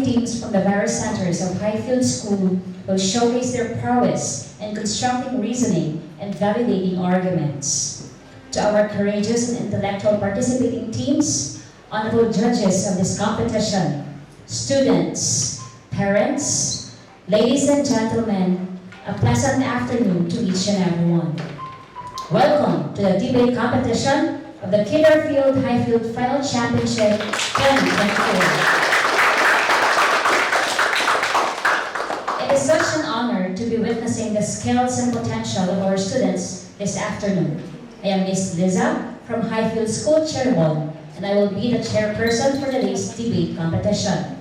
teams from the various centers of Highfield School will showcase their prowess in constructing reasoning and validating arguments. To our courageous and intellectual participating teams, honorable judges of this competition, students, parents, ladies and gentlemen, a pleasant afternoon to each and everyone. Welcome to the debate competition of the Kinderfield Highfield Final Championship 2024. It is such an honor to be witnessing the skills and potential of our students this afternoon. I am Miss Liza from Highfield School Chairman, and I will be the chairperson for today's debate competition.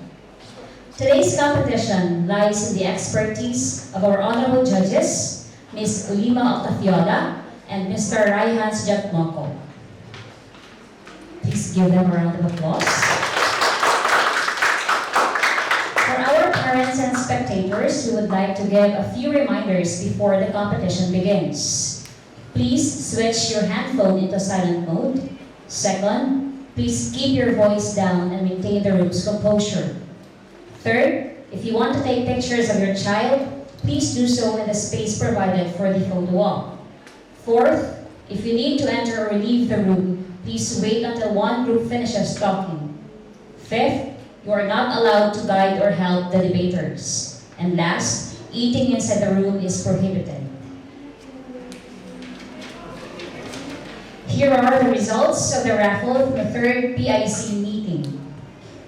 Today's competition lies in the expertise of our honorable judges, Ms. Ulima Octaviola and Mr. Raihan Sujatmoko. Please give them a round of applause. For our parents and spectators who would like to give a few reminders before the competition begins. Please switch your handphone into silent mode. Second, please keep your voice down and maintain the room's composure. Third, if you want to take pictures of your child, please do so in the space provided for the photo wall. Fourth, if you need to enter or leave the room, please wait until one group finishes talking. Fifth, you are not allowed to guide or help the debaters. And last, eating inside the room is prohibited. Here are the results of the raffle from the third PIC meeting.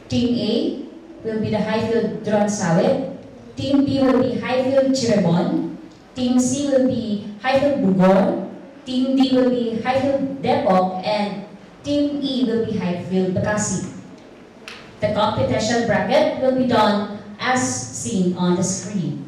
Team A will be the Highfield Dron-Sawit. Team B will be Highfield Chirebon. Team C will be Highfield Bugor. Team D will be Highfield Depok, and Team E will be Highfield Bakasi. The competition bracket will be done as seen on the screen.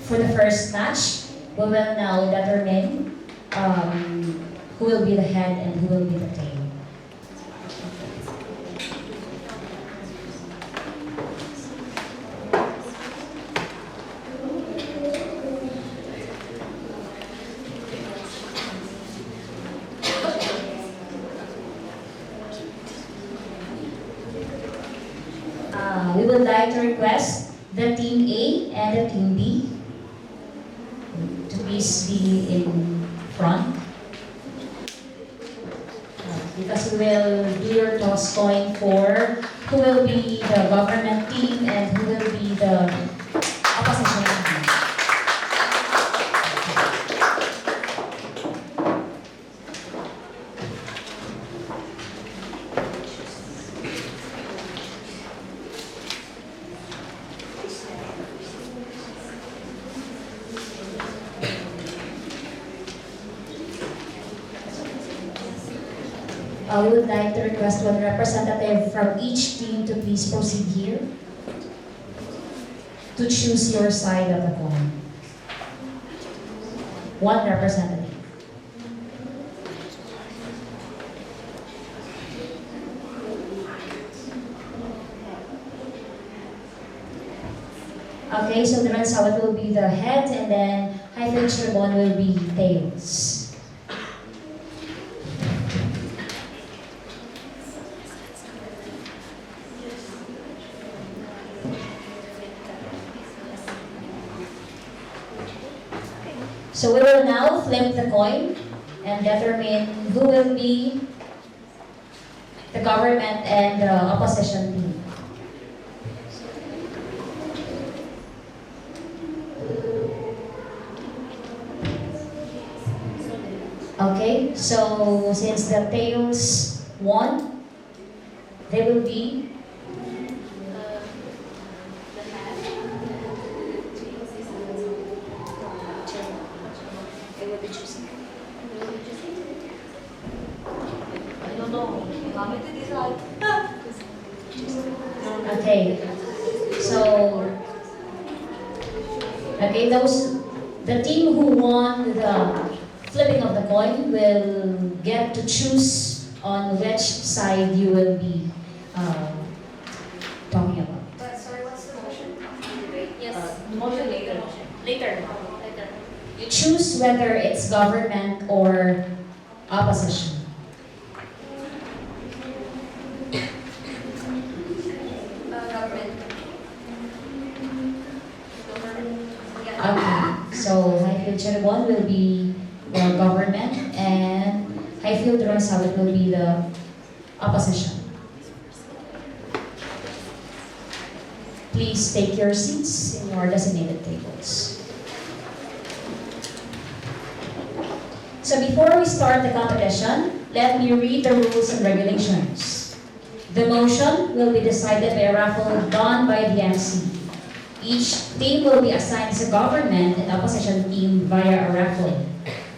For the first match, we will now determine who will be the head and who will be the tail. We would like to request the Team A and the Team B to please be in front. Because we will do your toss coin for who will be the government team and who will be the opposition team. I would like to request one representative from each team to please proceed here to choose your side of the coin. One representative. Okay, so the Ransawat will be the head and then Highfield Chirebon will be tails. So we will now flip the coin and determine who will be the government and the opposition team. Okay, so since the tails won, they will be okay. So the team who won the flipping of the coin will get to choose on which side you will be talking about. But sorry, what's the motion? Yes. Motion later. Later. You choose whether it's government or opposition. Government. Yeah. Okay, so Highfield Cheribon will be the government and Highfield Ronsalit will be the opposition. Please take your seats in your designated tables. So before we start the competition, let me read the rules and regulations. The motion will be decided by a raffle done by the MC. Each team will be assigned as a government and opposition team via a raffle.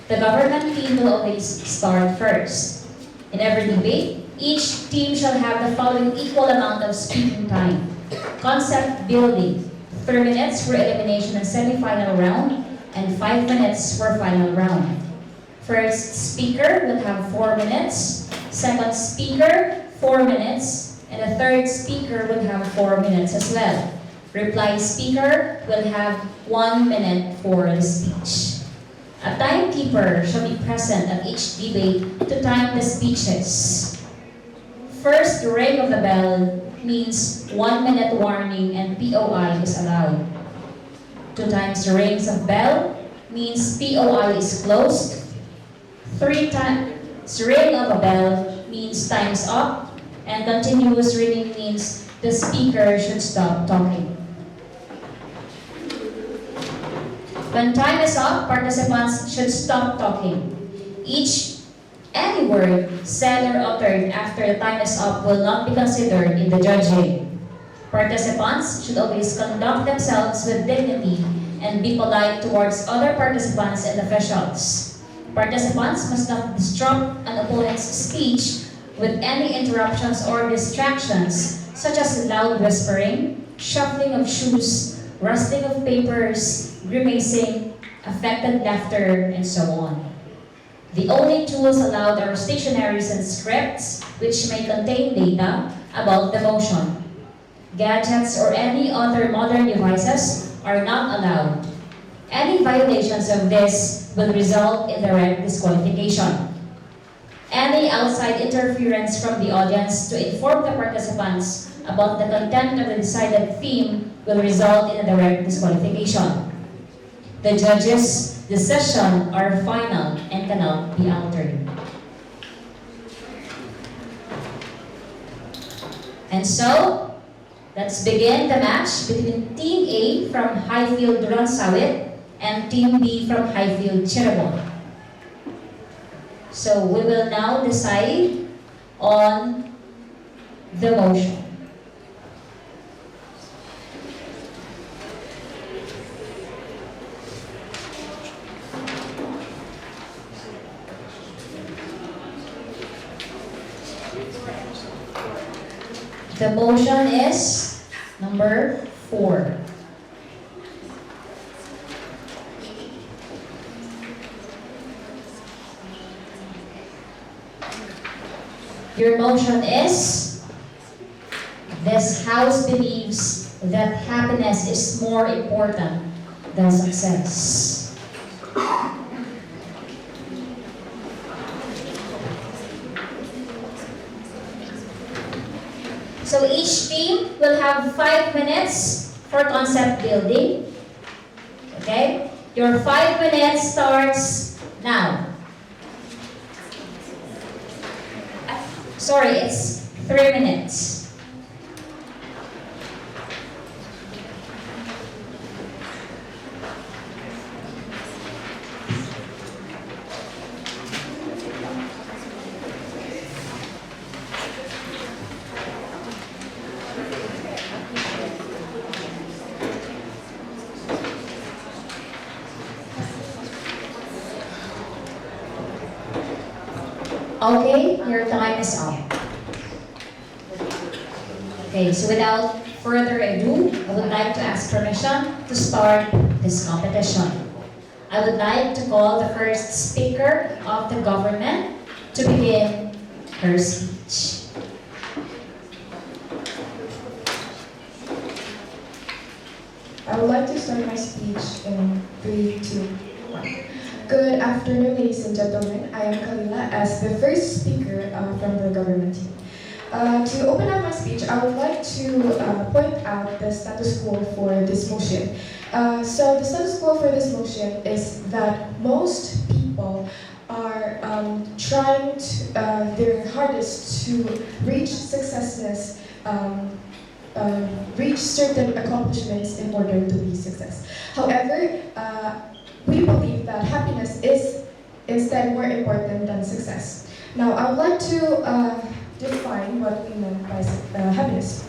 The government team will always start first. In every debate, each team shall have the following equal amount of speaking time. Concept building, 3 minutes for elimination and semi-final round, and 5 minutes for final round. First speaker will have 4 minutes, second speaker 4 minutes, and the third speaker will have 4 minutes as well. Reply speaker will have 1 minute for the speech. A timekeeper shall be present at each debate to time the speeches. First ring of the bell means 1 minute warning and POI is allowed. 2 times the rings of bell means POI is closed. 3 times ring of a bell means time's up, and continuous ringing means the speaker should stop talking. When time is up, participants should stop talking. Any word said or uttered after the time is up will not be considered in the judging. Participants should always conduct themselves with dignity and be polite towards other participants and officials. Participants must not disrupt an opponent's speech with any interruptions or distractions, such as loud whispering, shuffling of shoes, rustling of papers, grimacing, affected laughter, and so on. The only tools allowed are stationaries and scripts, which may contain data about the motion. Gadgets or any other modern devices are not allowed. Any violations of this will result in direct disqualification. Any outside interference from the audience to inform the participants about the content of the decided theme will result in a direct disqualification. The judges' decisions are final and cannot be altered. And so, let's begin the match between Team A from Highfield Ronsalit and Team B from Highfield Cheribon. So we will now decide on the motion. The motion is number 4. Your motion is, this house believes that happiness is more important than success. So each team will have 5 minutes for concept building. Okay? Your 5 minutes starts now. Sorry, it's 3 minutes. Okay, your time is up. Okay, so without further ado, I would like to ask permission to start this competition. I would like to call the first speaker of the government to begin her speech. I would like to start my speech in 3, 2, 1. Good afternoon, ladies and gentlemen. I am Kalila as the first speaker from the government team. To open up my speech, I would like to point out the status quo for this motion. So the status quo for this motion is that most people are trying their hardest to reach successness, reach certain accomplishments in order to be success. However, we believe that happiness is instead more important than success. Now, I would like to define what we meant by happiness.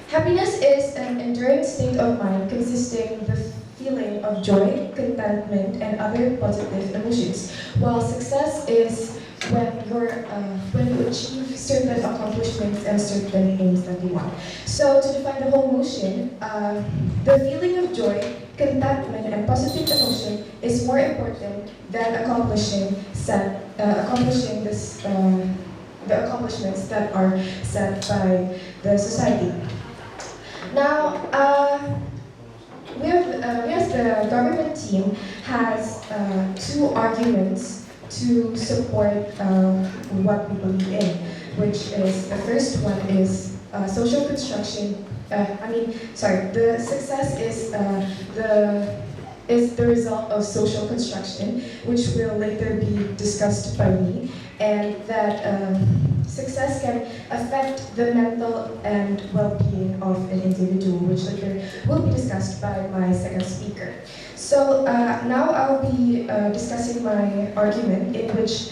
Happiness is an enduring state of mind consisting the feeling of joy, contentment, and other positive emotions. While success is when you achieve certain accomplishments and certain aims that you want. So to define the whole motion, the feeling of joy, contentment, and positive emotion is more important than accomplishing the accomplishments that are set by the society. Now, we as the government team has two arguments to support what we believe in, which is the first one is social construction. The success is the result of social construction, which will later be discussed by me, and that success can affect the mental and well-being of an individual, which later will be discussed by my second speaker. So now I'll be discussing my argument in which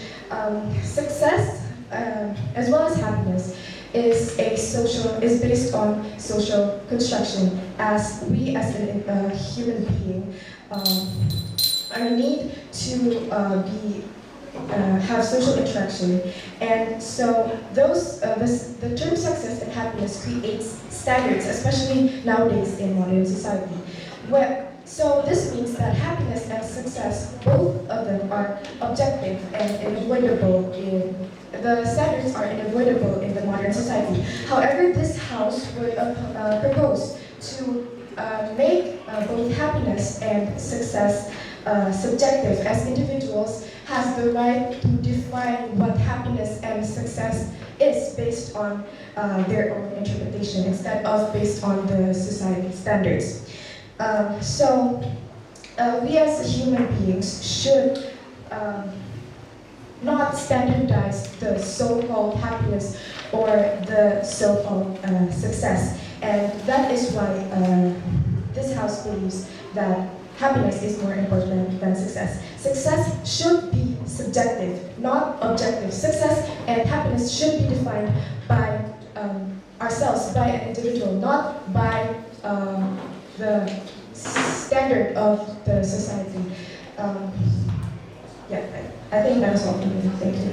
success, as well as happiness, is based on social construction, as we as a human being need to have social interaction, and so the term success and happiness creates standards, especially nowadays in modern society. So this means that happiness and success, both of them are objective and unavoidable the standards are unavoidable in the modern society. However, this house would propose to make both happiness and success subjective, as individuals has the right to define what happiness and success is based on their own interpretation instead of based on the society standards. We as human beings should not standardize the so-called happiness or the so-called success. And that is why this house believes that happiness is more important than success. Success should be subjective, not objective. Success and happiness should be defined by ourselves, by an individual, not by the standard of the society. I think that's all for me. Thank you.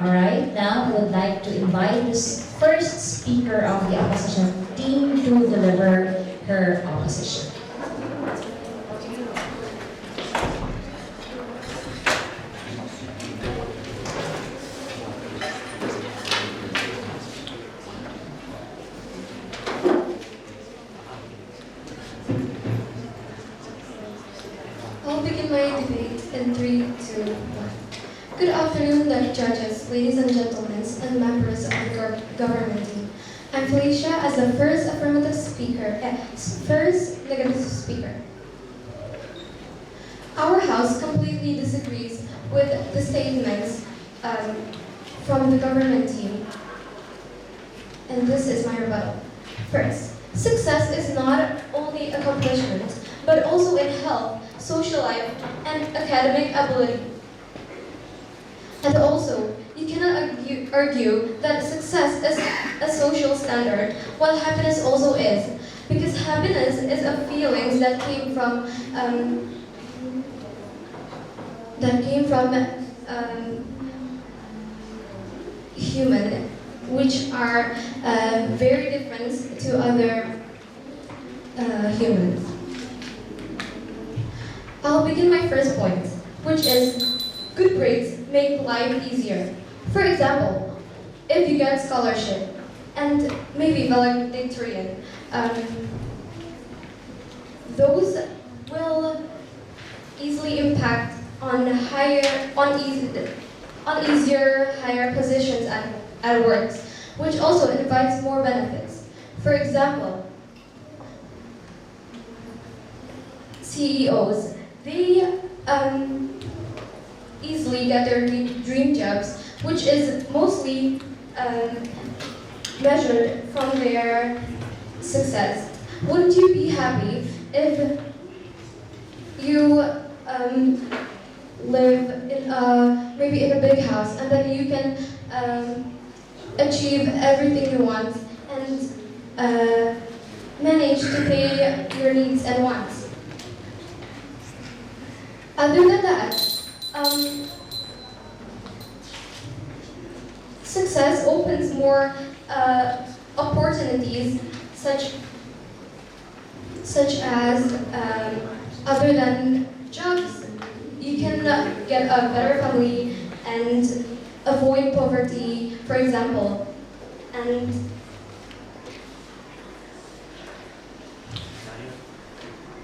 All right, now I would like to invite the first speaker of the opposition team to deliver her opposition. I'll begin my debate in 3, 2, 1. Good afternoon, judges, ladies and gentlemen, and members of the government team. I'm Felicia as the first negative speaker. Our house completely disagrees with the statements from the government team, and this is my rebuttal. First, success is not only accomplishment, but also in health, social life, and academic ability. And also, you cannot argue that success is a social standard, while happiness also is, because happiness is a feeling that came from human, which are very different to other humans. I'll begin my first point, which is good grades make life easier. For example, if you get scholarship and maybe valedictorian, those will easily impact on easier higher positions at works, which also invites more benefits. For example, CEOs, they easily get their dream jobs, which is mostly measured from their success. Wouldn't you be happy if you live in maybe in a big house and then you can achieve everything you want and manage to pay your needs and wants? Other than that, success opens more opportunities such as other than jobs, you can get a better family and avoid poverty, for example, and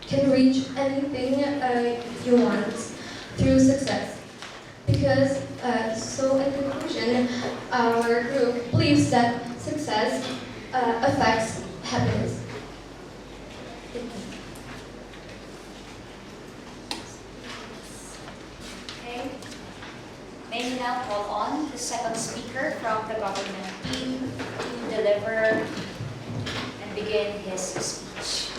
can reach anything you want through success. Because, so in conclusion, our group believes that success affects happiness. Okay. May we now call on the second speaker from the government team to deliver and begin his speech.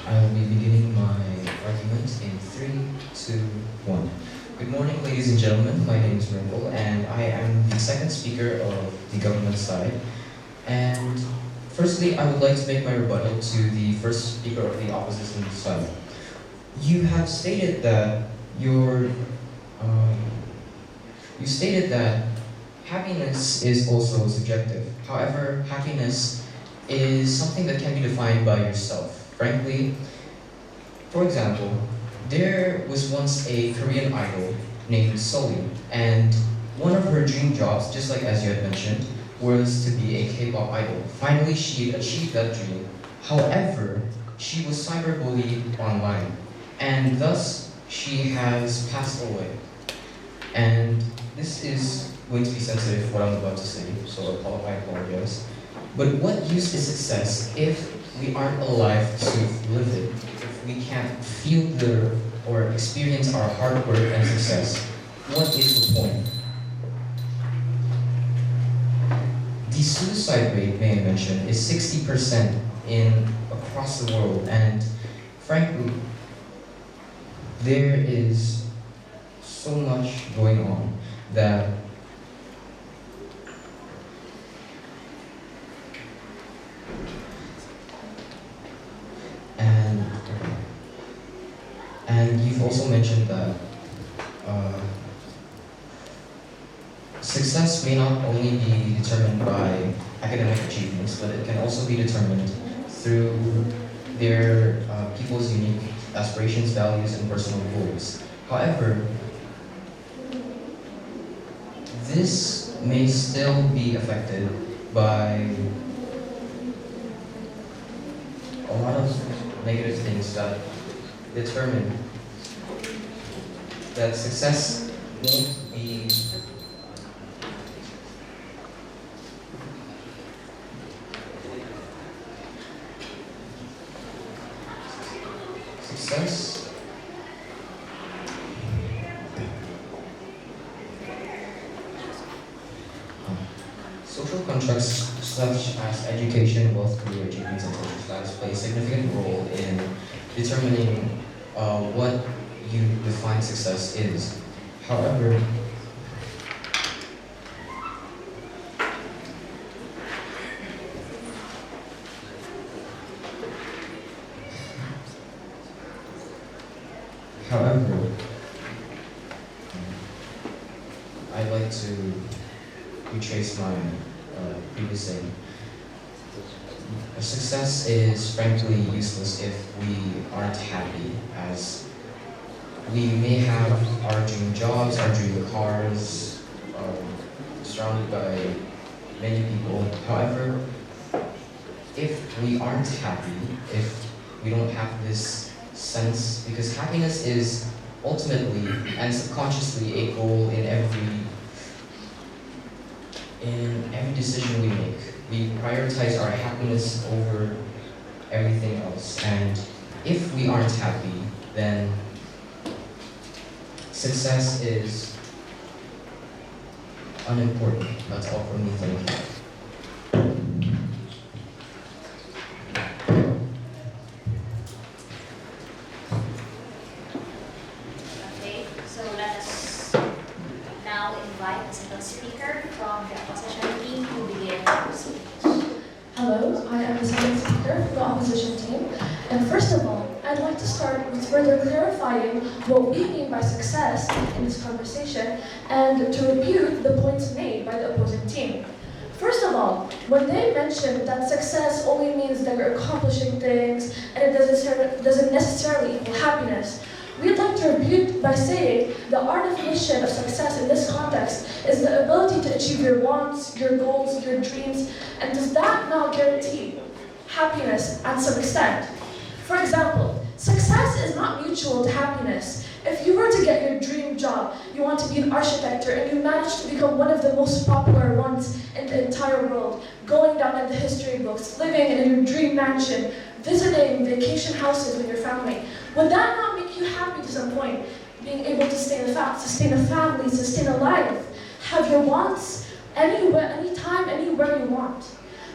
I will be beginning my argument in 3, 2, 1. Good morning, ladies and gentlemen. My name is Miracle, and I am the second speaker of the government side. And firstly, I would like to make my rebuttal to the first speaker of the opposition side. You have stated that you stated that happiness is also subjective. However, happiness is something that can be defined by yourself. Frankly, for example, there was once a Korean idol named Soli, and one of her dream jobs, just like as you had mentioned, was to be a K-pop idol. Finally, she achieved that dream. However, she was cyberbullied online, and thus she has passed away. And this is going to be sensitive, what I'm about to say, so I apologize. But what use is success if we aren't alive to live it? If we can't feel or experience our hard work and success, what is the point? The suicide rate, may I mention, is 60% across the world, and frankly, there is so much going on that and you've also mentioned that success may not only be determined by academic achievements, but it can also be determined through their people's unique aspirations, values, and personal goals. However, this may still be affected by a lot of negative things that determine that success won't be success social contracts such as education, wealth, career achievements, and social status play a significant role in determining what you define success is. However, I'd like to retrace my previous saying. success is frankly useless if we aren't happy, as we may have our dream jobs, our dream cars, surrounded by many people. However, if we aren't happy, if we don't have this sense, because happiness is ultimately and subconsciously a goal in every decision we make. We prioritize our happiness over everything else, and if we aren't happy, then success is unimportant. That's all from me. Thank you. Okay, so let us now invite the second speaker from the opposition team to begin their speech. Hello, I am the second speaker for the opposition team. And first of all, I'd like to start with further clarifying what we mean by success in this conversation and to refute the points made by the opposing team. First of all, when they mention that success only means that you're accomplishing things and it doesn't necessarily equal happiness, we'd like to refute by saying that our definition of success in this context is the ability to achieve your wants, your goals, your dreams, and does that not guarantee happiness at some extent? For example, success is not mutual to happiness. If you were to get your dream job, you want to be an architect, and you manage to become one of the most popular ones in the entire world, going down in the history books, living in your dream mansion, visiting vacation houses with your family, would that not make you happy to some point? Being able to sustain a family, sustain a life, have your wants anywhere, anytime, anywhere you want.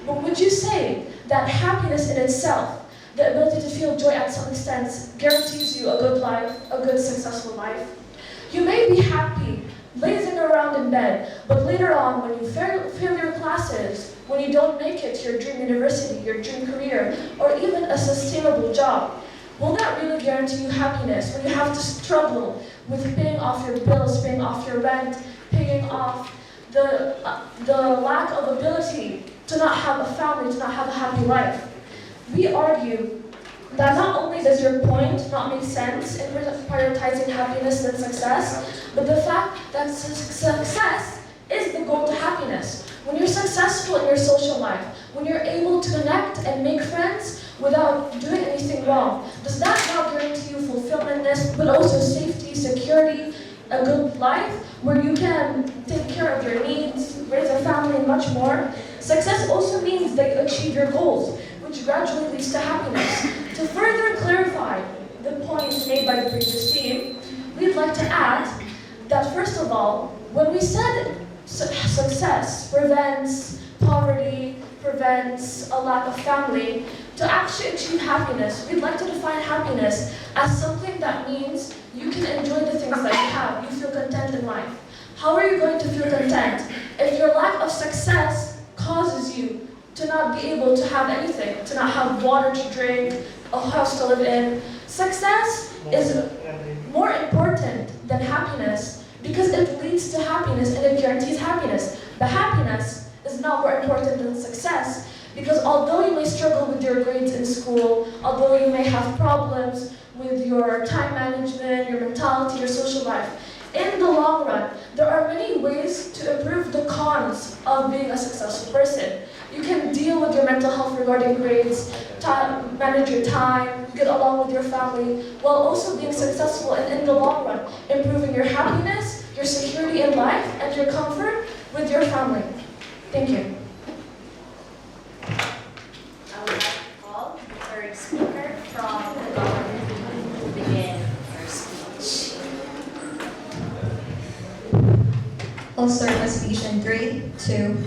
But would you say that happiness in itself, the ability to feel joy at some extent, guarantees you a good life, a good successful life? You may be happy, lazing around in bed, but later on when you fail your classes, when you don't make it to your dream university, your dream career, or even a sustainable job, will that really guarantee you happiness when you have to struggle with paying off your bills, paying off your rent, paying off the lack of ability to not have a family, to not have a happy life? We argue that not only does your point not make sense in prioritizing happiness and success, but the fact that success is the goal to happiness. When you're successful in your social life, when you're able to connect and make friends without doing anything wrong, does that not guarantee you fulfillmentness, but also safety, security, a good life where you can take care of your needs, raise a family, and much more? Success also means that you achieve your goals, which gradually leads to happiness. To further clarify the points made by the previous team, we'd like to add that first of all, when we said success prevents poverty, prevents a lack of family, to actually achieve happiness, we'd like to define happiness as something that means you can enjoy the things that you have, you feel content in life. How are you going to feel content if your lack of success causes you to not be able to have anything, to not have water to drink, a house to live in? Success is more important than happiness because it leads to happiness and it guarantees happiness. But happiness is not more important than success because although you may struggle with your grades in school, although you may have problems with your time management, your mentality, your social life, in the long run, there are many ways to improve the cons of being a successful person. You can deal with your mental health regarding grades, manage your time, get along with your family, while also being successful and in the long run, improving your happiness, your security in life, and your comfort with your family. Thank you. I would like to call the third speaker from the government to begin her speech. I'll start my speech in 3, 2.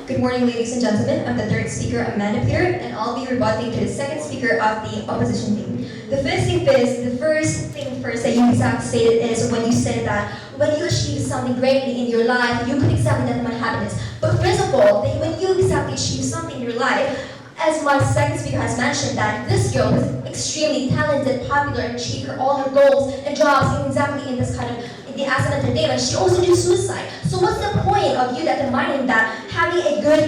Good morning, ladies and gentlemen. I'm the third speaker, Amanda Peter, and I'll be rebutting to the second speaker of the opposition team. The first thing first that you exactly stated is when you said that when you achieve something greatly in your life, you could exactly determine happiness. But first of all, that when you exactly achieve something in your life, as my second speaker has mentioned, that this girl was extremely talented, popular, and achieved all her goals and jobs exactly in this kind of the asset entertainment. She also did suicide. So what's the point of you determining that having a good,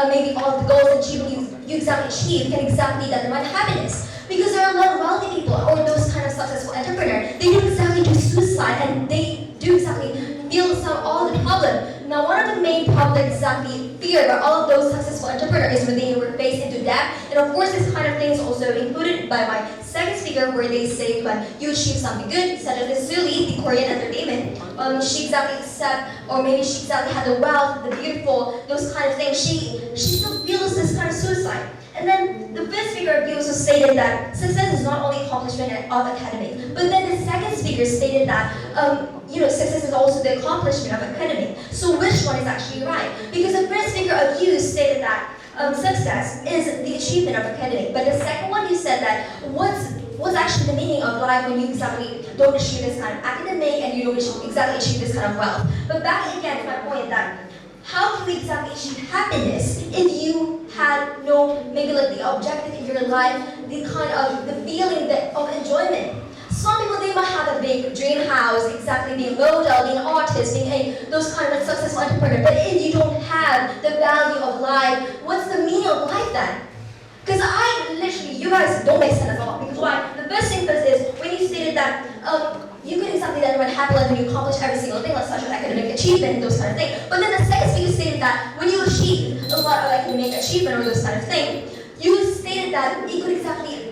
maybe all of the goals and achieving you exactly achieve can exactly determine happiness. Because there are a lot of wealthy people or those kind of successful entrepreneurs, they do exactly do suicide and they do exactly feel all the problem. Now, one of the main problems that exactly fear by all of those successful entrepreneurs is when they were faced into debt. And of course, this kind of thing is also included by my second speaker, where they say when you achieve something good, such as the Zuli, the Korean entertainment, she exactly accept, or maybe she exactly had the wealth, the beautiful, those kind of things. She still feels this kind of suicide. And then the fifth speaker also stated that success is not only accomplishment of academic, but then the second speaker stated that success is also the accomplishment of academic. So which one is actually right? Because the first speaker of you stated that success is the achievement of academic, but the second one you said that what's actually the meaning of life when you exactly don't achieve this kind of academic and you don't exactly achieve this kind of wealth. But back again to my point that how can we exactly achieve happiness if you had no, maybe like the objective in your life, the kind of, the feeling of enjoyment? Some people, they might have a big dream house, exactly being a model, being an artist, being those kind of successful entrepreneur. But if you don't have the value of life, what's the meaning of life then? Because you guys don't make sense at all. Because why? The best thing first is when you stated that you could exactly then when happy life when you accomplish every single thing, like such as academic achievement and those kind of things. But then the second speaker stated that when you achieve a lot of academic achievement or those kind of thing, you stated that you could exactly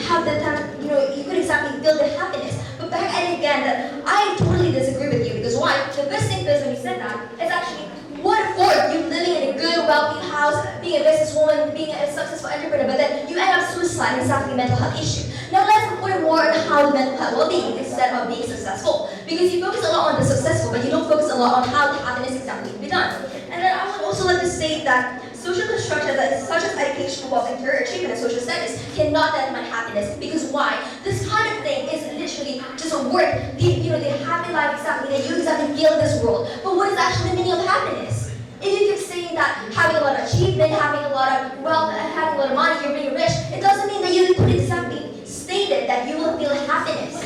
have the time, you could exactly feel the happiness. But back and again, that I totally disagree with you because why? The best thing is when you said that, it's actually what for you living in a good, wealthy house, being a businesswoman, being a successful entrepreneur, but then you end up suicide, exactly mental health issue. Now let's put more on how the mental health well-being instead of being successful. Because you focus a lot on the successful, but you don't focus a lot on how the happiness exactly can be done. And then I would also like to state that social constructions such as education, wealth, and career achievement and social status cannot determine happiness. Because why? This kind of thing is literally just a word. The happy life exactly that you exactly feel in this world. But what is actually the meaning of happiness? If you keep saying that having a lot of achievement, having a lot of wealth, and having a lot of money, you're being rich, it doesn't mean that you could exactly state it that you will feel happiness.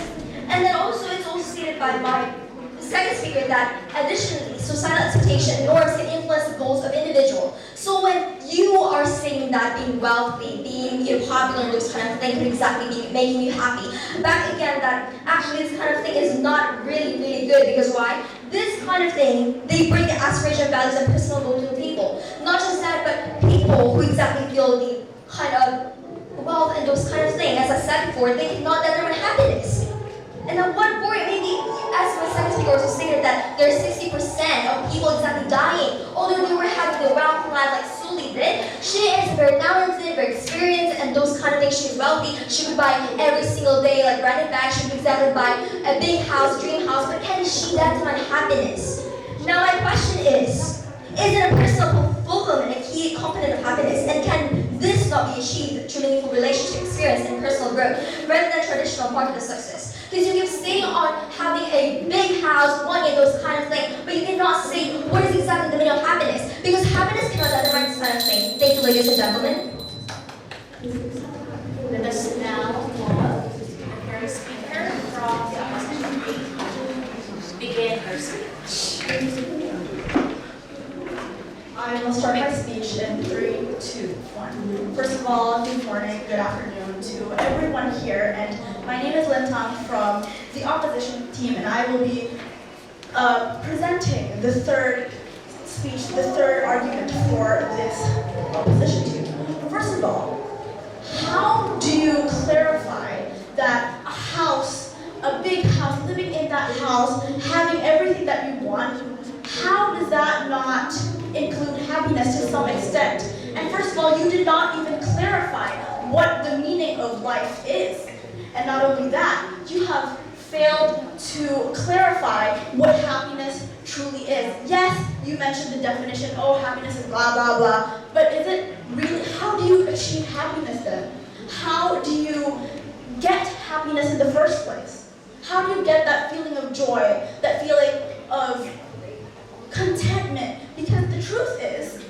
And then also it's also stated by my second speaker that additionally, societal expectation and norms can influence the goals of individual. So when you are saying that being wealthy, being popular, and those kind of things could exactly be making you happy, back again that actually this kind of thing is not really, really good because why? This kind of thing, they bring the aspiration, values, and personal goals to the people. Not just that, but people who exactly feel the kind of wealth and those kind of things, as I said before, they cannot determine happiness. And at one point, maybe, as my second speaker also stated, that there's 60% of people exactly dying, although they were having the wealth life like Sully did. She is very talented, very experienced, and those kind of things. She's wealthy. She would buy every single day, like branded bags. She would exactly buy a big house, dream house. But can she determine happiness? Now, my question is it a personal fulfillment a key component of happiness? And can this not be achieved through meaningful relationship experience and personal growth, rather than traditional market of success? Because you keep staying on having a big house, money, and those kind of things, but you cannot say what is exactly the meaning of happiness. Because happiness cannot determine this kind of thing. Thank you, ladies and gentlemen. Let us now call the first speaker from the opposition to begin her speech. I will start my speech in 3, 2, 1. First of all, good morning, good afternoon to everyone here. And my name is Lin Tang from the opposition team, and I will be presenting the third speech, the third argument for this opposition team. First of all, how do you clarify that a house, a big house, living in that house, having everything that you want, how does that not include happiness to some extent? And first of all, you did not even clarify what the meaning of life is. And not only that, you have failed to clarify what happiness truly is. Yes, you mentioned the definition, oh, happiness is blah, blah, blah. But is it really, how do you achieve happiness then? How do you get happiness in the first place? How do you get that feeling of joy, that feeling of contentment? Because the truth is,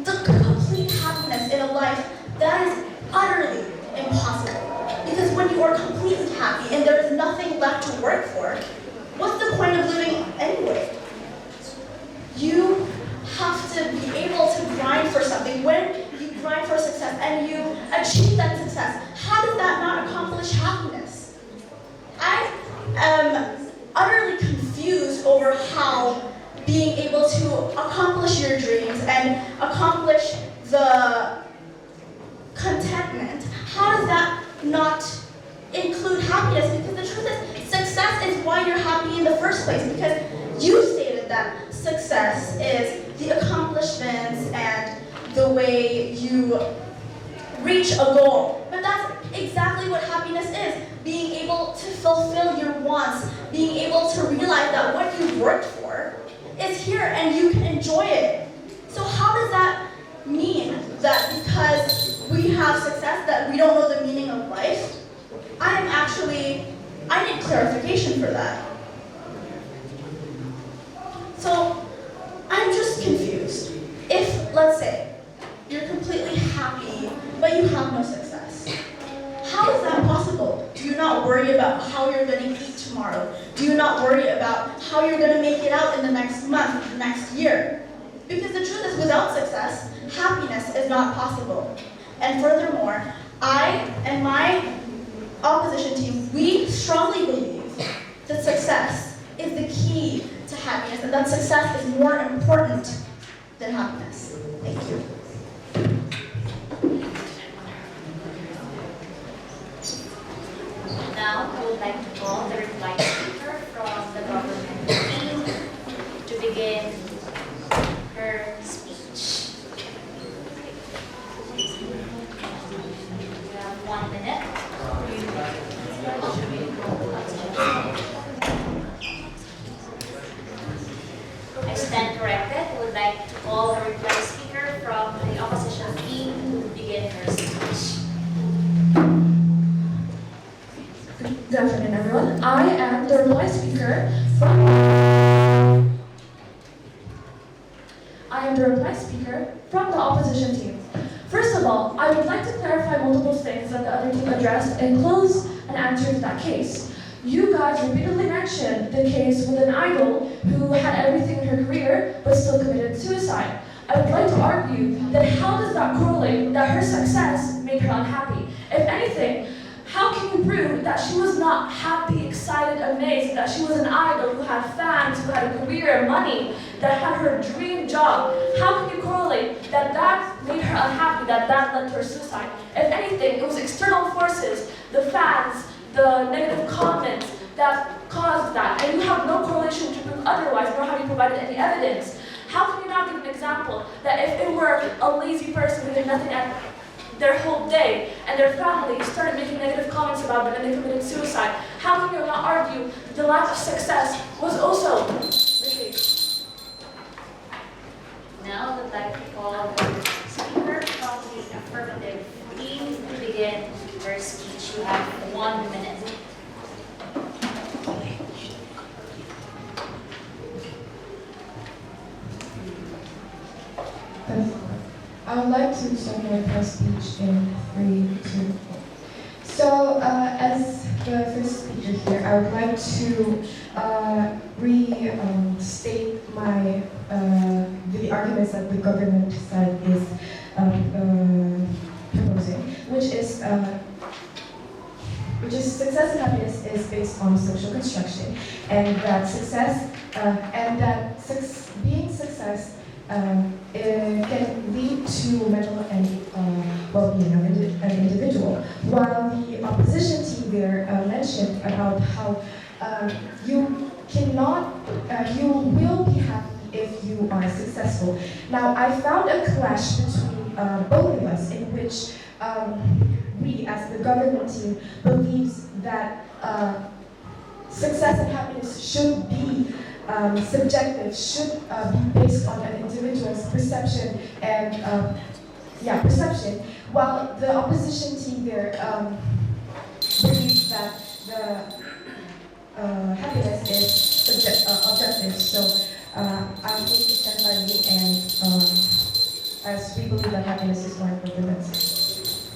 the complete happiness in a life, that is utterly impossible. Because when you are completely happy and there is nothing left to work for, what's the point of living anyway? You have to be able to grind for something. When how being able to accomplish your dreams and accomplish the contentment, how does that not include happiness? Because the truth is, success is why you're happy in the first place, because you stated that success is the accomplishments and the way you reach a goal. But that's exactly what happiness is. Being able to fulfill your wants, being able to realize that what you've worked for is here and you can enjoy it. So how does that mean that because we have success that we don't know the meaning of life? I need clarification for that. So I'm just confused. If, let's say, you're completely happy, but you have no success, how is that possible? Do you not worry about how you're going to eat tomorrow? Do you not worry about how you're going to make it out in the next month, the next year? Because the truth is, without success, happiness is not possible. And furthermore, I and my opposition team, we strongly believe that success is the key to happiness, and that success is more important than happiness. Thank you. Now, I would like to call the reply speaker from the government team to begin her speech. We have 1 minute. I stand corrected. I would like to call the reply speaker from the opposition team to begin her speech. Good afternoon, everyone. I am the reply speaker from the opposition team. First of all, I would like to clarify multiple things that the other team addressed and close an answer to that case. You guys repeatedly mentioned the case with an idol who had everything in her career but still committed suicide. I would like to argue that how does that correlate that her success made her unhappy? If anything, how can you prove that she was not happy, excited, amazed, that she was an idol who had fans, who had a career, money, that had her dream job? How can you correlate that that made her unhappy, that that led to her suicide? If anything, it was external forces, the fans, the negative comments that caused that, and you have no correlation to prove otherwise, nor have you provided any evidence. How can you not give an example that if it were a lazy person who did nothing at their whole day, and their family started making negative comments about them and they committed suicide, how can you not argue that the lack of success was also the case? Now I would like to call the speaker from the affirmative team to begin her speech. You have 1 minute. I would like to start my speech in 3, 2, 1. So, as the first speaker here, I would like to restate the arguments that the government side is proposing, which is success and happiness is based on social construction, and that being success it can lead to mental and well-being of an individual. While the opposition team there mentioned about how you will be happy if you are successful. Now, I found a clash between both of us in which we, as the government team, believes that success and happiness should be subjective, should be based on an individual's perception and perception, while the opposition team there believes that the happiness is objective. So I hope you stand by me, and as we believe that happiness is more important than success.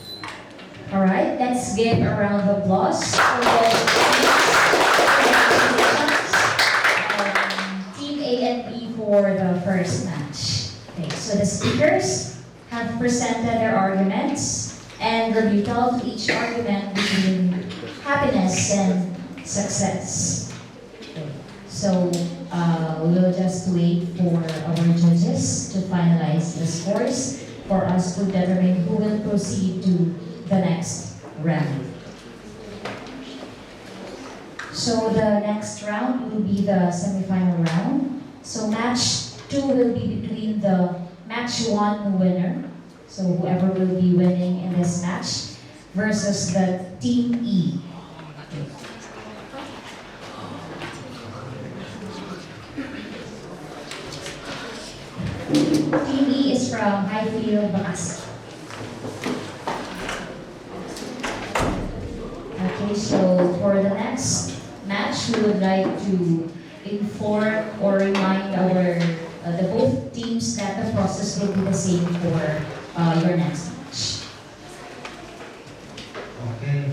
All right, let's give a round of applause for Team A and B for the first match. Okay, so the speakers have presented their arguments and rebuttal to each argument between happiness and success. Okay. So we'll just wait for our judges to finalize the scores for us to determine who will proceed to the next round. So the next round will be the semifinal round. So match 2 will be between the match 1 winner, so whoever will be winning in this match, versus the Team E. Team E is from Highfield, Bakas. Okay, so for the next match, we would like to inform or remind our the both teams that the process will be the same for your next match. Okay,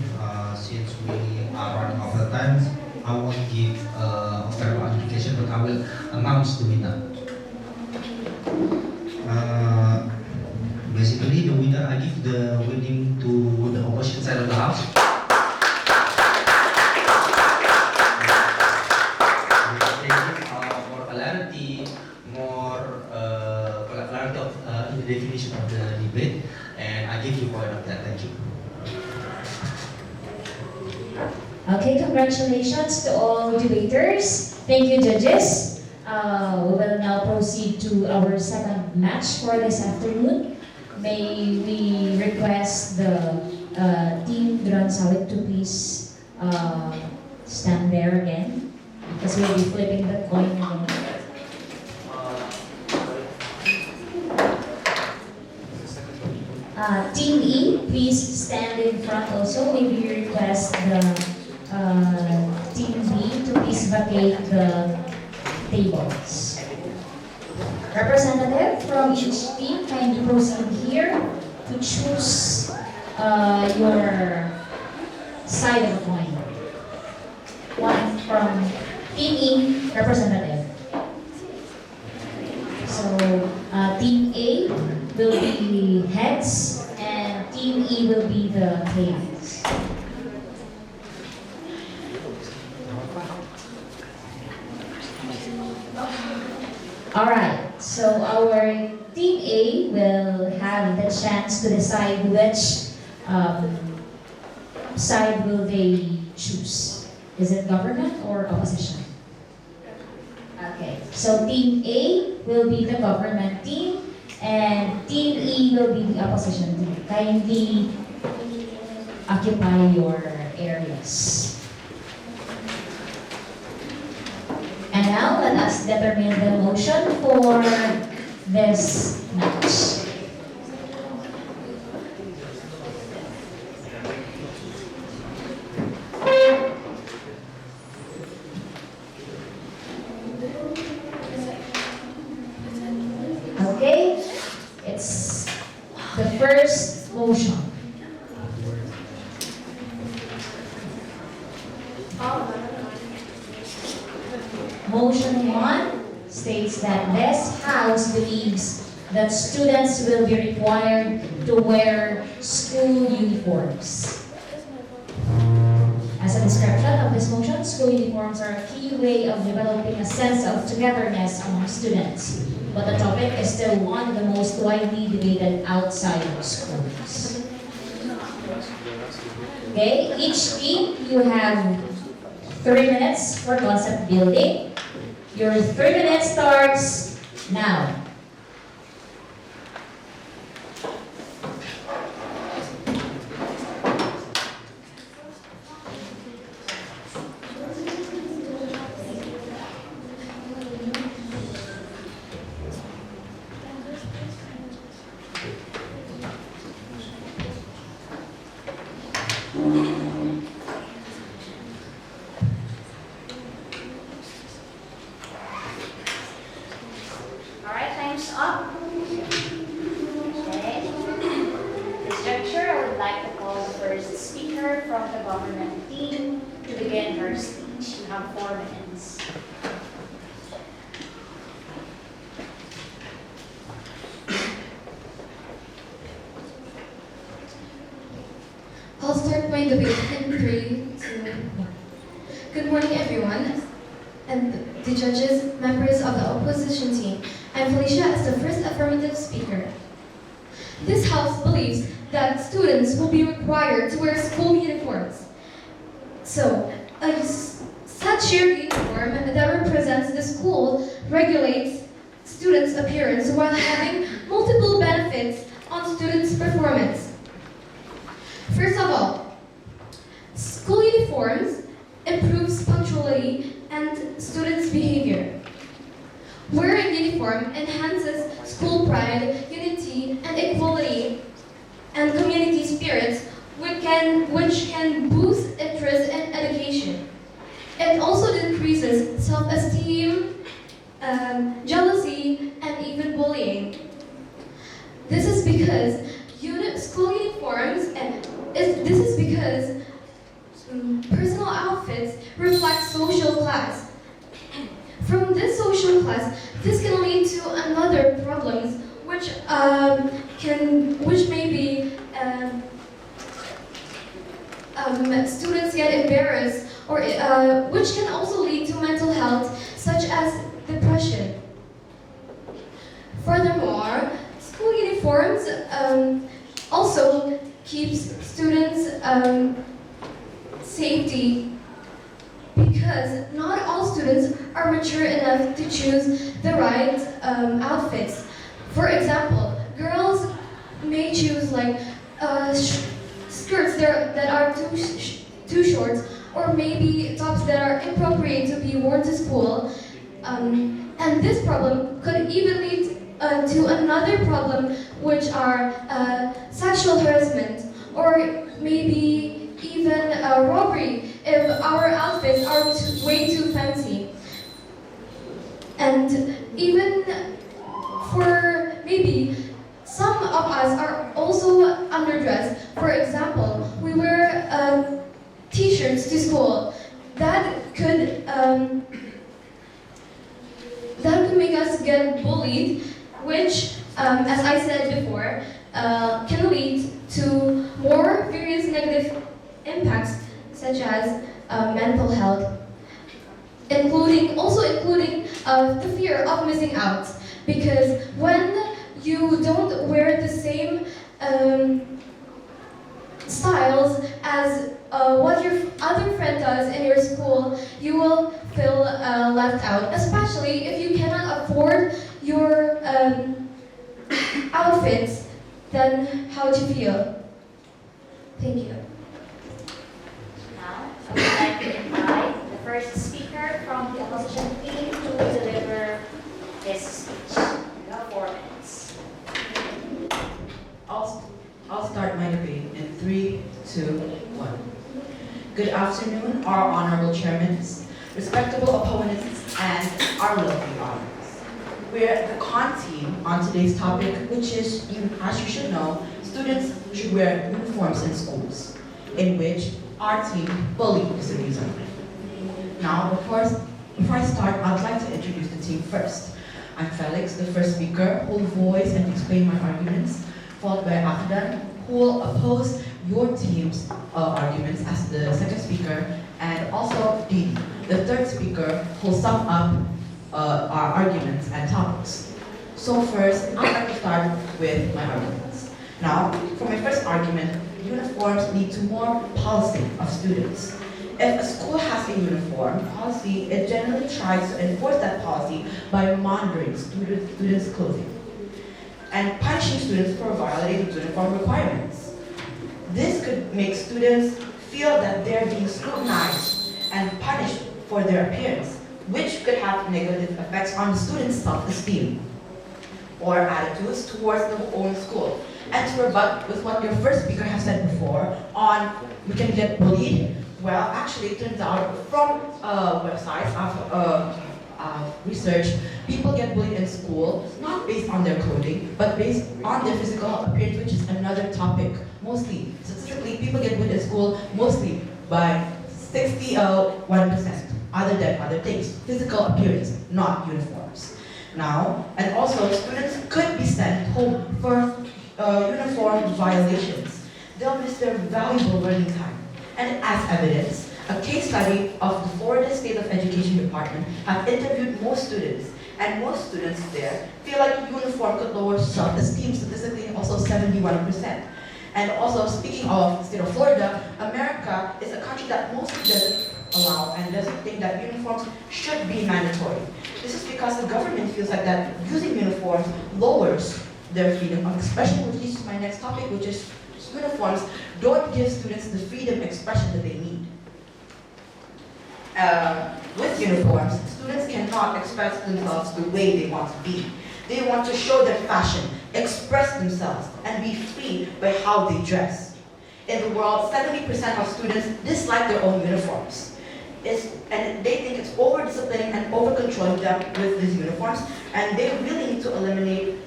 since we are running over time, I won't give verbal notification, but I will announce the winner. Basically, the winner, I give the winning to the opposite side of the house. For clarity, more clarity of in the definition of the debate, and I give you point of that. Thank you. Okay, congratulations to all debaters. Thank you, judges. We will now proceed to our second match for this afternoon. May we request the Team Duransawit to please stand there again, because we'll be flipping the coin again. Team E, please stand in front also. May we request the Team B to please vacate the tables. Representative from each team, kindly proceed here to choose your side of the coin. One from Team E, representative. So Team A will be heads and Team E will be the tails. Alright, so our Team A will have the chance to decide which side will they choose. Is it government or opposition? Okay, so Team A will be the government team and Team E will be the opposition team. Kindly occupy your areas. And now let us determine the motion for this match. Okay, it's the first motion. Motion 1 states that this House believes that students will be required to wear school uniforms. As a description of this motion, school uniforms are a key way of developing a sense of togetherness among students. But the topic is still one of the most widely debated outside of schools. Okay, each team you have 3 minutes for concept building. Your 3 minutes starts now. Alright, time's up. Okay. This juncture, I would like to call the first speaker from the government team to begin her speech. You have 4 minutes. I'll start my debate in 3, 2, 1. Good morning, everyone. and the judges, members of the opposition team. I'm Felicia as the first affirmative speaker. This House believes that students will be required to wear school uniforms. So, such uniform that represents the school regulates students' appearance while having multiple benefits on students' performance. First of all, school uniforms improves punctuality and students' behavior. Wearing uniform enhances school pride, unity, and equality, and community spirit, which can boost interest in education. It also decreases self-esteem, jealousy, and even bullying. This is because school uniforms, this is because personal outfits reflect social class. From this social class, this can lead to another problems, which may be students get embarrassed, or which can also lead to mental health, such as depression. Furthermore, school uniforms also keeps students safety, because not all students are mature enough to choose the right outfits. For example, girls may choose skirts that are too short, or maybe tops that are inappropriate to be worn to school. And this problem could even lead to another problem, which are sexual harassment, or maybe even robbery if our outfits are way too fancy. And even for maybe some of us are also underdressed. For example, we wear t-shirts to school. That could make us get bullied, which, as I said before, can lead to more various negative impacts, such as mental health, including the fear of missing out. Because when you don't wear the same styles as what your other friend does in your school, you will feel left out, especially if you cannot afford your outfits. Then how do you feel? Thank you. Now, I would like to invite the first speaker from the opposition team to deliver his speech. You have 4 minutes. I'll start my debate in 3, 2, 1. Good afternoon, our honorable chairmen, respectable opponents, and our lovely audience. We're the con team on today's topic, which is, as you should know, students should wear uniforms in schools, in which our team fully disagrees on. Now, before I start, I'd like to introduce the team first. I'm Felix, the first speaker, who will voice and explain my arguments, followed by Akdan, who will oppose your team's arguments as the second speaker, and also Didi, the third speaker, who will sum up our arguments and topics. So first, I'd like to start with my arguments. Now, for my first argument, uniforms lead to more policy of students. If a school has a uniform policy, it generally tries to enforce that policy by monitoring students' clothing and punishing students for violating uniform requirements. This could make students feel that they're being scrutinized and punished for their appearance, which could have negative effects on the students' self-esteem or attitudes towards their own school. And to rebut with what your first speaker has said before on we can get bullied, well, actually it turns out from websites of research, people get bullied in school, not based on their clothing, but based on their physical appearance, which is another topic. Mostly, statistically, people get bullied in school mostly by 61%, other than other things. Physical appearance, not uniforms. Now, and also, students could be sent home for uniform violations. They'll miss their valuable learning time. And as evidence, a case study of the Florida State of Education department have interviewed most students, and most students there feel like uniform could lower self-esteem statistically also 71%. And also, speaking of the state of Florida, America is a country that mostly doesn't allow and doesn't think that uniforms should be mandatory. This is because the government feels like that using uniforms lowers their freedom, especially which leads to my next topic, which is uniforms don't give students the freedom expression that they need. With uniforms, students cannot express themselves the way they want to be. They want to show their fashion, express themselves, and be free by how they dress. In the world, 70% of students dislike their own uniforms. And they think it's over-disciplining and over-controlling them with these uniforms, and they really need to eliminate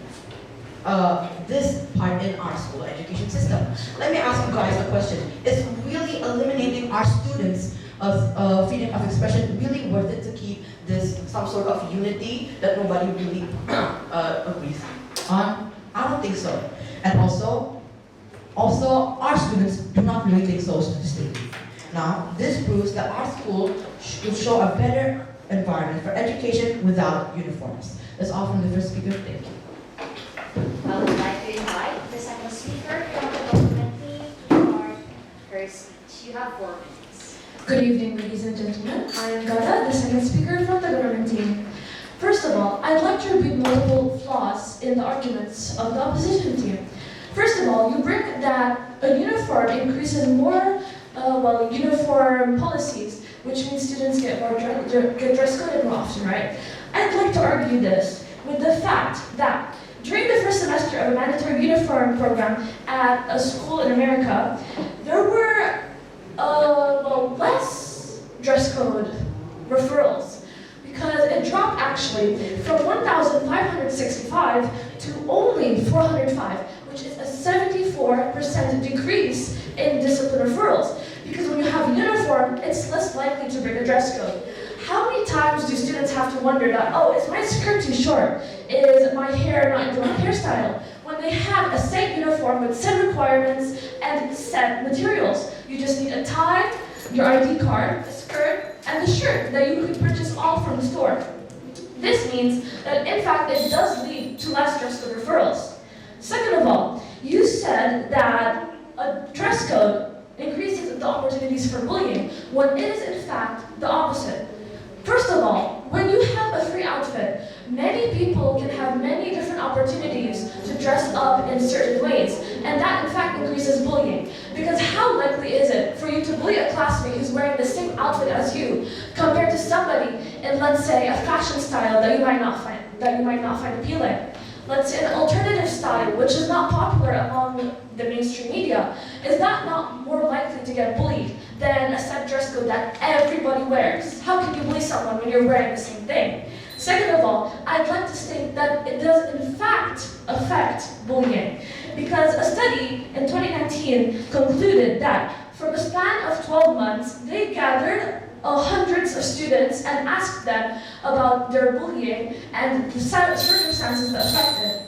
this part in our school education system. Let me ask you guys a question. Is really eliminating our students of freedom of expression really worth it to keep this some sort of unity that nobody really agrees on? I don't think so. And also our students do not really think so statistically. Now, this proves that our school should show a better environment for education without uniforms. That's all from the first speaker. Thank you. I would like to invite the second speaker from the government team to start her speech. You have 4 minutes. Good evening, ladies and gentlemen. I am Gada, the second speaker from the government team. First of all, I'd like to repeat multiple flaws in the arguments of the opposition team. First of all, you bring that a uniform increases more, uniform policies, which means students get dress coded more often, right? I'd like to argue this with the fact that during the first semester of a mandatory uniform program at a school in America, there were less dress code referrals because it dropped actually from 1,565 to only 405, which is a 74% decrease in discipline referrals. Because when you have a uniform, it's less likely to break a dress code. How many times do students have to wonder that, oh, is my skirt too short? Is my hair not into my hairstyle? When they have a set uniform with set requirements and set materials. You just need a tie, your ID card, a skirt, and the shirt that you could purchase all from the store. This means that, in fact, it does lead to less dress code referrals. Second of all, you said that a dress code increases the opportunities for bullying, when it is, in fact, the opposite. First of all, when you have a free outfit, many people can have many different opportunities to dress up in certain ways, and that in fact increases bullying. Because how likely is it for you to bully a classmate who's wearing the same outfit as you, compared to somebody in, let's say, a fashion style that you might not find appealing? Let's say an alternative style, which is not popular among the mainstream media, is that not more likely to get bullied than a set dress code that everybody wears? How can you bully someone when you're wearing the same thing? Second of all, I'd like to state that it does in fact affect bullying, because a study in 2019 concluded that from a span of 12 months, they gathered hundreds of students and asked them about their bullying and the circumstances that affected.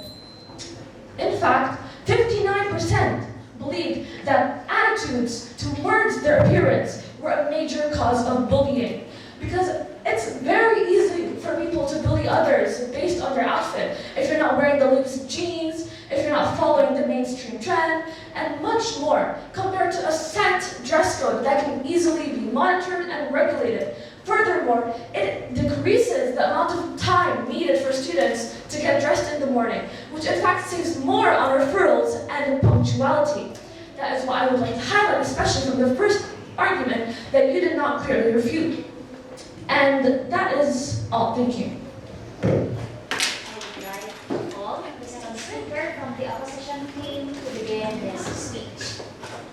In fact, 59% believed that attitudes towards their appearance were a major cause of bullying. Because it's very easy for people to bully others based on their outfit. If you're not wearing the loose jeans, if you're not following the mainstream trend, and much more, compared to a set dress code that can easily be monitored and regulated. Furthermore, it decreases the amount of time needed for students to get dressed in the morning, which in fact saves more on referrals and in punctuality. That is what I would like to highlight, especially from the first argument that you did not clearly refute. And that is all. Thank you. I would like all the second speaker from the opposition team to begin this speech.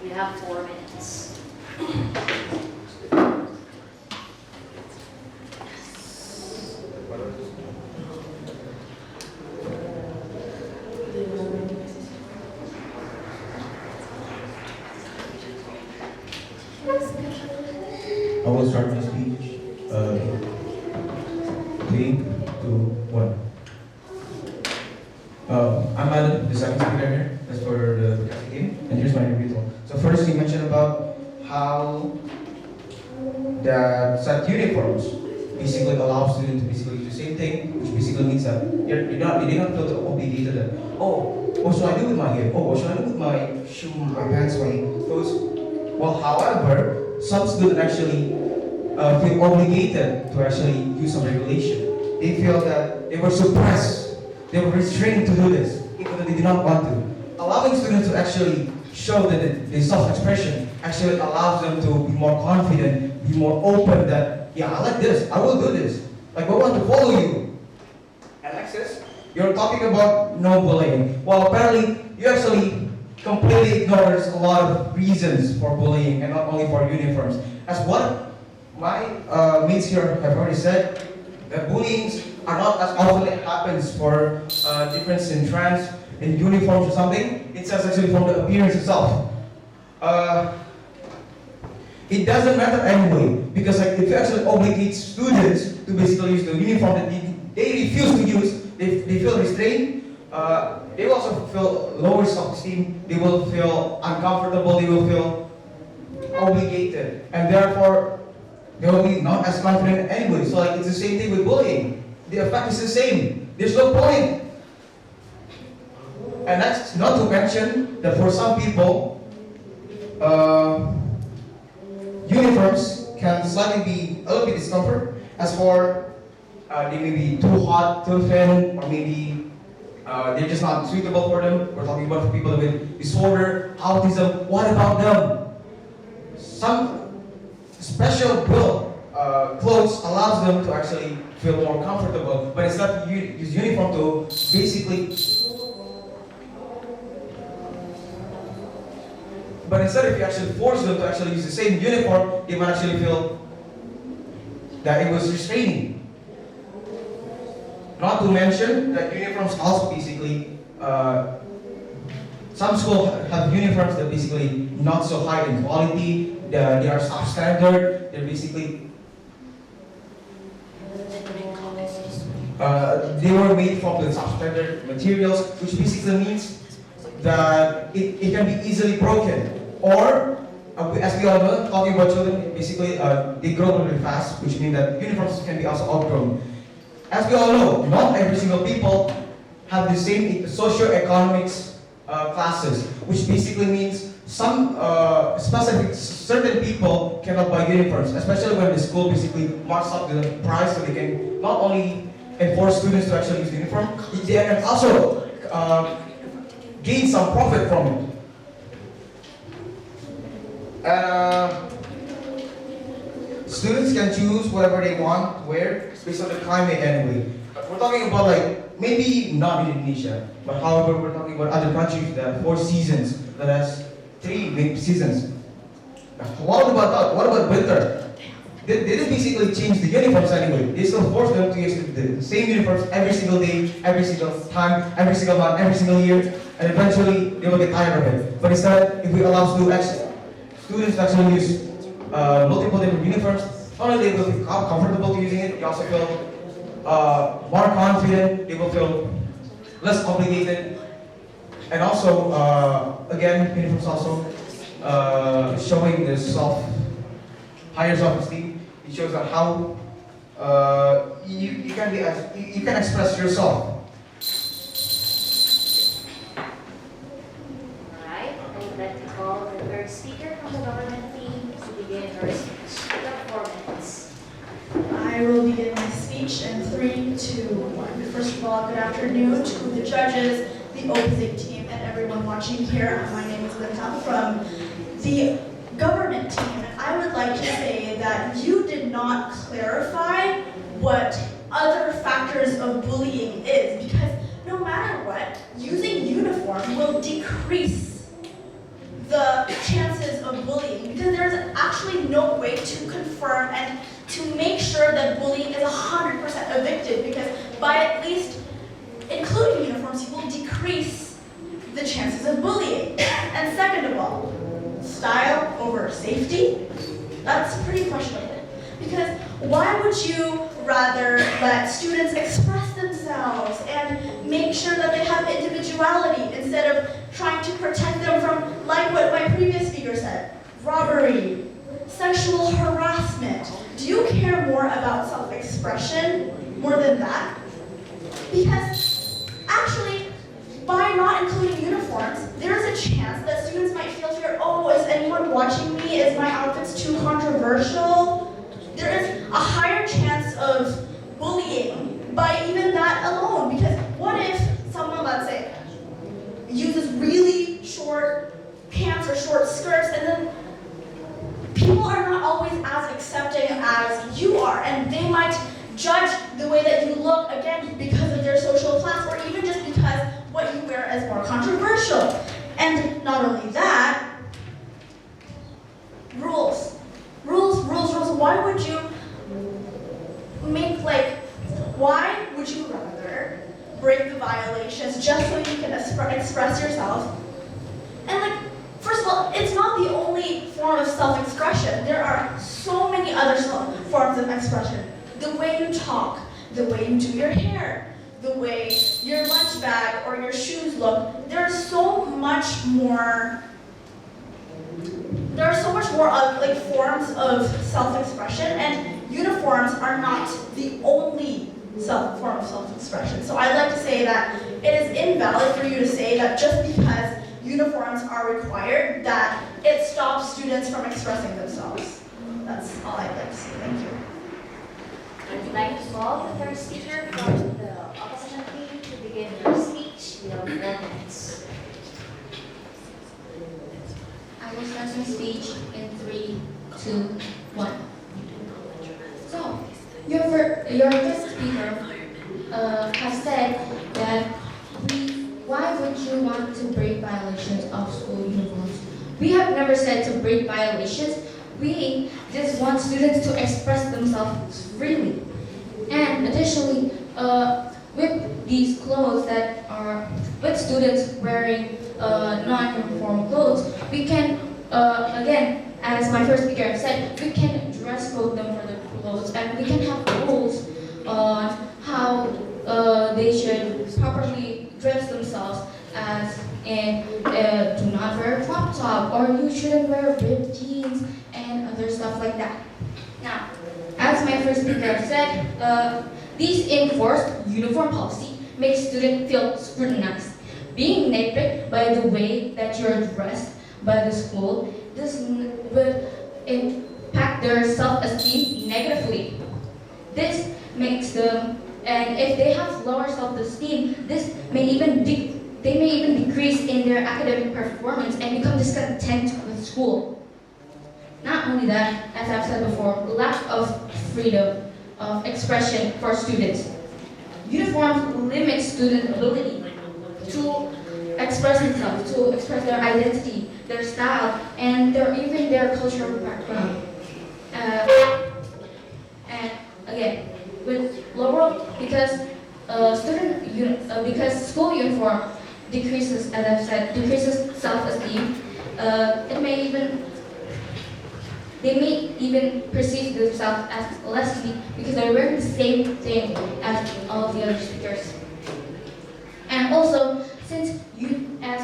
You have 4 minutes. I will start my speech. 3, 2, 1. I'm Adam, the second speaker here. That's for the game. And here's my rebuttal. So first, he mentioned about how the set uniforms basically allow students to basically do the same thing, which basically means that they do not feel obligated that, oh, what should I do with my hair? Oh, what should I do with my shoe, my pants, my clothes? Well, however, some students actually feel obligated to actually use some regulation. They feel that they were suppressed, they were restrained to do this, even though they did not want to. Allowing students to actually show that the self-expression actually allows them to be more confident, be more open that, yeah, I like this, I will do this. Like, I want to follow you. Alexis, you're talking about no bullying. Well, apparently, you actually completely ignores a lot of reasons for bullying and not only for uniforms. As what my mates here have already said, that bullying are not as often it happens for difference in trans, in uniforms or something. It's actually from the appearance itself. It doesn't matter anyway, because like if you actually obligate students to basically use the uniform that they refuse to use, they feel restrained, they will also feel lower self-esteem, they will feel uncomfortable, they will feel obligated, and therefore they will be not as confident anyway. So like it's the same thing with bullying. The effect is the same. There's no point. And that's not to mention that for some people, uniforms can slightly be a little bit discomfort. As for they may be too hot, too thin, or maybe they're just not suitable for them. We're talking about for people with disorder, autism. What about them? Some special built clothes allows them to actually feel more comfortable, but it's not use uniform to basically. But instead, if you actually force them to actually use the same uniform, they might actually feel that it was restraining. Not to mention that uniforms also basically, some schools have uniforms that basically not so high in quality, they are substandard, they're basically, they were made from the substandard materials, which basically means that it can be easily broken. Or, as we all know, talking about children, basically they grow really fast, which means that uniforms can be also outgrown. As we all know, not every single people have the same socio-economics classes, which basically means some specific certain people cannot buy uniforms, especially when the school basically marks up the price so they can not only enforce students to actually use the uniform, they can also gain some profit from it. Students can choose whatever they want to wear based on the climate anyway. We're talking about like, maybe not in Indonesia, but however we're talking about other countries that have 4 seasons, that has 3 big seasons. What about that? What about winter? They didn't basically change the uniforms anyway. They still force them to use the same uniforms every single day, every single time, every single month, every single year, and eventually they will get tired of it. But instead, if we allow students to actually use multiple different uniforms, not only they will feel comfortable to using it, they also feel more confident, they will feel less obligated, and also, again, uniforms also showing the higher self-esteem. It shows that how you can express yourself. Alright, I would like to call the third speaker from the government team to begin her speech. You have 4 minutes. I will begin my speech in 3, 2, 1. First of all, good afternoon to the judges, the opposing team, and everyone watching here. My name is Linda from the government team, and I would like to say that you did not clarify what other factors of bullying is, because no matter what, using uniform will decrease the chances of bullying, because there's actually no way to confirm and to make sure that bullying is 100% evicted, because by at least including uniforms, you will decrease the chances of bullying. And second of all, style over safety, that's pretty questionable. Because why would you rather let students express themselves and make sure that they have individuality instead of trying to protect them from, like what my previous speaker said, robbery, sexual harassment. Do you care more about self-expression more than that? Because actually, by not including uniforms, there's a chance that students might feel fear, oh, is anyone watching me? Is my outfits too controversial? There is a higher chance of bullying by even that alone. Because what if someone, let's say, uses really short pants or short skirts, and then people are not always as accepting as you are, and they might judge the way that you look, again, because of their social class, or even just because what you wear is more controversial. And not only that, rules. Why would you why would you rather break the violations just so you can express yourself? And first of all, it's not the only form of self-expression. There are so many other forms of expression. The way you talk, the way you do your hair, the way your lunch bag or your shoes look. There's so much more of forms of self-expression, and uniforms are not the only form of self-expression. So I'd like to say that it is invalid for you to say that just because uniforms are required, that it stops students from expressing themselves. That's all I'd like to say. Thank you. I would like to call the third speaker from the opposition team to begin their speech. We have 4 minutes. I will start my speech in 3, 2, 1. So, your first speaker has said that why would you want to break violations of school uniforms? We have never said to break violations. We just want students to express themselves freely. And additionally, with these clothes that are, with students wearing non-uniform clothes, we can, again, as my first speaker said, we can dress code them for the clothes, and we can have rules on how they should properly dress themselves, as in do not wear a crop top, or you shouldn't wear ripped jeans and other stuff like that. Now, as my first speaker said, these enforced uniform policy makes students feel scrutinized. Being nitpicked by the way that you're dressed by the school, this will impact their self-esteem negatively. This makes them, and if they have lower self-esteem, they may even decrease in their academic performance and become discontent with school. Not only that, as I've said before, lack of freedom of expression for students. Uniforms limit student ability to express themselves, to express their identity, their style, and even their cultural background. And again, with lower, because because school uniform decreases, as I've said, decreases self-esteem. They may even perceive themselves as less weak because they're wearing the same thing as all of the other speakers. And also, as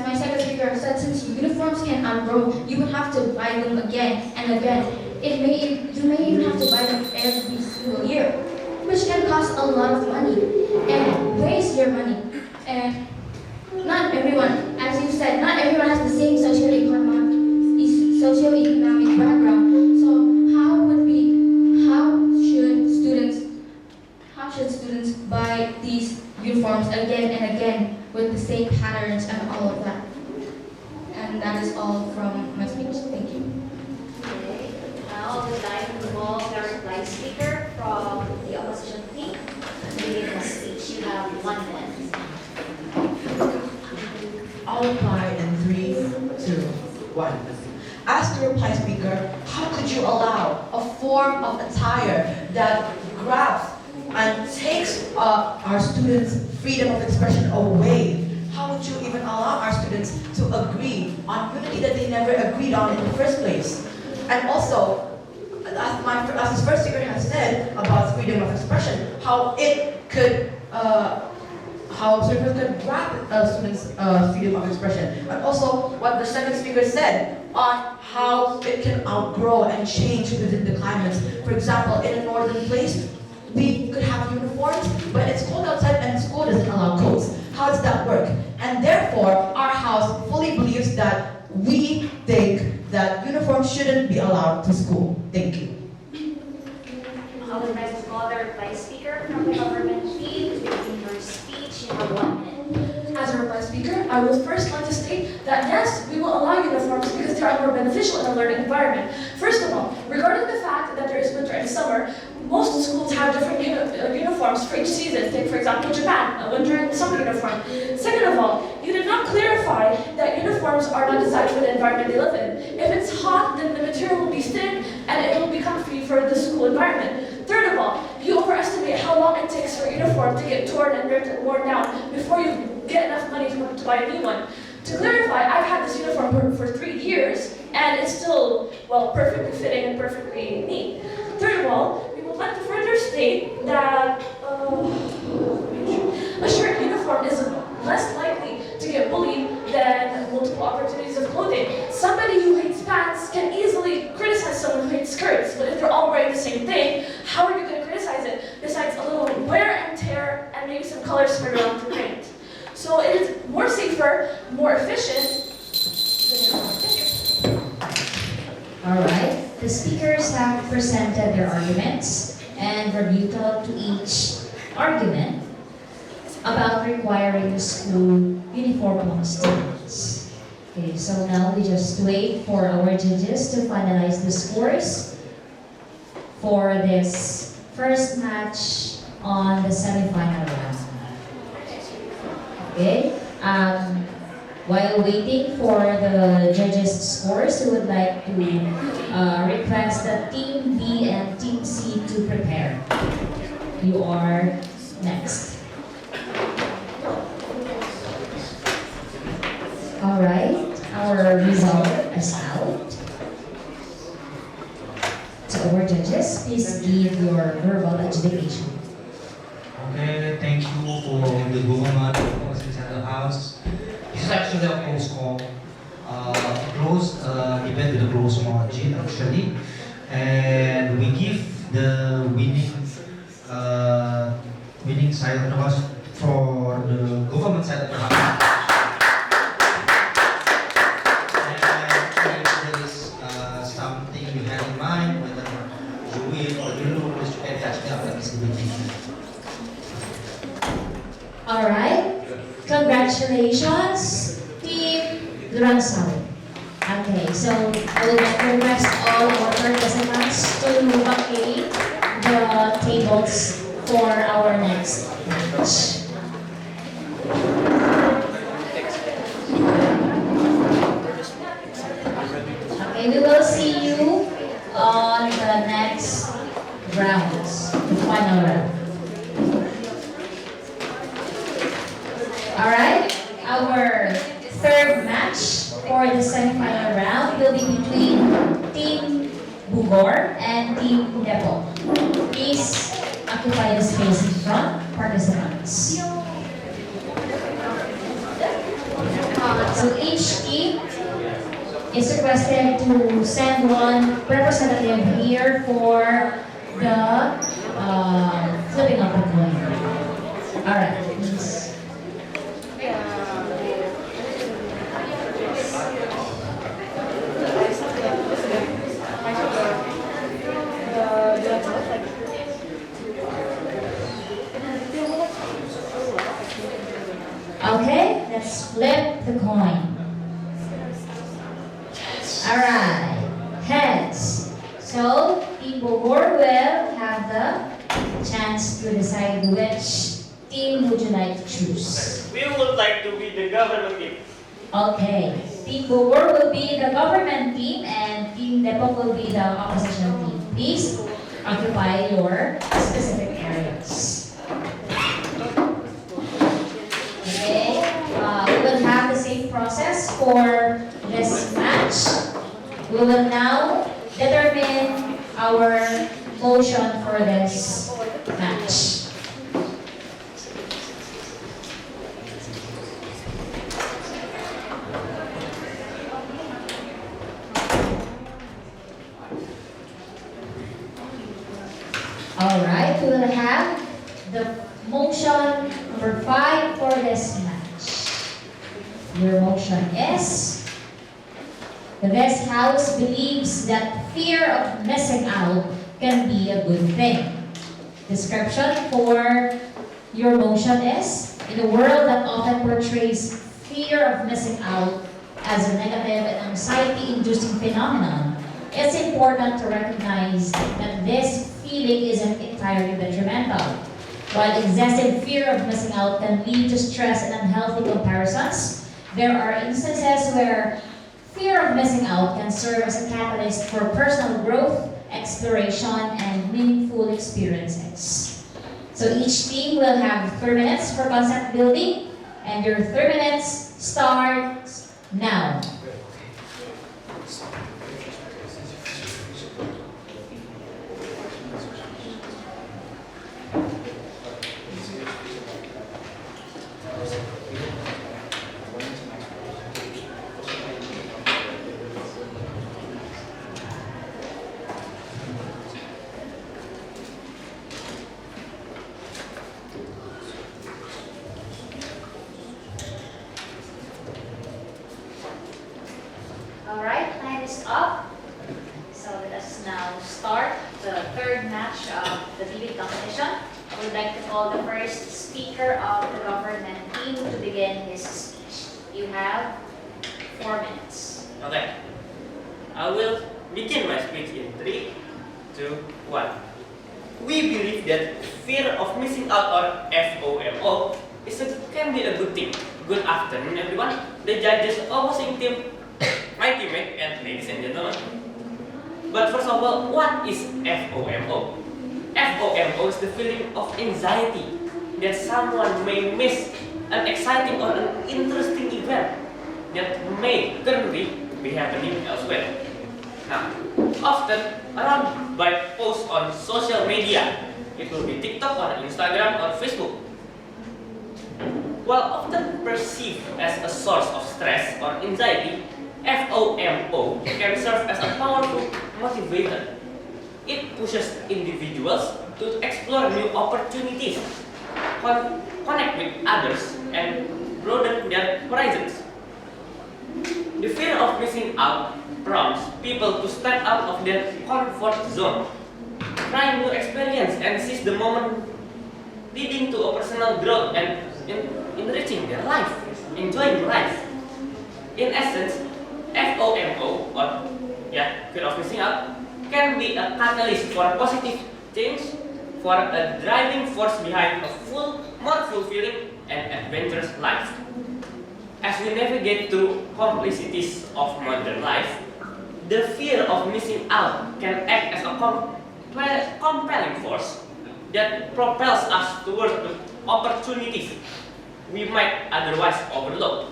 my second speaker said, since uniforms can outgrow, you would have to buy them again and again. You may even have to buy them every single year, which can cost a lot of money and waste your money. And not everyone, as you said, not everyone has the same socioeconomic background. How should students buy these uniforms again and again with the same patterns and all of that? And that is all from my speech. Thank you. Okay. Now I would like to call the reply speaker from the opposition team to begin the speech. You have 1 minute. I'll reply in 3, 2, 1. As the reply speaker, how could you allow a form of attire that grabs and takes our students' freedom of expression away? How would you even allow our students to agree on unity that they never agreed on in the first place? And also, as the first speaker has said about freedom of expression, how it could how students could grab students' freedom of expression. And also, what the second speaker said, on how it can outgrow and change within the climates. For example, in a northern place, we could have uniforms, but it's cold outside and school doesn't allow coats. How does that work? And therefore, our house fully believes that we think that uniforms shouldn't be allowed to school. Thank you. I would like to call the reply speaker from the government team to begin her speech. You have 1 minute. As a reply speaker, I would first like to state that yes, we will allow uniforms because they are more beneficial in a learning environment. First of all, regarding the fact that there is winter and summer, most schools have different uniforms for each season. Take, for example, Japan, a winter and summer uniform. Second of all, you did not clarify that uniforms are not designed for the environment they live in. If it's hot, then the material will be thin and it will be comfy for the school environment. Third of all, you overestimate how long it takes for a uniform to get torn and ripped and worn down before you get enough money to buy a new one. To clarify, I've had this uniform for 3 years and it's still, well, perfectly fitting and perfectly neat. Third of all, we would like to further state that a shirt uniform is less likely to get bullied than multiple opportunities of clothing. Somebody who hates pants can easily criticize someone who hates skirts, but if they're all wearing the same thing, how are you going to criticize it? Besides a little wear and tear and maybe some color spread around the paint. So it is more safer, more efficient than All right, the speakers have presented their arguments and rebuttal to each argument about requiring the school uniform among students. Okay, so now we just wait for our judges to finalize the scores for this first match on the semifinal round. Okay, while waiting for the judges' scores, we would like to request that Team B and Team C to prepare. You are next. All right, our result is out. To our judges, please give your verbal adjudication. Okay, thank you for the government inside the house. This is actually a close call. Close debate with a close margin actually, and we give the winning side of the house for the government side of the house. And if there is something you have in mind, whether you win or you lose, you can catch me up at this debate. All right, congratulations, Team Duransal. Okay, so I would like to request all our participants to vacate the tables for our next match. Okay, we will see you on the next rounds, the final round. Alright, our third match for the semifinal round will be between Team Bugor and Team Depo. Please occupy the space in front, participants. So each team is requested to send one representative here for the flipping of the coin. Alright, please. Okay, let's flip the coin. Alright, heads. So, Team Bogor will have the chance to decide which team would you like to choose. We would like to be the government team. Okay, Team Bogor will be the government team and Team Depok will be the opposition team. Please occupy your specific areas. Okay, we will have the same process for this match. We will now determine our motion for this match. the motion number 5 for this match. Your motion is, this house believes that fear of missing out can be a good thing. Description for your motion is, in a world that often portrays fear of missing out as a negative and anxiety-inducing phenomenon, it's important to recognize that this feeling isn't entirely detrimental. While excessive fear of missing out can lead to stress and unhealthy comparisons, there are instances where fear of missing out can serve as a catalyst for personal growth, exploration, and meaningful experiences. So each team will have 3 minutes for concept building, and your 3 minutes starts now. Alright, time is up. So let us now start the third match of the debate competition. I would like to call the first speaker of the government team to begin his speech. You have 4 minutes. Okay. I will begin my speech in 3, 2, 1. We believe that fear of missing out, or FOMO, can be a good thing. Good afternoon, everyone. The judges, opposing team, my teammate, and ladies and gentlemen. But first of all, what is FOMO? FOMO is the feeling of anxiety that someone may miss an exciting or an interesting event that may currently be happening elsewhere. Now, often around by posts on social media, it will be TikTok or Instagram or Facebook. While often perceived as a source of stress or anxiety, FOMO can serve as a powerful motivator. It pushes individuals to explore new opportunities, connect with others, and broaden their horizons. The fear of missing out prompts people to step out of their comfort zone, try new experience, and seize the moment, leading to a personal growth and enriching their life, enjoying life. In essence, FOMO, or fear of missing out, can be a catalyst for positive change, for a driving force behind a more fulfilling and adventurous life. As we navigate through complexities of modern life, the fear of missing out can act as a compelling force that propels us towards the opportunities we might otherwise overlook.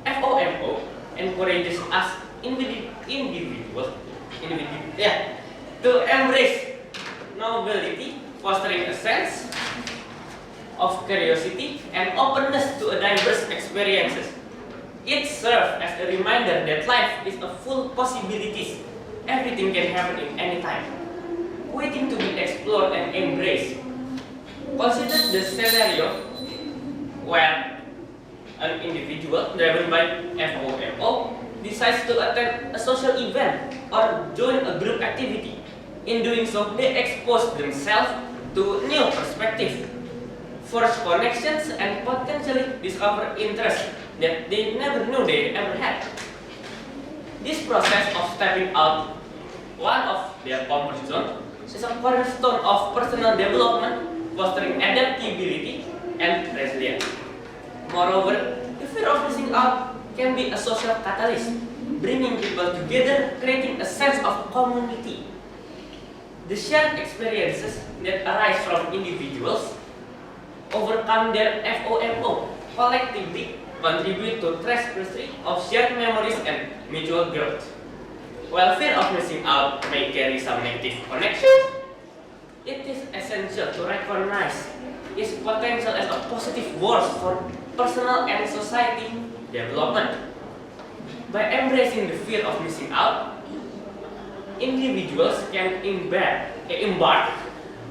FOMO encourages us individuals to embrace novelty, fostering a sense of curiosity and openness to a diverse experiences. It serves as a reminder that life is a full possibilities. Everything can happen in any time, waiting to be explored and embraced. Consider the scenario where an individual driven by FOMO decides to attend a social event or join a group activity. In doing so, they expose themselves to new perspectives, forge connections, and potentially discover interests that they never knew they ever had. This process of stepping out one of their comfort zone is a cornerstone of personal development, fostering adaptability and resilience. Moreover, the fear of missing out can be a social catalyst, bringing people together, creating a sense of community. The shared experiences that arise from individuals overcome their FOMO collectively contribute to tapestry of shared memories and mutual growth. While fear of missing out may carry some negative connections, it is essential to recognize its potential as a positive force for personal and society development. By embracing the fear of missing out, individuals can embark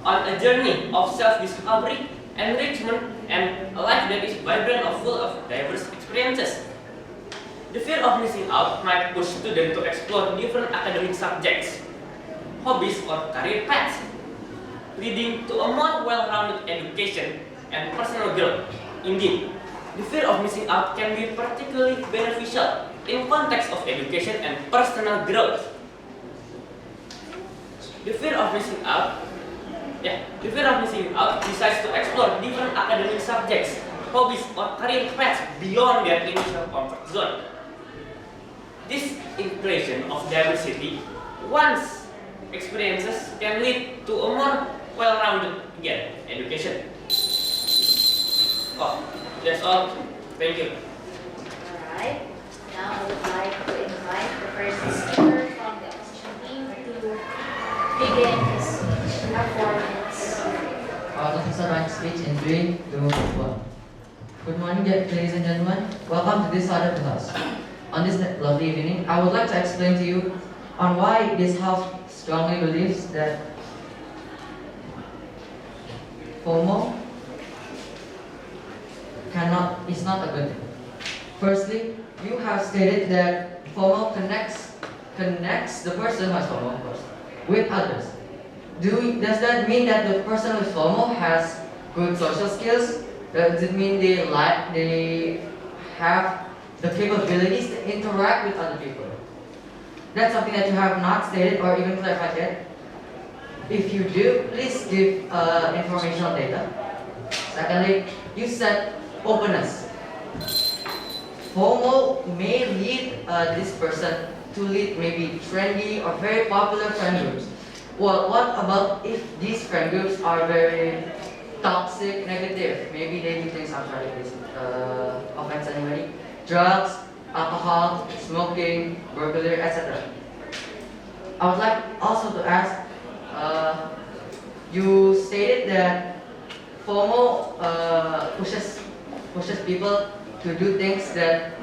on a journey of self-discovery, enrichment, and a life that is vibrant or full of diverse experiences. The fear of missing out might push students to explore different academic subjects, hobbies, or career paths, leading to a more well-rounded education and personal growth. Indeed, the fear of missing out can be particularly beneficial in context of education and personal growth. The fear of missing out decides to explore different academic subjects, hobbies, or career paths beyond their initial comfort zone. This inclusion of diversity, one's experiences, can lead to a more well-rounded education. Oh, that's all. Thank you. Alright, now I would like to invite the first speaker from the opposition team to begin his speech. You have 4 minutes. Professor Ryan's speech in 3, 2, 1. Good morning, ladies and gentlemen. Welcome to this side of the house. On this lovely evening, I would like to explain to you on why this house strongly believes that FOMO is not a good thing. Firstly, you have stated that FOMO connects the person who has FOMO, of course, with others. Does that mean that the person with FOMO has good social skills? Does it mean they have the capabilities to interact with other people? That's something that you have not stated or even clarified yet. If you do, please give informational data. Secondly, you said openness. FOMO may lead this person to lead maybe trendy or very popular friend groups. Well, what about if these friend groups are very toxic, negative? Maybe they do things outside of this offense anybody. Drugs, alcohol, smoking, burglary, etc. I would like also to ask, you stated that FOMO pushes people to do things that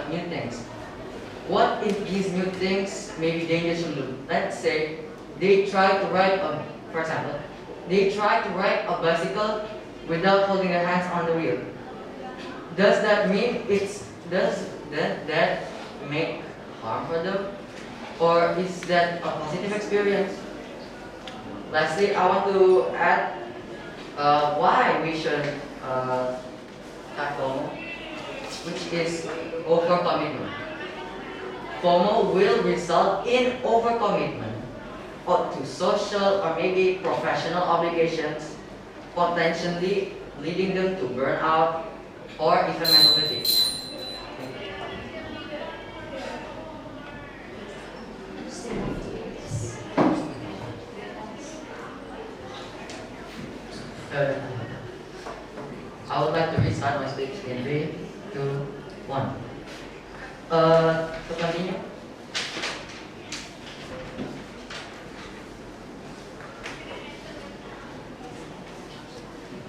new things. What if these new things may be dangerous to do? Let's say they try to ride for example, they try to ride a bicycle without holding their hands on the wheel. Does that mean does that make harm for them? Or is that a positive experience? Lastly, I want to add why we should have FOMO, which is overcommitment. FOMO will result in overcommitment to social or maybe professional obligations, potentially leading them to burnout or even mental fatigue. I would like to restart my speech in 3, 2, 1. To continue.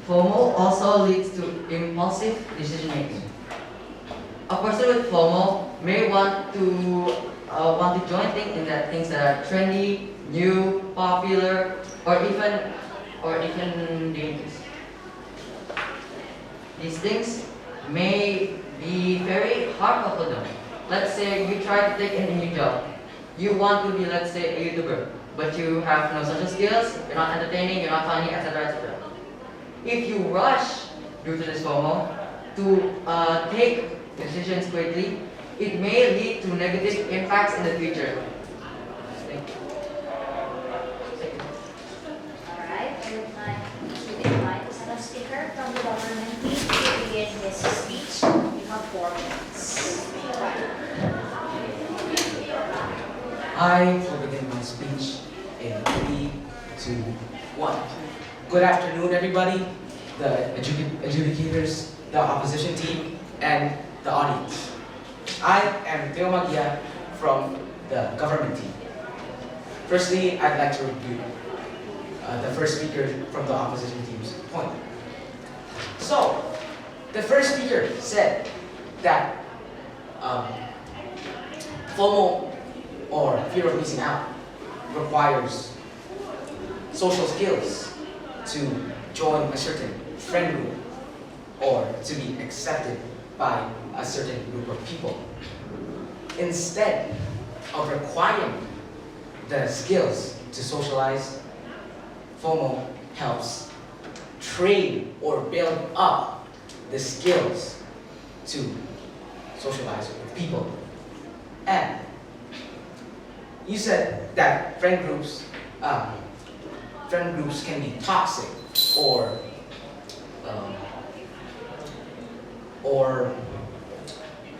FOMO also leads to impulsive decision making. A person with FOMO may want to join things that are trendy, new, popular, or even dangerous. These things may be very harmful for them. Let's say you try to take a new job. You want to be, let's say, a YouTuber, but you have no social skills, you're not entertaining, you're not funny, etc., etc. If you rush due to this FOMO to take decisions quickly, it may lead to negative impacts in the future. Thank you. Alright, I would like to invite the second speaker from the government team to begin his speech. You have 4 minutes. I will begin my speech in 3, 2, 1. Good afternoon, everybody, the adjudicators, the opposition team, and the audience. I am Theo Magia from the government team. Firstly, I'd like to review the first speaker from the opposition team's point. So, the first speaker said that FOMO, or fear of missing out, requires social skills to join a certain friend group or to be accepted by a certain group of people. Instead of requiring the skills to socialize, FOMO helps train or build up the skills to socialize with people. And you said that friend groups can be toxic or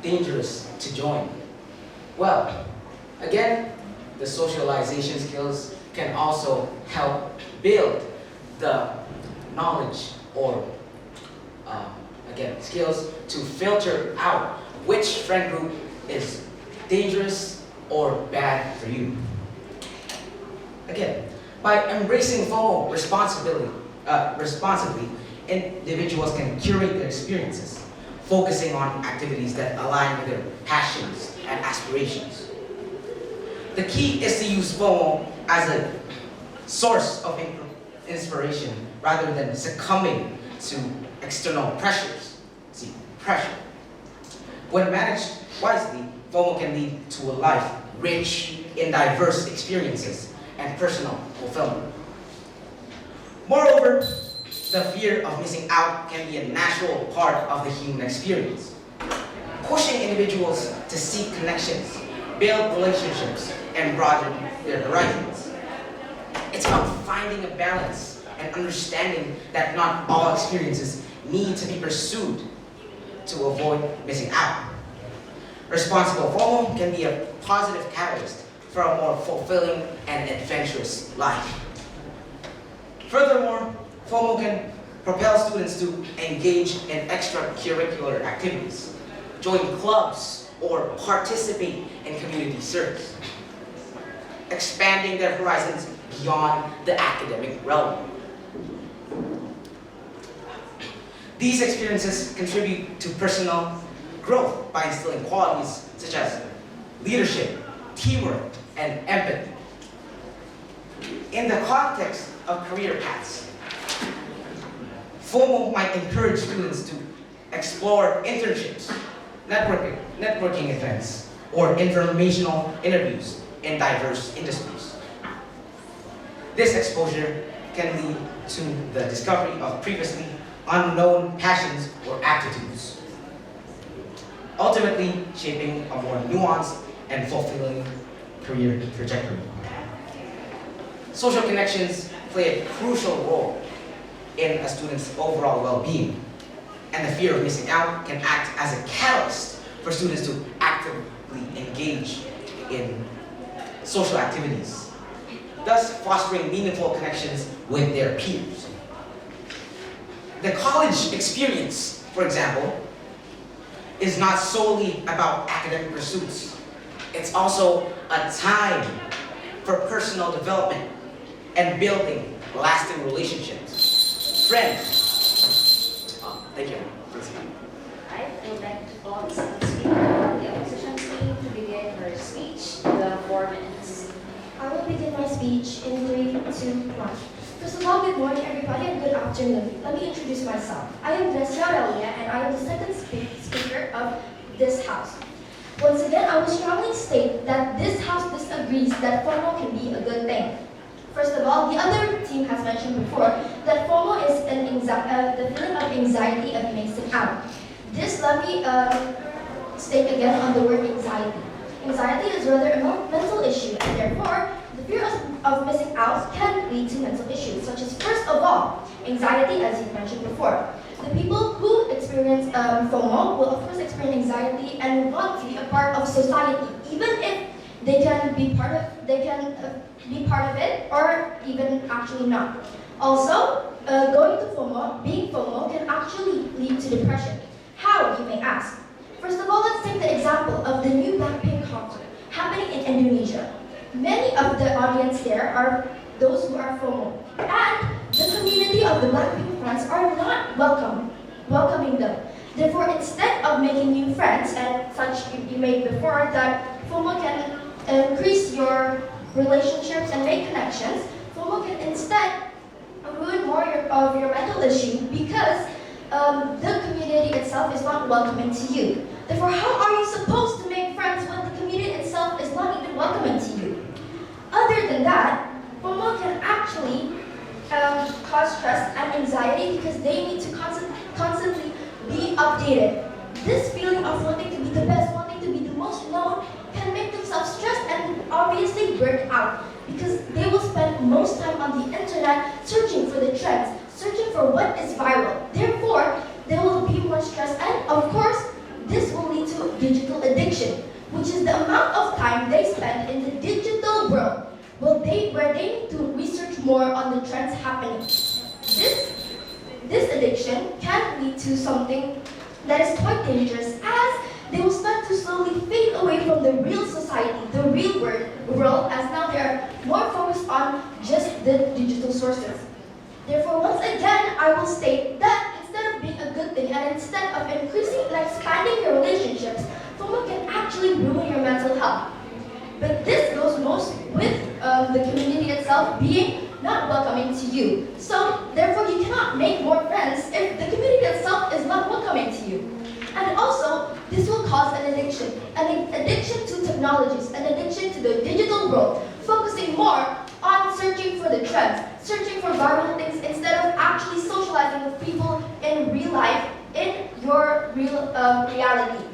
dangerous to join. Well, again, the socialization skills can also help build the knowledge or again, skills to filter out which friend group is dangerous or bad for you. Again, by embracing FOMO responsibly, individuals can curate their experiences, focusing on activities that align with their passions and aspirations. The key is to use FOMO as a source of inspiration rather than succumbing to external pressures. See, pressure. When managed wisely, FOMO can lead to a life rich in diverse experiences and personal fulfillment. Moreover, the fear of missing out can be a natural part of the human experience, pushing individuals to seek connections, build relationships, and broaden their horizons. It's about finding a balance and understanding that not all experiences need to be pursued to avoid missing out. Responsible FOMO can be a positive catalyst for a more fulfilling and adventurous life. Furthermore, FOMO can propel students to engage in extracurricular activities, join clubs, or participate in community service, expanding their horizons beyond the academic realm. These experiences contribute to personal growth by instilling qualities such as leadership, teamwork, and empathy. In the context of career paths, FOMO might encourage students to explore internships, networking events, or informational interviews in diverse industries. This exposure can lead to the discovery of previously unknown passions or aptitudes, ultimately shaping a more nuanced and fulfilling career trajectory. Social connections play a crucial role in a student's overall well-being, and the fear of missing out can act as a catalyst for students to actively engage in social activities, thus fostering meaningful connections with their peers. The college experience, for example, is not solely about academic pursuits. It's also a time for personal development and building lasting relationships. Friends. Thank you. Please. Alright, I would like to call the second speaker of the opposition team to begin her speech. You have 4 minutes. I will begin my speech in 3, 2, 1. First of all, good morning everybody and good afternoon. Let me introduce myself. I am Grecia Aurelia and I am the second speaker of this house. Once again, I will strongly state that this house disagrees that FOMO can be a good thing. First of all, the other team has mentioned before that FOMO is the feeling of anxiety of missing out. This, let me state again on the word anxiety. Anxiety is rather a mental issue, and therefore, the fear of missing out can lead to mental issues, such as, first of all, anxiety, as you mentioned before. The people who experience FOMO will, of course, experience anxiety and want to be a part of society, even if they can be part of it, or even actually not. Also, going to FOMO, being FOMO, can actually lead to depression. How, you may ask? First of all, let's take the example of the new Blackpink concert happening in Indonesia. Many of the audience there are those who are FOMO, and the community of the Blackpink fans are not welcoming them. Therefore, instead of making new friends, and such you made before, that FOMO can increase your relationships and make connections, FOMO can instead ruin more of your mental issue because the community itself is not welcoming to you. Therefore, how are you supposed to make friends when the community itself is not even welcoming to you? Other than that, FOMO can actually cause stress and anxiety because they need to constantly be updated. This feeling of wanting to be the best, wanting to be the most known, can make themselves stressed and obviously burnt out because they will spend most time on the internet searching for the trends, searching for what is viral. Therefore, they will be more stressed and, of course, this will lead to digital addiction, which is the amount of time they spend in the digital world where they need to research more on the trends happening. This addiction can lead to something that is quite dangerous as they will start to slowly fade away from the real society, the real world, as now they are more focused on just the digital sources. Therefore, once again, I will state that instead of being a good thing and instead of increasing and expanding your relationships, FOMO can actually ruin your mental health. But this goes most with the community itself being not welcoming to you. So, therefore, you cannot make more friends if the community itself is not welcoming to you. And also, this will cause an addiction to technologies, an addiction to the digital world, focusing more on searching for the trends, searching for viral things instead of actually socializing with people in real life, in your real reality.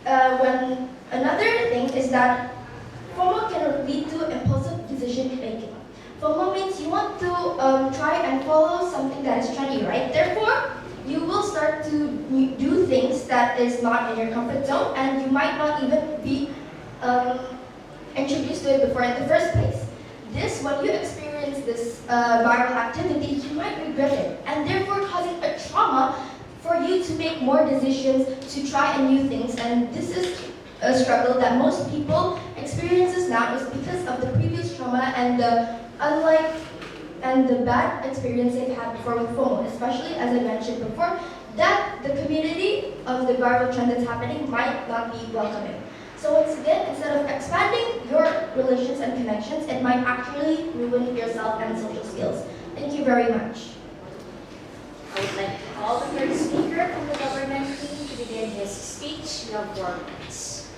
When another thing is that FOMO can lead to impulsive decision making. FOMO means you want to try and follow something that is trendy, right? Therefore, you will start to do things that is not in your comfort zone and you might not even be introduced to it before in the first place. When you experience this viral activity, you might regret it and therefore causing a trauma for you to make more decisions, to try new things. And this is a struggle that most people experiences now is because of the previous trauma and the bad experience they've had before with FOMO, especially as I mentioned before, that the community of the viral trend that's happening might not be welcoming. So once again, instead of expanding your relations and connections, it might actually ruin yourself and social skills. Thank you very much. I would like to call the third speaker from the government team to begin his speech. You have 4 minutes.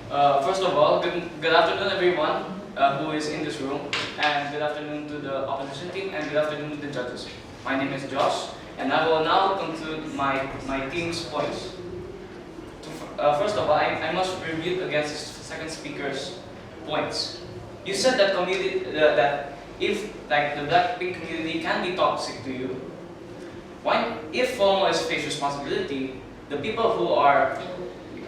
First of all, good afternoon everyone who is in this room, and good afternoon to the opposition team, and good afternoon to the judges. My name is Josh, and I will now conclude my team's points. First of all, I must rebut against the second speaker's points. You said that that if like the Blackpink community can be toxic to you, why? If FOMO is face responsibility, the people who are,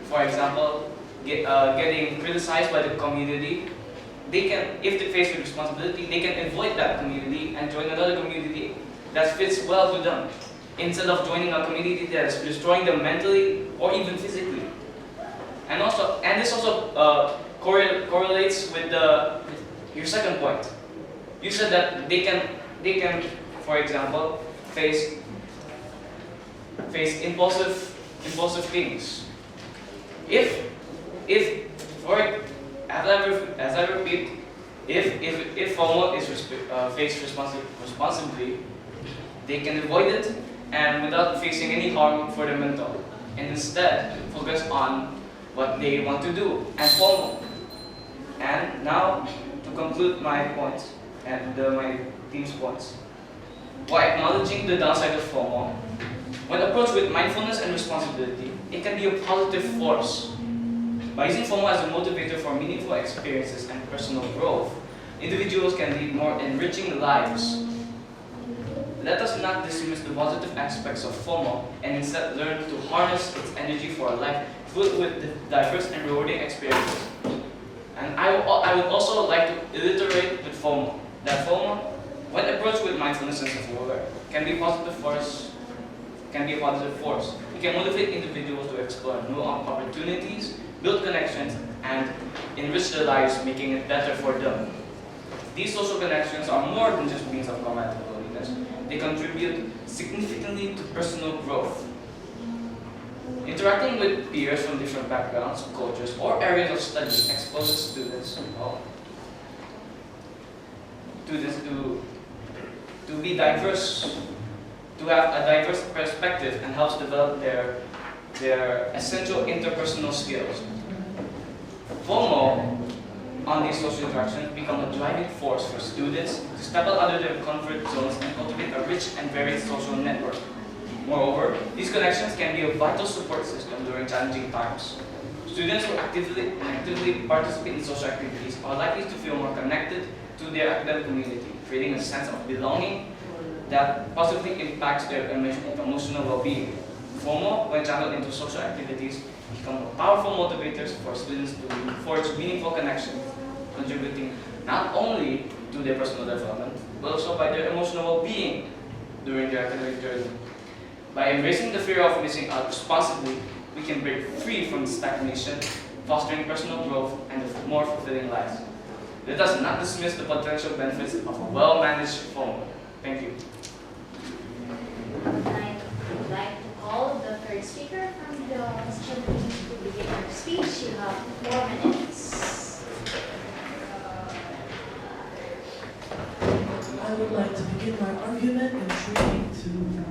for example, getting criticized by the community, they can, if they face responsibility, they can avoid that community and join another community that fits well to them, instead of joining a community that is destroying them mentally or even physically. And this also correlates with your second point. You said that they can, for example, face impulsive things. As I repeat, if FOMO is faced responsibly, they can avoid it and without facing any harm for their mental, and instead focus on what they want to do and FOMO. And now to conclude my points and my team's points. While acknowledging the downside of FOMO, when approached with mindfulness and responsibility, it can be a positive force. By using FOMO as a motivator for meaningful experiences and personal growth, individuals can lead more enriching lives. Let us not dismiss the positive aspects of FOMO and instead learn to harness its energy for a life filled with diverse and rewarding experiences. And I would also like to reiterate with FOMO, that FOMO, when approached with mindfulness and self-aware, can be a positive force. It can motivate individuals to explore new opportunities, build connections, and enrich their lives, making it better for them. These social connections are more than just means of combating loneliness. They contribute significantly to personal growth. Interacting with peers from different backgrounds, cultures, or areas of study exposes students to to be diverse, to have a diverse perspective, and helps develop their essential interpersonal skills. FOMO on these social interactions become a driving force for students to step out of their comfort zones and cultivate a rich and varied social network. Moreover, these connections can be a vital support system during challenging times. Students who actively participate in social activities are likely to feel more connected to their academic community, creating a sense of belonging that positively impacts their emotional well-being. FOMO, when channeled into social activities, become powerful motivators for students to forge meaningful connections, contributing not only to their personal development, but also by their emotional well-being during their academic journey. By embracing the fear of missing out responsibly, we can break free from stagnation, fostering personal growth and a more fulfilling lives. Let us not dismiss the potential benefits of a well-managed FOMO. Thank you. I would like to call the third speaker from the opposition team to begin her speech. You have 4 minutes. I would like to begin my argument in 3, 2, 1.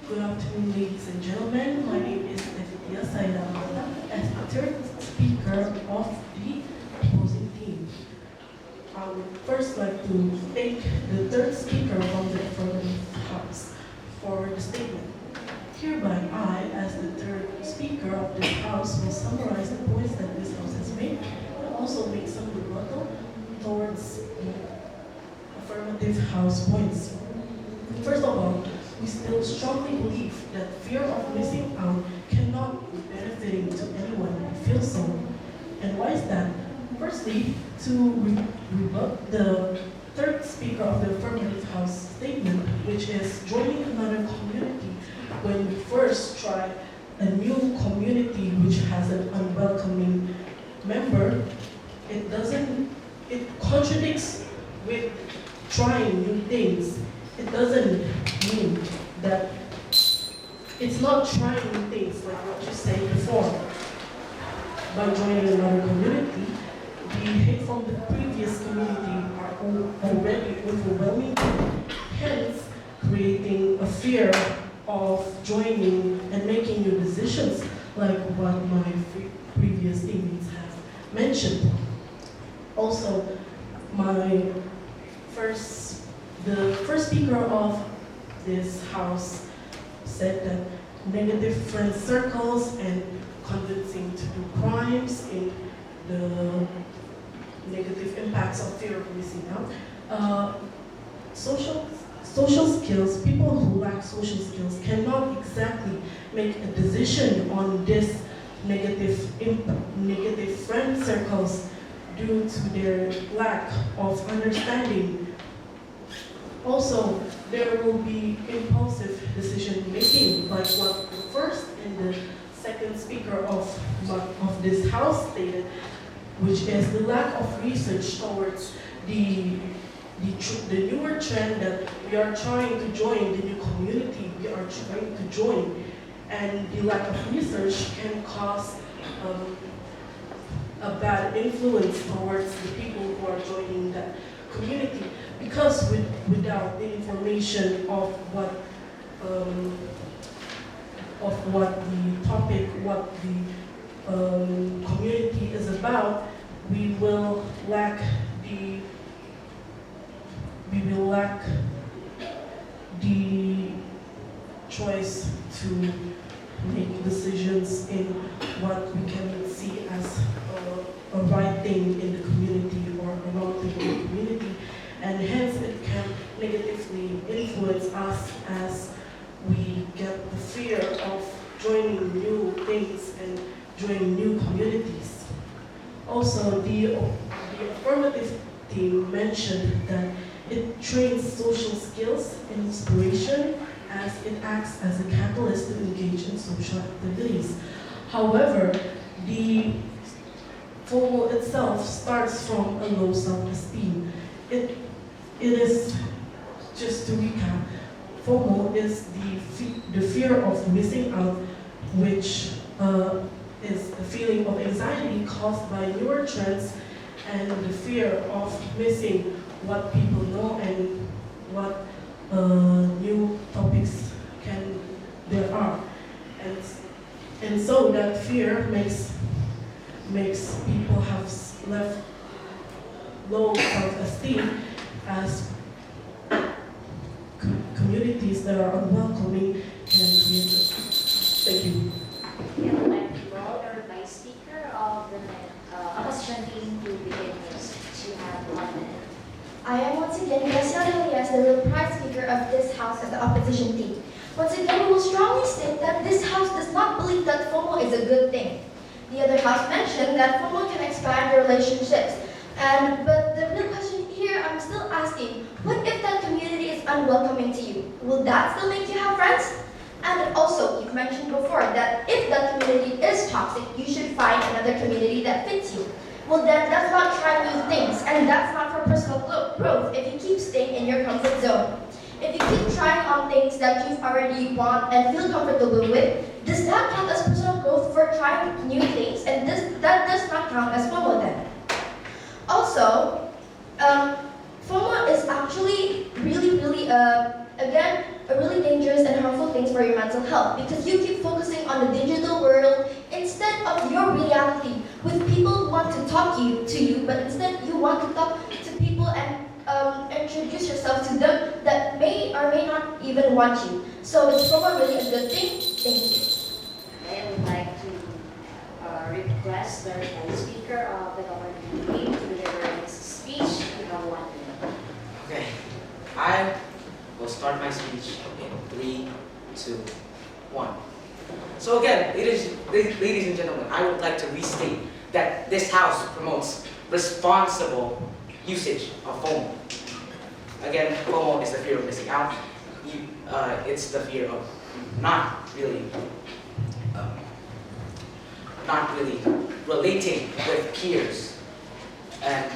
Good afternoon, ladies and gentlemen. My name is Evita Saidamala, as the third speaker of the opposing team. I would first like to thank the third speaker from the affirmative house for the statement. Hereby, I, as the third speaker of this house, will summarize the points that this house has made and also make some rebuttal towards the affirmative house points. First of all, we still strongly believe that fear of missing out cannot be benefiting to anyone who feels so. And why is that? Firstly, to rebut the third speaker of the affirmative house statement, which is joining another community when we first try a new community which has an unwelcoming member, it contradicts with trying new things. It doesn't mean that it's not trying new things like what you said before. By joining another community, the hate from the previous community are already overwhelming, hence creating a fear of joining and making new decisions like what my previous teammates have mentioned. Also, the first speaker of this house said that negative friend circles and convincing to do crimes in the negative impacts of fear of missing out. Social skills, people who lack social skills cannot exactly make a decision on this negative friend circles due to their lack of understanding. Also, there will be impulsive decision making, like what the first and the second speaker of this house stated, which is the lack of research towards the newer trend that we are trying to join, the new community we are trying to join. And the lack of research can cause a bad influence towards the people who are joining that community. Because without the information of what the topic, what the community is about, we will lack the choice to make decisions in what we can see as a right thing in the community or a wrong thing in the community. And hence it can negatively influence us as we get the fear of joining new things and joining new communities. Also, the affirmative team mentioned that it trains social skills and inspiration as it acts as a catalyst to engage in social activities. However, the FOMO itself starts from a low self-esteem. It is, just to recap, FOMO is the fear of missing out, which is the feeling of anxiety caused by newer trends and the fear of missing what people know and what new topics can there are, and so that fear makes people have left low self-esteem as communities that are unwelcoming can create. Thank you. We would like to call our vice speaker of the opposition team to begin his speech. You have 1 minute. I am once again Graciela Elias, the real pride speaker of this house as the opposition team. Once again, we will strongly state that this house does not believe that FOMO is a good thing. The other house mentioned that FOMO can expand your relationships. But the real question here, I'm still asking, what if that community is unwelcoming to you? Will that still make you have friends? And also, you've mentioned before that if that community is toxic, you should find another community that fits you. Well then, that's not trying new things, and that's not for personal growth if you keep staying in your comfort zone. If you keep trying on things that you already want and feel comfortable with, does that count as personal growth for trying new things? And that does not count as FOMO then. Also, FOMO is actually really, again, a really dangerous and harmful thing for your mental health because you keep focusing on the digital world instead of your reality. With people who want to talk to you, but instead you want to talk to people and introduce yourself to them that may or may not even want you. So is FOMO really a good thing? Thank you. I would like to request the vice speaker of the government team to deliver his speech. You have 1 minute. Okay, I will start my speech in 3, 2, 1. So again, ladies and gentlemen, I would like to restate that this house promotes responsible usage of FOMO. Again, FOMO is the fear of missing out. It's the fear of not really relating with peers and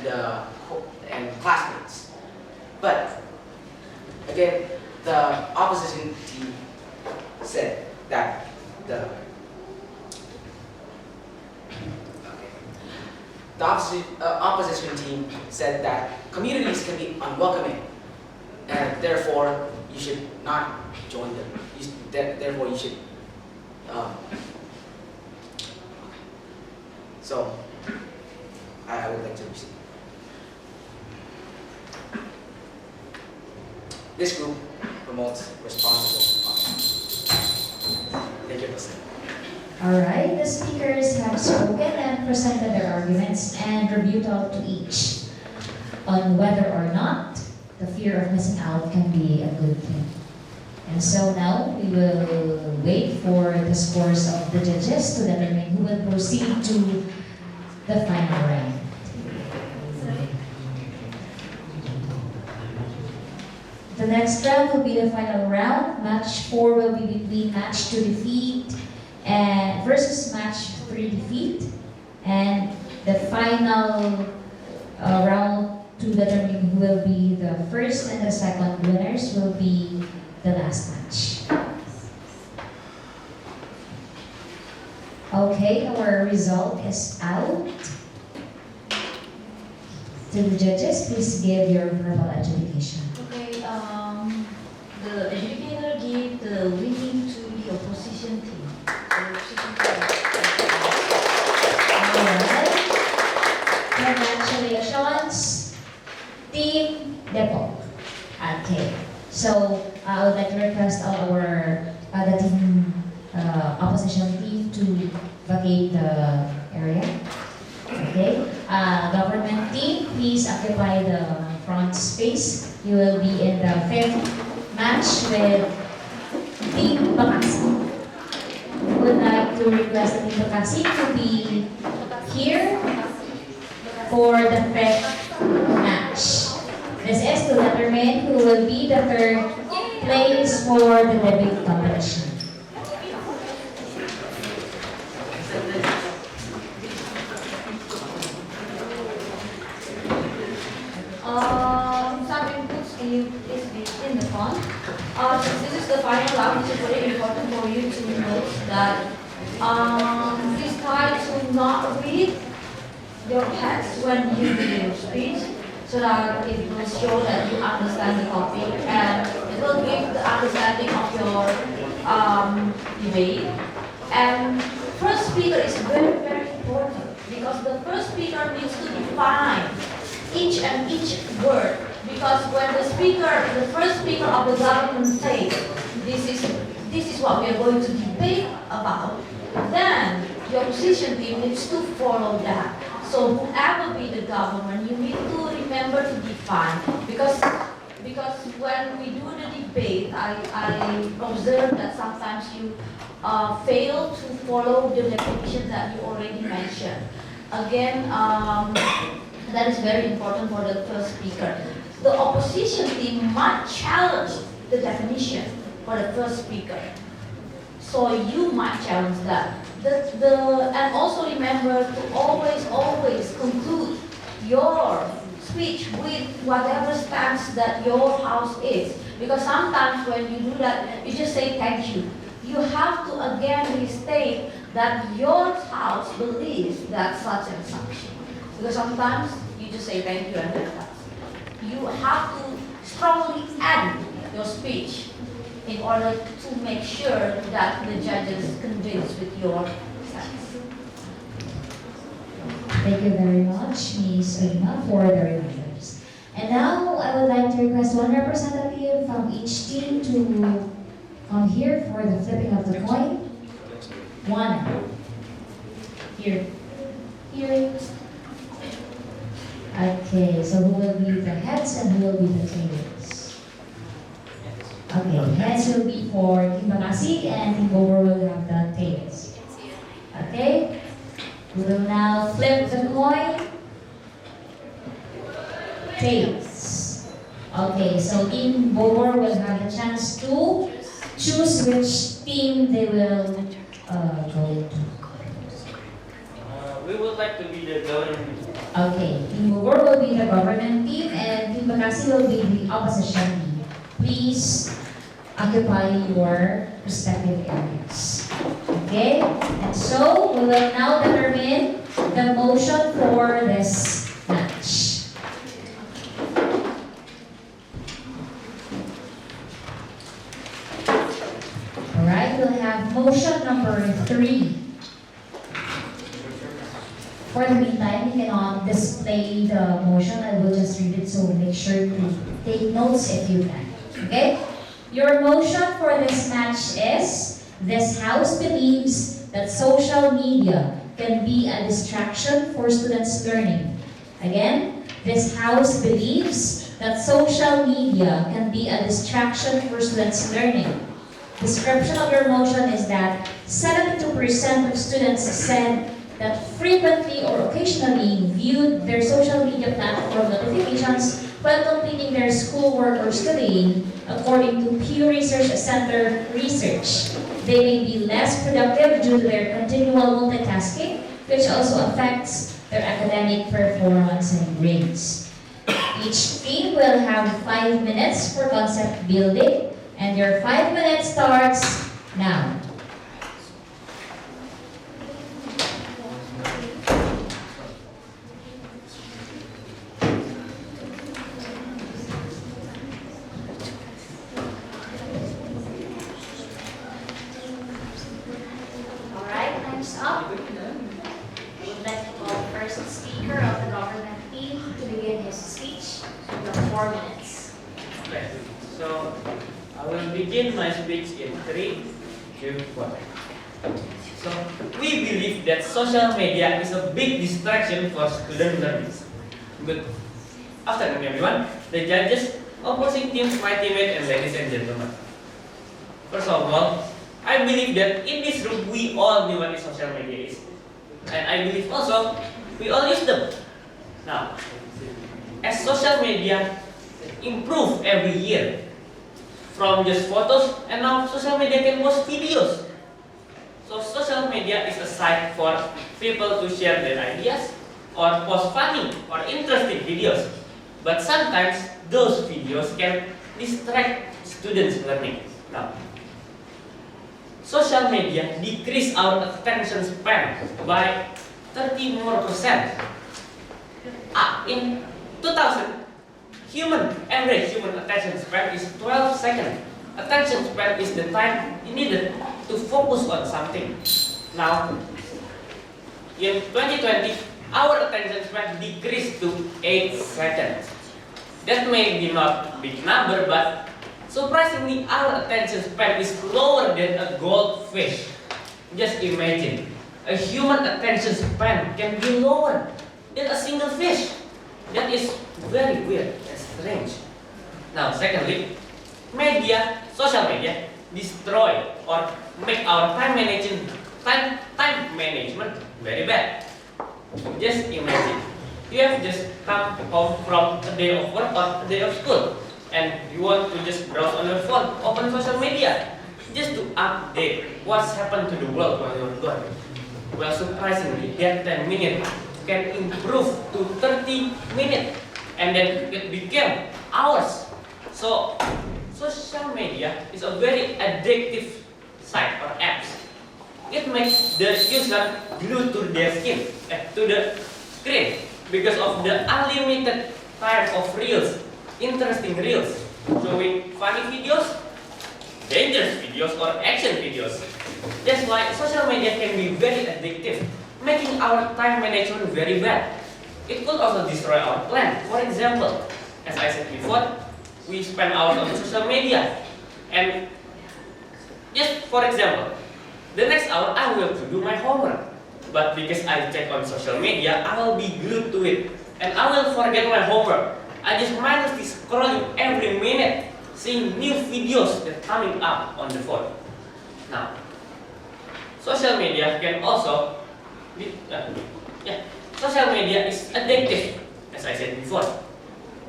classmates. But again, the opposition team said that the opposition team said that communities can be unwelcoming, and therefore you should not join them. Therefore, you should. So, I would like to proceed. This group promotes responsible options. Thank you for listening. Alright, the speakers have spoken and presented their arguments and rebuttal to each on whether or not the fear of missing out can be a good thing. And so now we will wait for the scores of the judges to determine who will proceed to the final round. The next round will be the final round. Match 4 will be between match 2 defeat and versus match 3 defeat. And the final round to determine who will be the first and the second winners will be the last match. Okay, our result is out. To the judges, please give your verbal adjudication. Okay, the adjudicator gave the winning to the opposition team. Alright. Congratulations, Team Depot. Okay. So I would like to request our the team opposition team to vacate the area. Okay. Government team, please occupy the front space. You will be in the 5th match with Team Bakasi. Would like to request Team Bakasi to be here for the 5th match. This is to determine who will be the 3rd place for the debate competition. Some inputs is in the front. Since this is the final round, it is very important for you to know that please try to not read your text when you do your speech, so that it will show that you understand the topic and it will give the understanding of your debate. And first speaker is very, very important because the first speaker needs to define each and each word. Because when the first speaker of the government says, this is what we are going to debate about, then the opposition team needs to follow that. So whoever be the government, you need to remember to define. Because when we do the debate, I observe that sometimes you fail to follow the definition that you already mentioned. Again, that is very important for the first speaker. The opposition team might challenge the definition for the first speaker. So you might challenge that. And also remember to always conclude your speech with whatever stance that your house is. Because sometimes when you do that, you just say thank you. You have to again restate that your house believes that such and such. Because sometimes you just say thank you and that's you have to strongly add your speech in order to make sure that the judges convinced with your stance. Thank you very much, Ms. Lima, for the reminders. And now I would like to request one representative from each team to come here for the flipping of the coin. One. Here. Here. Okay, so who will be the heads and who will be the tails? Okay, heads will be for Team Bakasi and Team Bower will have the tails. Okay, we will now flip the coin. Tails. Okay, so Team Bower will have the chance to choose which team they will go to. We would like to be the government. Okay, Team Bower will be the government team and Team Bakasi will be the opposition team. Please occupy your respective areas. Okay, and so we will now determine the motion for this match. Alright, we'll have motion number 3. For the meantime, you cannot display the motion. I will just read it, so make sure to take notes if you can. Okay? Your motion for this match is, this house believes that social media can be a distraction for students' learning. Again, this house believes that social media can be a distraction for students' learning. Description of your motion is that 72% of students said that frequently or occasionally viewed their social media platform notifications while completing their schoolwork or studying, according to Pew Research Center research. They may be less productive due to their continual multitasking, which also affects their academic performance and grades. Each team will have 5 minutes for concept building, and your 5 minutes starts now. Alright, time's up. We would like to call the first speaker of the government team to begin his speech. You have 4 minutes. Okay. So I will begin my speech in 3, 2, 1. So we believe that social media is a big distraction for student learning. Good afternoon, everyone. The judges, opposing teams, my teammates, and ladies and gentlemen. First of all, I believe that in this room we all know what social media is, and I believe also we all use them. Now, as social media improve every year, from just photos, and now social media can post videos. So social media is a site for people to share their ideas or post funny or interesting videos. But sometimes those videos can distract students' learning. Now, social media decrease our attention span by 30% more. In 2000, Average human attention span is 12 seconds. Attention span is the time needed to focus on something. Now, in 2020, our attention span decreased to 8 seconds. That may be not a big number, but surprisingly, our attention span is lower than a goldfish. Just imagine, a human attention span can be lower than a single fish. That is very weird and strange. Now, secondly, social media, destroy or make our time management very bad. Just imagine, you have just come home from a day of work or a day of school, and you want to just browse on your phone, open social media, just to update what's happened to the world while you're gone. Well, surprisingly, that 10 minutes can improve to 30 minutes, and then it became hours. So, social media is a very addictive site or apps. It makes the user glued to their to the screen because of the unlimited time of reels, interesting reels, showing funny videos, dangerous videos, or action videos. That's why social media can be very addictive, making our time management very bad. It could also destroy our plan. For example, as I said before, we spend hours on social media, and just for example, the next hour I will to do my homework, but because I check on social media, I will be glued to it, and I will forget my homework. I just mindlessly scrolling every minute, seeing new videos that coming up on the phone. Now, social media can also social media is addictive, as I said before.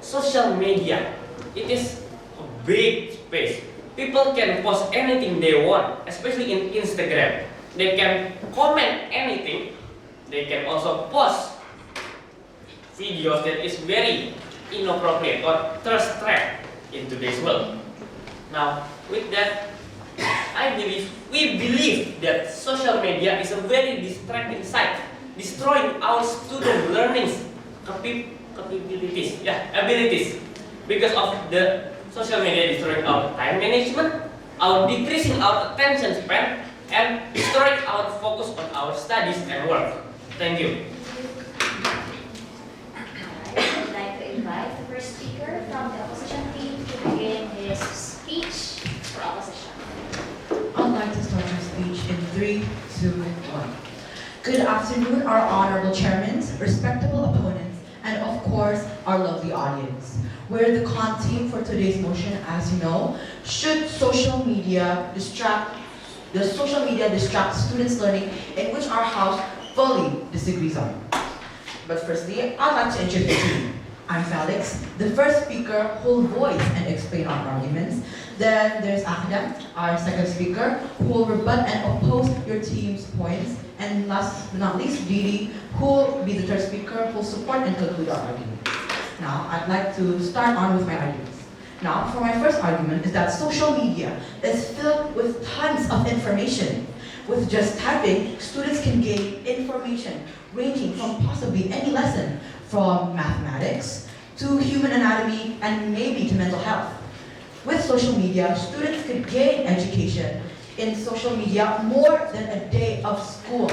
Social media, it is a big space. People can post anything they want, especially in Instagram. They can comment anything. They can also post videos that is very inappropriate or thirst trap in today's world. Now, with that, we believe that social media is a very distracting site, destroying our student learning abilities because of the social media destroying our time management, our decreasing our attention span, and destroying our focus on our studies and work. Thank you. I would like to invite the first speaker from the opposition team to begin his speech for opposition. I'd like to start my speech in 3, 2, 1. Good afternoon, our honorable chairmen, respectable opponents, and of course, our lovely audience. We're the con team for today's motion, as you know. Should social media distract students' learning, in which our house fully disagrees on. But firstly, I'd like to introduce the team. I'm Felix, the first speaker who will voice and explain our arguments. Then there's Akhdam, our second speaker, who will rebut and oppose your team's points. And last but not least, Didi, who will be the third speaker, who will support and conclude our argument. Now, I'd like to start on with my arguments. Now, for my first argument is that social media is filled with tons of information. With just typing, students can gain information ranging from possibly any lesson, from mathematics to human anatomy and maybe to mental health. With social media, students could gain education in social media more than a day of school.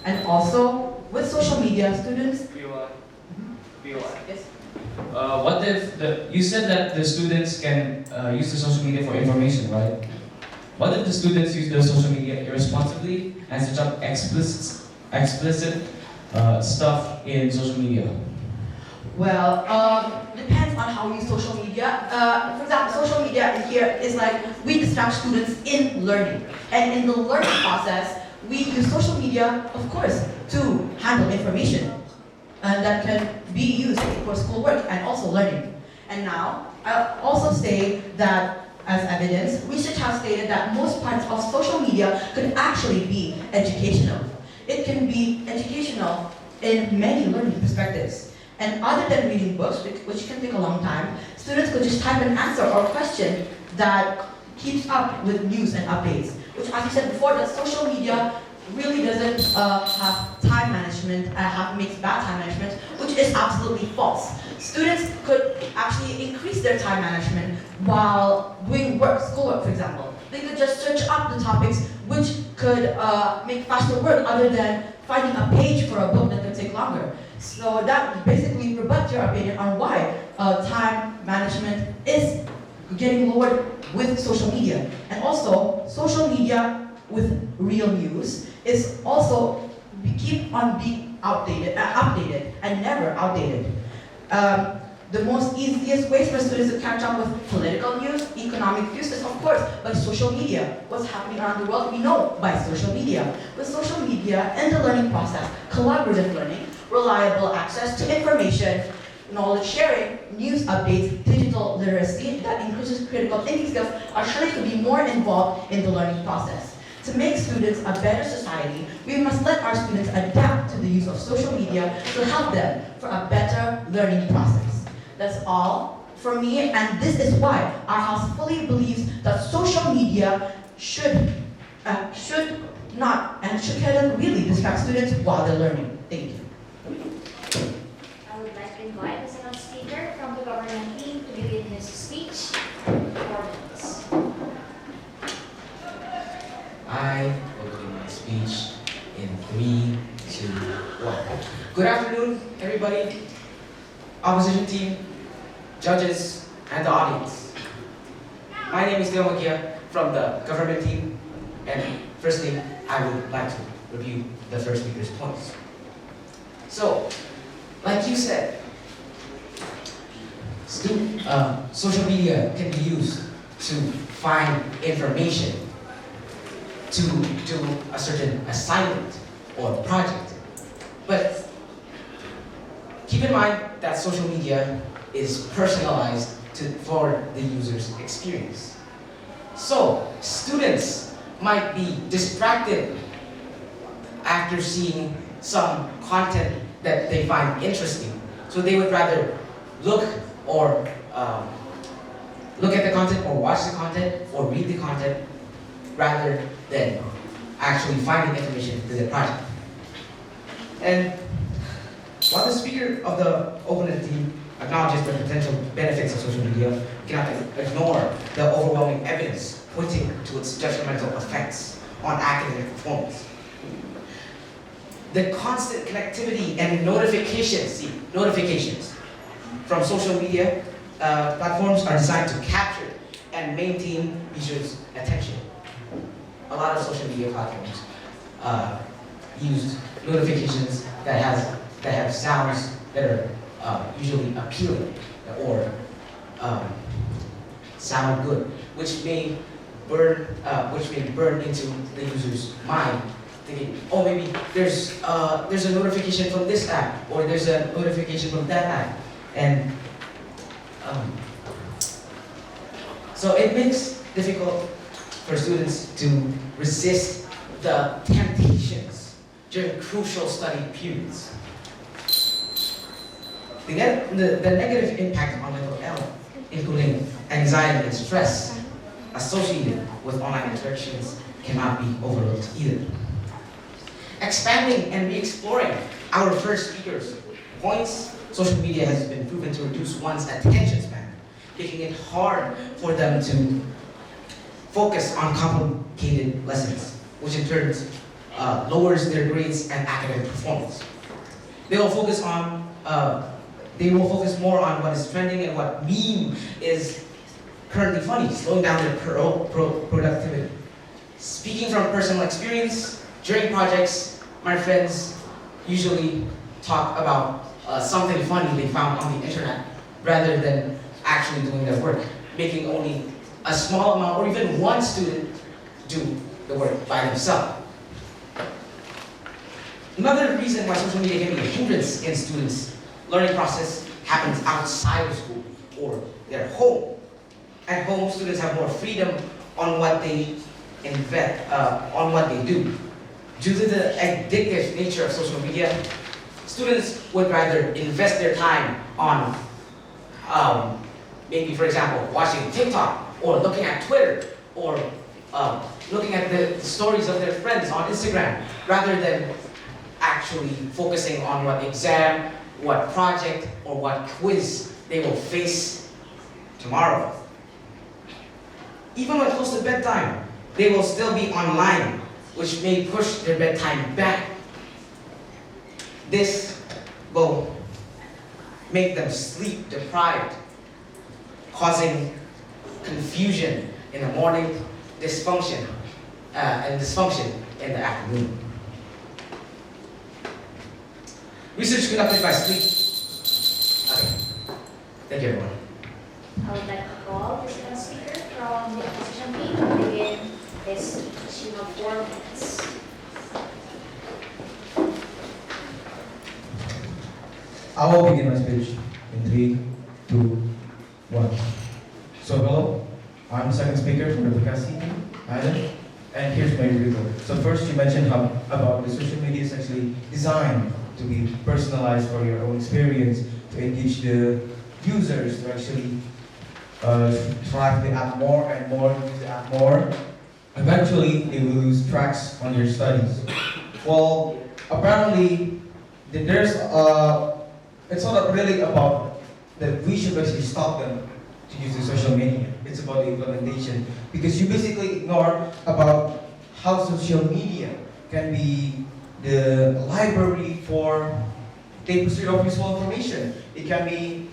And also, with social media, students... Yes. What if you said that the students can use the social media for information, right? What if the students use the social media irresponsibly and search up explicit stuff in social media? Well, depends on how we use social media. For example, social media here is like we distract students in learning. And in the learning process, we use social media, of course, to handle information. And that can be used for schoolwork and also learning. And now, I'll also say that as evidence, research has stated that most parts of social media could actually be educational. It can be educational in many learning perspectives. And other than reading books, which can take a long time, students could just type an answer or question that keeps up with news and updates. Which, as you said before, that social media really doesn't have time management, makes bad time management, which is absolutely false. Students could actually increase their time management while doing work, schoolwork, for example. They could just search up the topics which could make faster work other than finding a page for a book that could take longer. So that basically rebuts your opinion on why time management is getting lowered with social media. And also, social media with real news is also keep on being updated and never outdated. The most easiest ways for students to catch up with political news, economic news is of course by social media. What's happening around the world we know by social media. With social media and the learning process, collaborative learning, reliable access to information, knowledge sharing, news updates, digital literacy that increases critical thinking skills are sure to be more involved in the learning process. To make students a better society, we must let our students adapt to the use of social media to help them for a better learning process. That's all for me, and this is why our house fully believes that social media should cannot really distract students while they're learning. Thank you. I would like to invite the second speaker from the government team to begin his speech. 4 minutes. I will begin my speech in 3, 2, 1. Good afternoon, everybody, opposition team, judges, and the audience. My name is Leo Magia from the government team, and firstly, I would like to review the first speaker's points. So, like you said, social media can be used to find information, to do a certain assignment or project. But keep in mind that social media is personalized for the user's experience. So, students might be distracted after seeing some content that they find interesting. So they would rather look at the content or watch the content or read the content rather than actually finding information for their project. And while the speaker of the opponent team acknowledges the potential benefits of social media, we cannot ignore the overwhelming evidence pointing to its detrimental effects on academic performance. The constant connectivity and notifications from social media platforms are designed to capture and maintain users' attention. A lot of social media platforms use notifications that have sounds that are usually appealing or sound good, which may burn into the user's mind, thinking, oh, maybe there's a notification from this app or there's a notification from that app, and so it makes it difficult for students to resist the temptations during crucial study periods. The negative impact on mental health, including anxiety and stress associated with online interactions, cannot be overlooked either. Expanding and re-exploring our first speaker's points, social media has been proven to reduce one's attention span, making it hard for them to focus on complicated lessons, which in turn lowers their grades and academic performance. They will focus more on what is trending and what meme is currently funny, slowing down their productivity. Speaking from personal experience, during projects, my friends usually talk about something funny they found on the internet rather than actually doing their work, making only a small amount or even one student do the work by themselves. Another reason why social media can be a hindrance in students' learning process happens outside of school or their home. At home, students have more freedom on what they do. Due to the addictive nature of social media, students would rather invest their time on maybe, for example, watching TikTok or looking at Twitter or looking at the stories of their friends on Instagram rather than actually focusing on what exam, what project or what quiz they will face tomorrow. Even when close to bedtime, they will still be online, which may push their bedtime back. This will make them sleep deprived, causing confusion in the morning, dysfunction in the afternoon. Research conducted by sleep. Okay. Thank you, everyone. I would like to call the second speaker from the opposition team to begin his speech. You have 4 minutes. I will begin my speech in 3, 2, 1. So hello, I'm the second speaker for the Bekasi team, Adam, and here's my report. So first you mentioned about the social media is actually designed to be personalized for your own experience, to engage the users to actually try the app more and more, use the app more. Eventually, they will lose tracks on their studies. Well, apparently, it's not really about that we should basically stop them to use the social media. It's about the implementation, because you basically ignore about how social media can be the library for the pursuit of useful information. It can be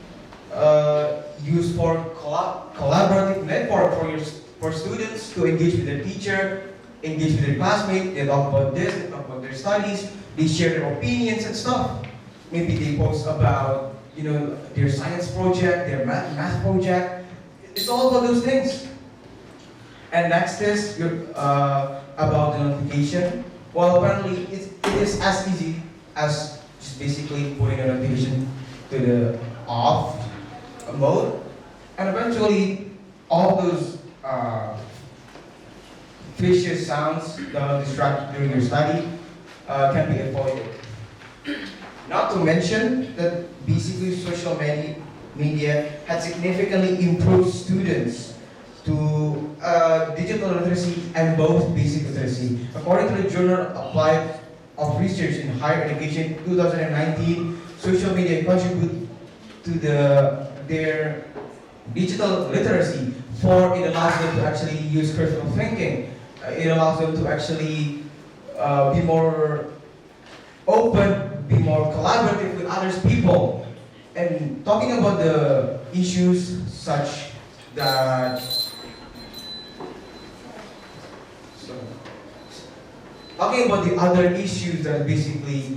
used for collaborative network for students to engage with their teacher, engage with their classmates. They talk about this, they talk about their studies, they share their opinions and stuff. Maybe they post about their science project, their math project. It's all about those things. And next is about the notification. Well, apparently it is as easy as just basically putting a notification to the off mode, and eventually all those vicious sounds that will distract you during your study can be avoided. Not to mention that basically social media had significantly improved students to digital literacy and both basic literacy. According to the Journal Applied of Research in Higher Education 2019, social media contribute to their digital literacy, for it allows them to actually use critical thinking. It allows them to actually be more open, be more collaborative with others people. And talking about the issues such that talking about the other issues that basically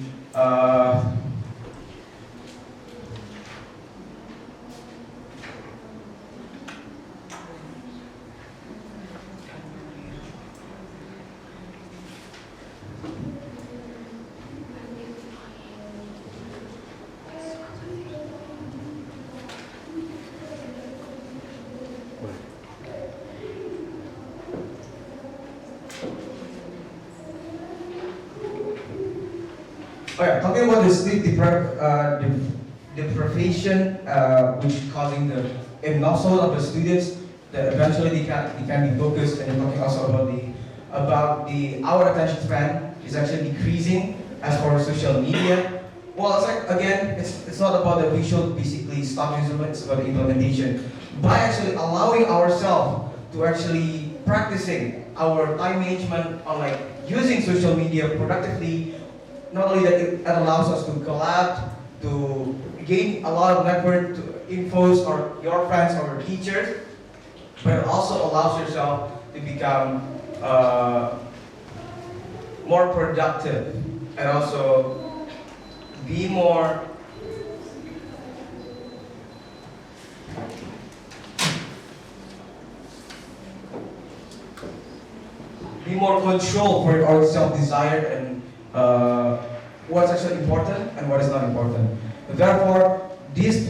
talking about the sleep deprivation, which is causing the arousal of the students, that eventually they can be focused, and you're talking also about the our attention span is actually decreasing as for social media. Well, it's like, again, it's not about that we should basically stop using it, it's about the implementation. By actually allowing ourselves to actually practicing our time management on like using social media productively, not only that it allows us to collab, to gain a lot of network to infos or your friends or your teachers, but it also allows yourself to become more productive and also be more control for your self-desire and what's actually important and what is not important. Therefore, these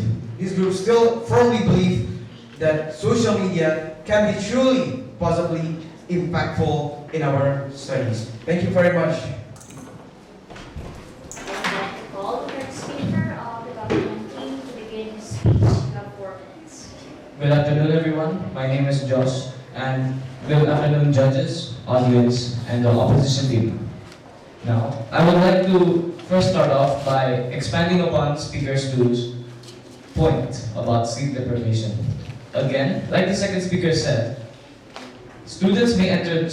groups still firmly believe that social media can be truly positively impactful in our studies. Thank you very much. I'd like to call the third speaker of the government team to begin his speech. You have 4 minutes. Good afternoon, everyone. My name is Josh, and good afternoon, judges, audience, and the opposition team. Now, I would like to first start off by expanding upon speaker's point about sleep deprivation. Again, like the second speaker said, students may enter their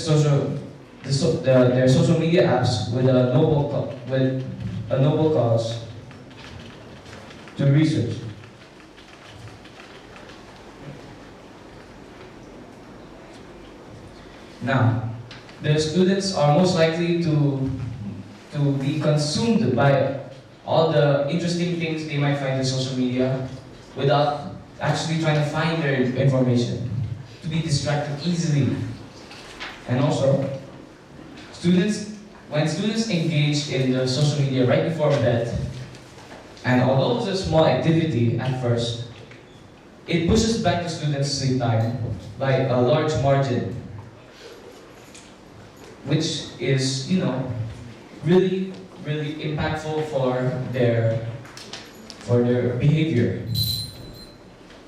social media apps with a noble cause to research. Now, the students are most likely to be consumed by all the interesting things they might find in social media without actually trying to find their information, to be distracted easily. And also, when students engage in the social media right before bed, and although it's a small activity at first, it pushes back the students' sleep time by a large margin, which is, really, really impactful for their behavior.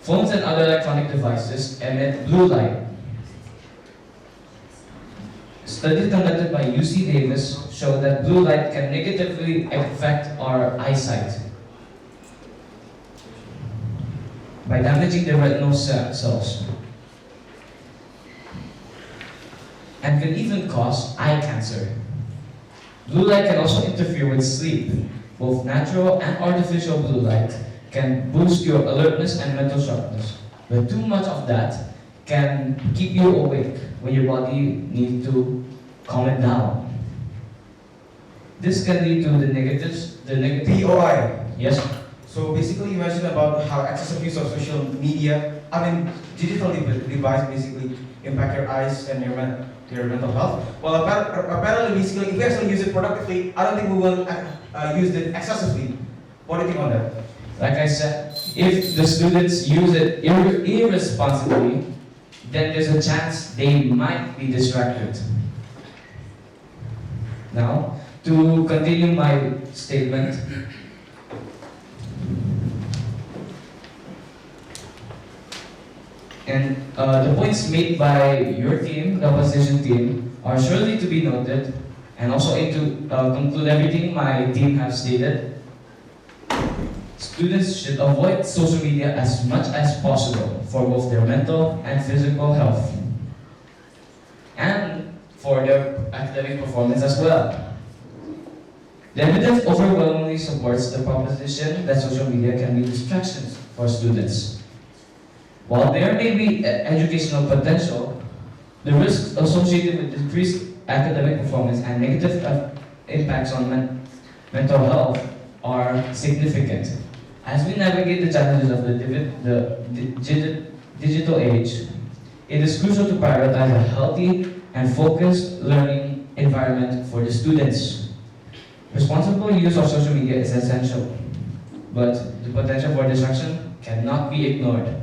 Phones and other electronic devices emit blue light. Studies conducted by UC Davis show that blue light can negatively affect our eyesight by damaging the retinal cells and can even cause eye cancer. Blue light can also interfere with sleep. Both natural and artificial blue light can boost your alertness and mental sharpness, but too much of that can keep you awake when your body needs to calm it down. This can lead to the negatives. POI. Yes. So basically, you mentioned about how excessive use of social media, digital device basically impact your eyes and your mental health. Well, apparently, basically, if we actually use it productively, I don't think we will use it excessively. What do you think on that? Like I said, if the students use it irresponsibly, then there's a chance they might be distracted. Now, to continue my statement, and the points made by your team, the opposition team, are surely to be noted, and also to conclude everything my team have stated. Students should avoid social media as much as possible for both their mental and physical health, and for their academic performance as well. The evidence overwhelmingly supports the proposition that social media can be distractions for students. While there may be educational potential, the risks associated with decreased academic performance and negative impacts on mental health are significant. As we navigate the challenges of the digital age, it is crucial to prioritize a healthy and focused learning environment for the students. Responsible use of social media is essential, but the potential for distraction cannot be ignored.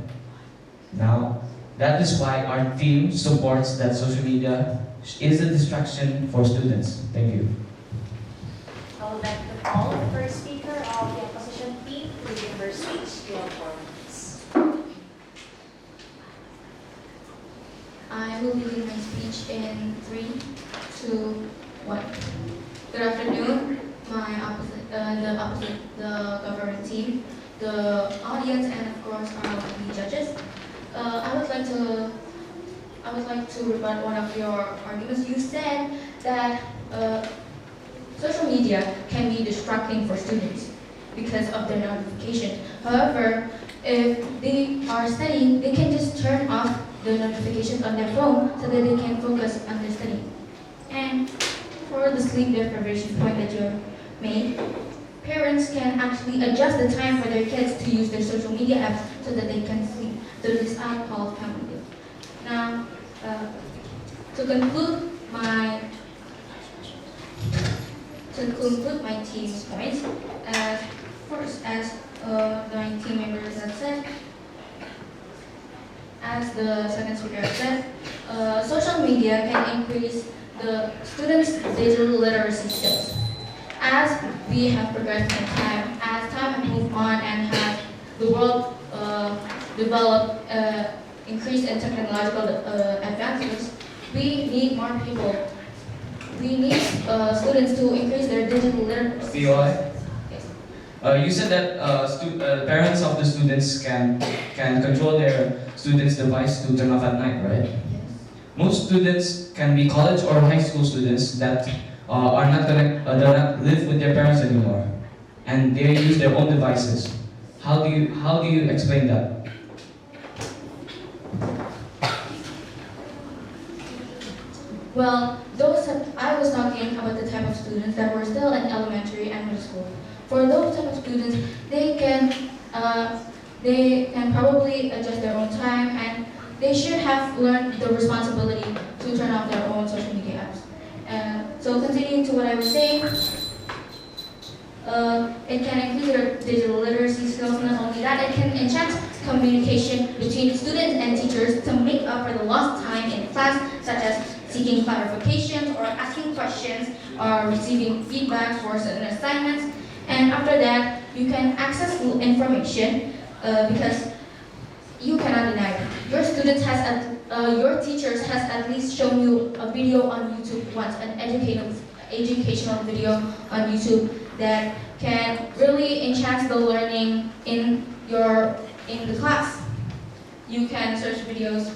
Now, that is why our team supports that social media is a distraction for students. Thank you. I would like to call the first speaker of the opposition team to give her speech to our performance. I will be giving my speech in 3, 2, 1. Good afternoon, the government team, the audience, and of course the judges. I would like to rebut one of your arguments. You said that social media can be distracting for students because of their notification. However, if they are studying, they can just turn off the notifications on their phone so that they can focus on their study. And for the sleep deprivation point that you made, parents can actually adjust the time for their kids to use their social media apps so that they can sleep. So this I call family. Now, to conclude my team's points, first, as my team members have said, as the second speaker said, social media can increase the students' digital literacy skills. As we have progressed in time, as time has moved on and as the world developed, increased in technological advancements, we need more people. We need students to increase their digital literacy. POI? You said that parents of the students can control their students' device to turn off at night, right? Most students can be college or high school students that are not do not live with their parents anymore, and they use their own devices. How do you explain that? Well, I was talking about the type of students that were still in elementary and middle school. For those type of students, they can probably adjust their own time, and they should have learned the responsibility to turn off their own social media apps. So continuing to what I was saying, it can include their digital literacy skills. Not only that, it can enhance communication between students and teachers to make up for the lost time in class, such as seeking clarifications or asking questions or receiving feedback for certain assignments. And after that, you can access information because you cannot deny it. Your your teachers has at least shown you a video on YouTube once, an educational video on YouTube that can really enhance the learning in the class. You can search videos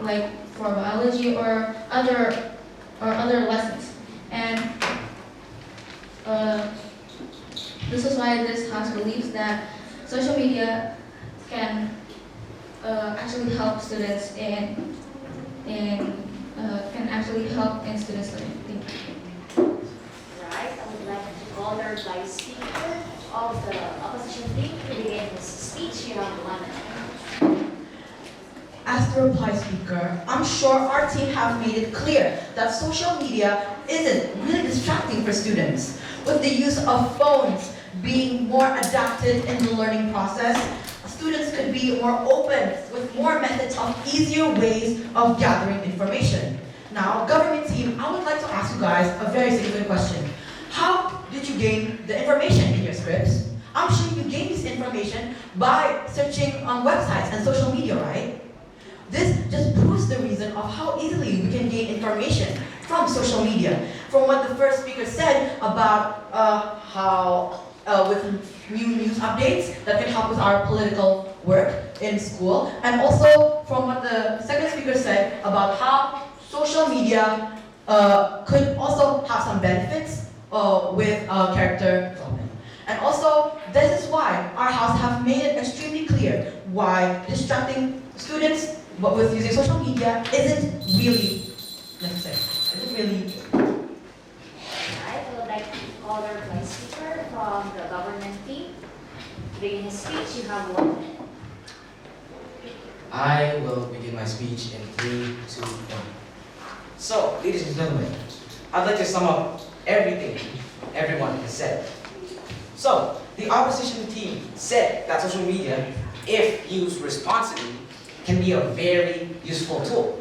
like for biology or other lessons, and this is why this house believes that social media can actually help students can actually help in students' learning. Thank you. Right, I would like to call the vice speaker of the opposition team to begin his speech. You have 1 minute. As the reply speaker, I'm sure our team have made it clear that social media isn't really distracting for students. With the use of phones being more adapted in the learning process, students could be more open with more methods of easier ways of gathering information. Now, government team, I would like to ask you guys a very significant question. How did you gain the information in your scripts? I'm sure you gained this information by searching on websites and social media, right? This just proves the reason of how easily we can gain information from social media. From what the first speaker said about how with new news updates that can help with our political work in school, and also from what the second speaker said about how social media could also have some benefits with character development. And also, this is why our house have made it extremely clear why distracting students but with using social media isn't really necessary. Isn't really. Alright, I would like to call our vice speaker from the government team. To begin his speech, you have 1 minute. I will begin my speech in 3, 2, 1. So, ladies and gentlemen, I'd like to sum up everything everyone has said. So, the opposition team said that social media, if used responsibly, can be a very useful tool.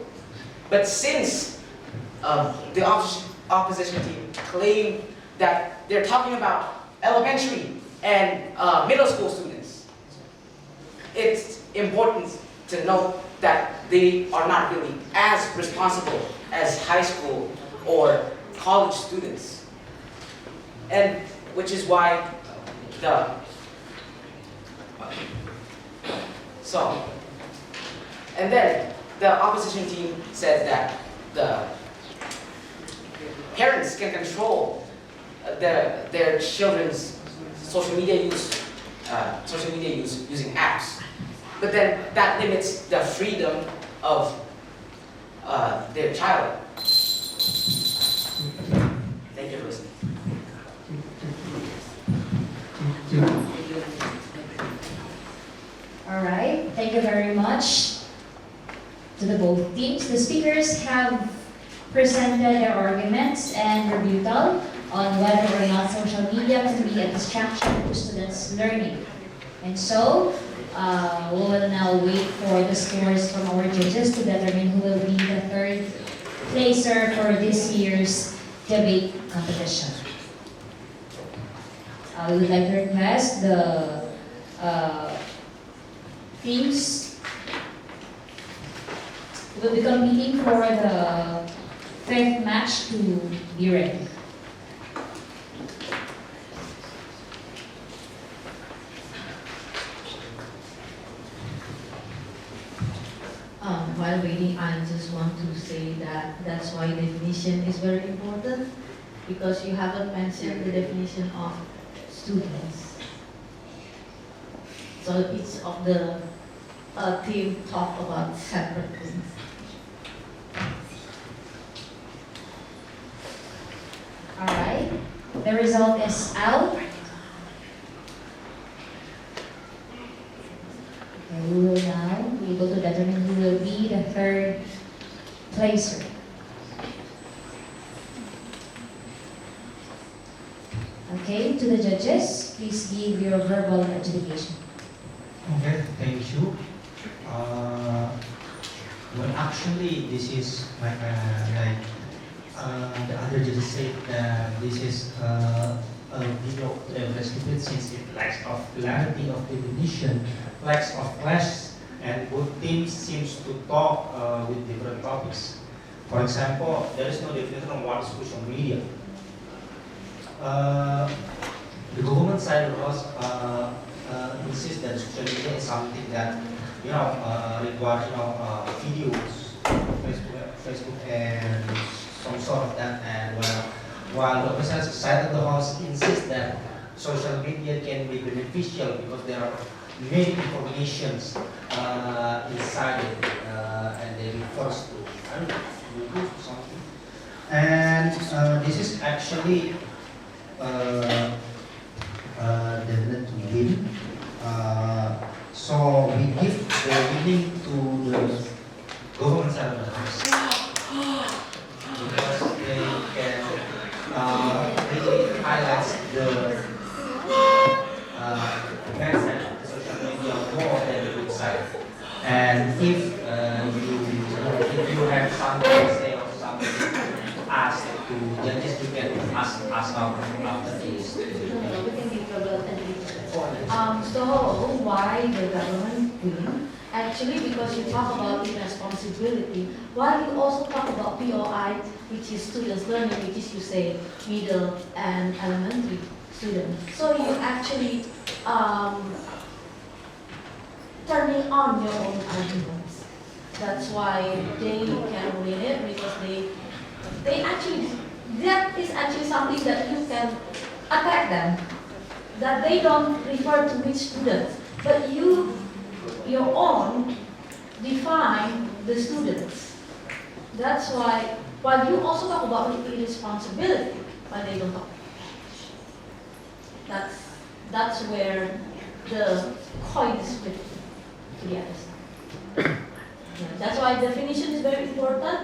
But since the opposition team claimed that they're talking about elementary and middle school students, it's important to note that they are not really as responsible as high school or college students. And which is why and then the opposition team said that the parents can control their children's social media use using apps, but then that limits the freedom of their child. Thank you for listening. All right, thank you very much to the both teams. The speakers have presented their arguments and rebuttal on whether or not social media can be a distraction to students' learning. And so, we will now wait for the scores from our judges to determine who will be the third placer for this year's debate competition. We would like to request the teams who will be competing for the fifth match to be ready. While waiting, I just want to say that that's why definition is very important, because you haven't mentioned the definition of students. So each of the team talk about separate things. Alright, the result is out. Okay, we will now be able to determine who will be the third placer. Okay, to the judges, please give your verbal adjudication. Okay, thank you. Well, actually, this is like the other judges said that this is a video stupid since it lacks of clarity of definition, lacks of clash, and both teams seems to talk with different topics. For example, there is no definition of what is social media. The government side of us insists that social media is something that requires videos, Facebook and some sort of that. And while the opposite side of the house insists that social media can be beneficial because there are many informations inside it, and they refers to YouTube or something. And this is actually definite to win. So we give the winning to the government side of the house because they can really highlight the bad side of the social media more than the good side. And if you have something to say or something to ask to judges, you can ask after this. So why the government win? Actually, because you talk about responsibility, while you also talk about POI, which is students learning, which is you say middle and elementary students. So you actually turning on your own arguments. That's why they can win it, because they actually, that is actually something that you can attack them. That they don't refer to which students, but you, your own, define the students. That's why, while you also talk about irresponsibility, but they don't talk. That's where the coin is split to the other side. Yeah, that's why definition is very important.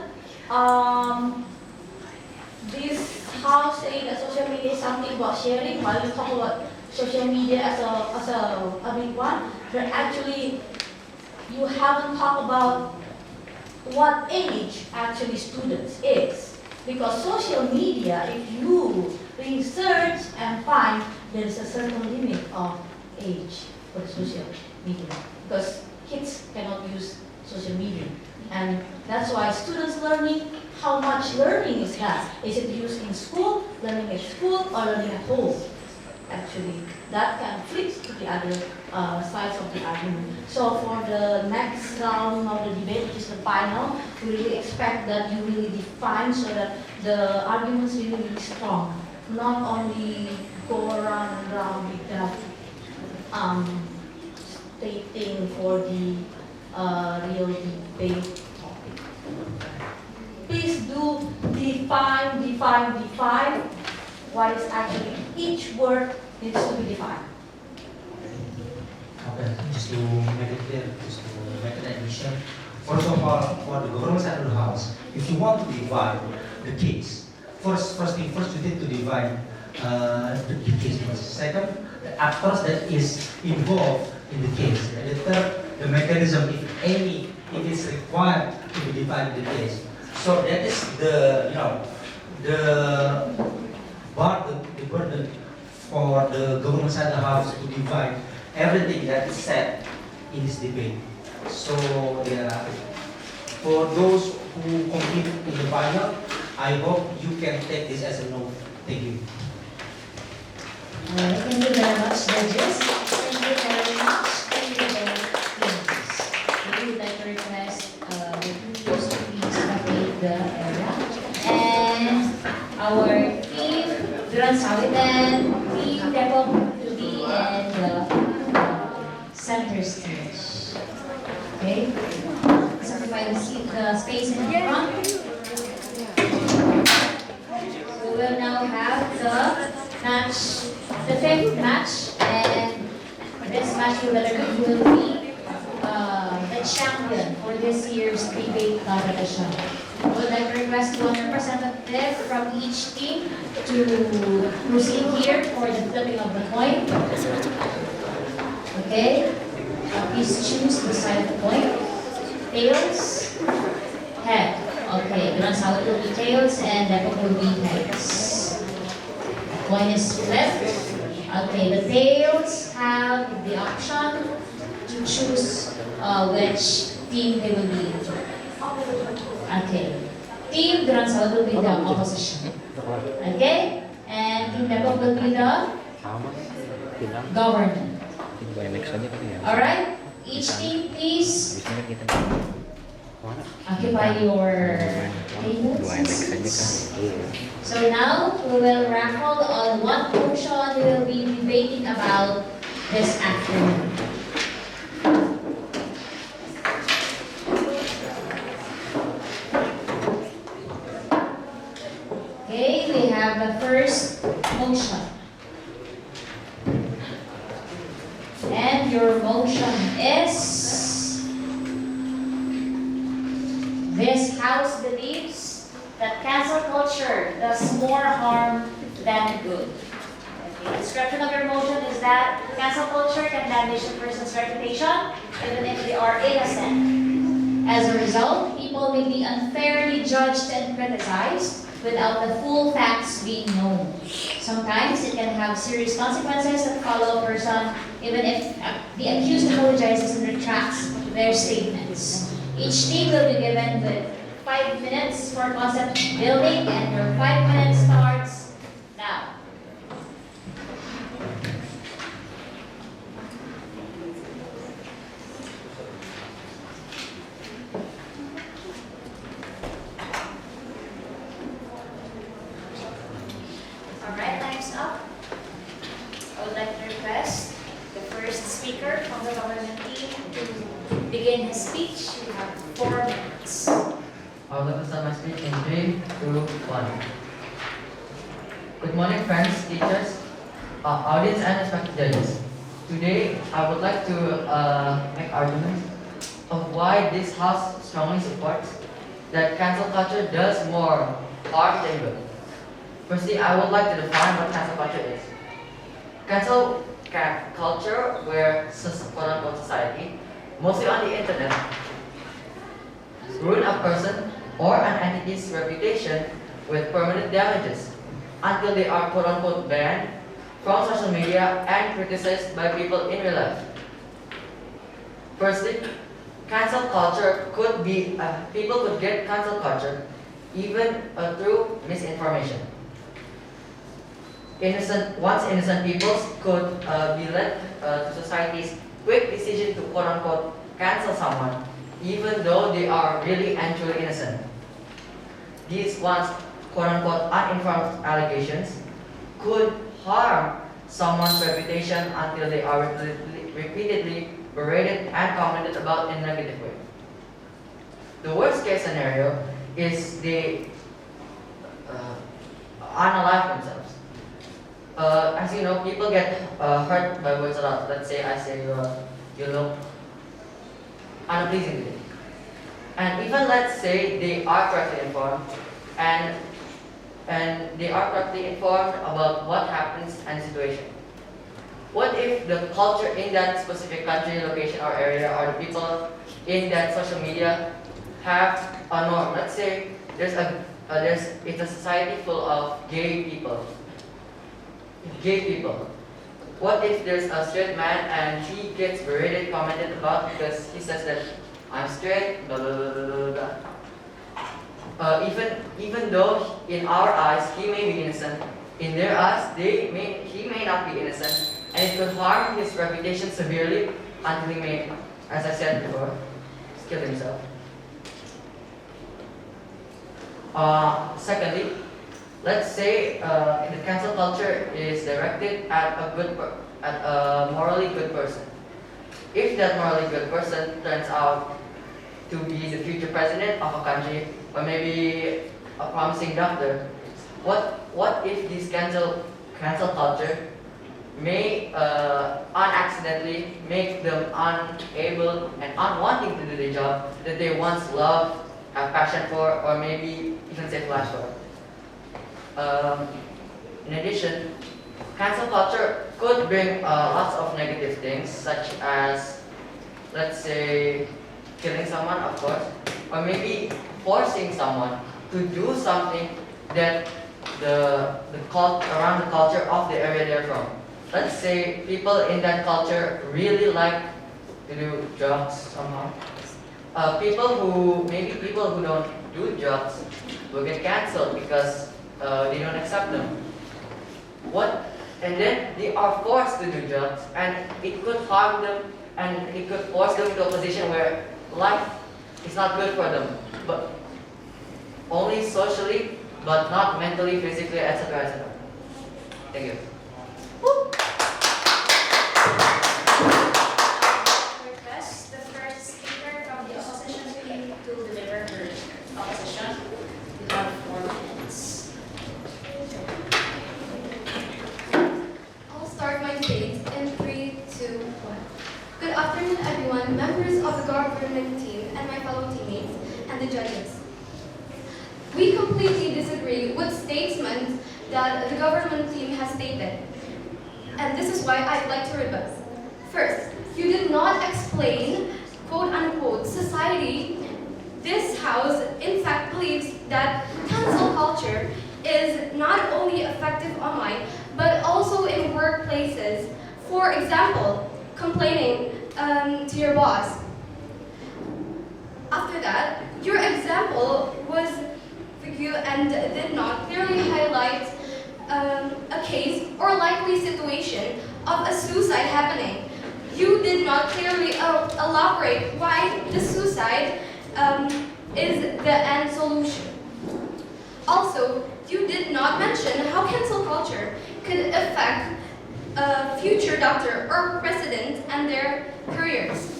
This house saying that social media is something about sharing, while you talk about social media as a big one, but actually you haven't talked about what age actually students is. Because social media, if you research and find, there is a certain limit of age for social media. Because kids cannot use social media. And that's why students learning, how much learning is that? Is it used in school, learning at school, or learning at home? Actually, that can flip to the other sides of the argument. So for the next round of the debate, which is the final, we really expect that you really define so that the arguments really, really strong. Not only go around and around without stating for the real debate topic. Please do define what is actually each word needs to be defined. Okay, just to make it clear, just to make an addition. First of all, for the government side of the house, if you want to divide the case, first you need to divide the case first. Second, the actors that is involved in the case. And the third, the mechanism, if it's required to be divided in the case. So that is the burden for the government side of the house to divide everything that is said in this debate. So yeah, for those who compete in the final, I hope you can take this as a note. Thank you. Thank you very much, judges. Thank you very much. Thank you very much. We would like to request the teachers to please vacate the area. And our team, Duran Sawitan, team Depok to be in the center stage. Okay? Sacrifice the space in the front. We will now have the match, the fifth match, and this match will be the champion for this year's debate competition. I would like to request one representative from each team to proceed here for the flipping of the coin. Okay, please choose the side of the coin. Tails, head. Okay, Duransawa will be tails and Depok will be heads. Coin is flipped. Okay, the tails have the option to choose which team they will be. Okay, Team Duransawa will be the opposition. Okay, and Team Depok will be the government. Alright, each team please occupy your tables and seats. So now we will raffle on what motion we will be debating about this afternoon. Okay, we have the first motion. And your motion is, this house believes that cancel culture does more harm than good. Okay. The description of your motion is that cancel culture can damage a person's reputation even if they are innocent. As a result, people may be unfairly judged and criticized without the full facts being known. Sometimes it can have serious consequences that follow a person even if the accused apologizes and retracts their statements. Each team will be given with 5 minutes for concept building, and your 5 minutes starts now. Alright, time's up. I would like to request the first speaker from the government team to begin his speech. You have 4 minutes. I would like to start my speech in 3, 2, 1. Good morning, friends, teachers, audience, and respected judges. Today, I would like to make arguments of why this House strongly supports that cancel culture does more harm than good. Firstly, I would like to define what cancel culture is. Cancel culture, where quote-unquote society, mostly on the internet, ruin a person or an entity's reputation with permanent damages until they are quote-unquote banned from social media and criticized by people in real life. Firstly, cancel culture could be, people could get cancel culture even through misinformation. Once innocent people could be led to society's quick decision to quote-unquote cancel someone even though they are really and truly innocent. These once quote-unquote uninformed allegations could harm someone's reputation until they are repeatedly berated and commented about in a negative way. The worst case scenario is they unalive themselves. As you know, people get hurt by words a lot. Let's say I say you look unpleasing to me. And even let's say they are correctly informed and they are correctly informed about what happens and the situation. What if the culture in that specific country, location, or area, or the people in that social media have a norm? Let's say it's a society full of gay people. What if there's a straight man and he gets berated, commented about because he says that I'm straight, blah blah blah blah blah blah. even though in our eyes he may be innocent, in their eyes he may not be innocent, and it could harm his reputation severely until he may, as I said before, kill himself. Secondly, let's say the cancel culture is directed at a morally good person. If that morally good person turns out to be the future president of a country, or maybe a promising doctor, what if this cancel culture may unaccidentally make them unable and unwanting to do the job that they once loved, have passion for, or maybe even say flash for. In addition, cancel culture could bring lots of negative things, such as, let's say, killing someone, of course, or maybe forcing someone to do something that around the culture of the area they're from. Let's say people in that culture really like to do drugs somehow. People who don't do drugs will get cancelled because they don't accept them. And then they are forced to do drugs, and it could harm them, and it could force them to a position where life is not good for them, but only socially, but not mentally, physically, etc., etc. Thank you. Request the first speaker from the opposition team to deliver her opposition. You have 4 minutes. I'll start my debate in 3, 2, 1. Good afternoon, everyone, members of the government team, and my fellow teammates, and the judges. We completely disagree with statements that the government team has stated, and this is why I'd like to rebut. First, you did not explain, quote unquote, society. This house, in fact, believes that cancel culture is not only effective online, but also in workplaces. For example, complaining to your boss. After that, your example was vague and did not clearly highlight a case or likely situation of a suicide happening. You did not clearly elaborate why the suicide is the end solution. Also, you did not mention how cancel culture could affect a future doctor or president and their careers.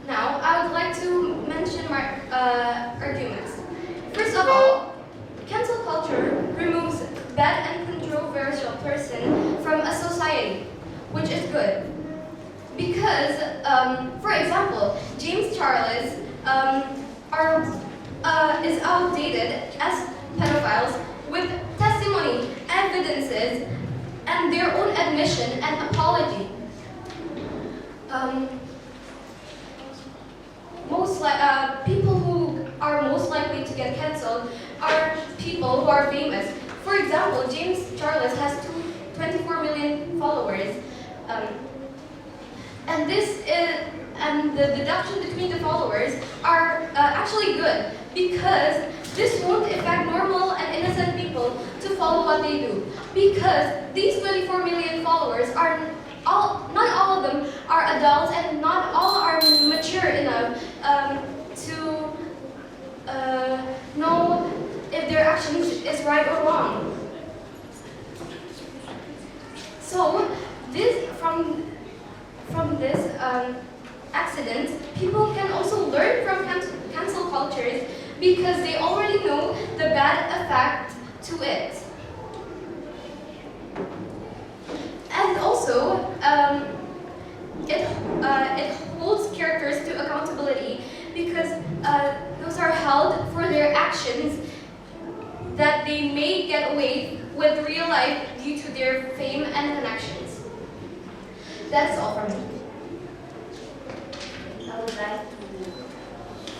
Now, I would like to mention my arguments. First of all, cancel culture removes bad and controversial person from a society, which is good. Because, for example, James Charles is outdated as pedophiles with testimony, evidences, and their own admission and apology. People who are most likely to get cancelled are people who are famous. For example, James Charles has 24 million followers, and the deduction between the followers are actually good because this won't affect normal and innocent people to follow what they do. Because these 24 million followers are not all of them are adults and not all are mature enough to know if their actions is right or wrong. So from this accident, people can also learn from cancel cultures because they already know the bad effect to it. And also, it holds characters to accountability because those are held for their actions that they may get away with real life due to their fame and connections. That's all from me. I would like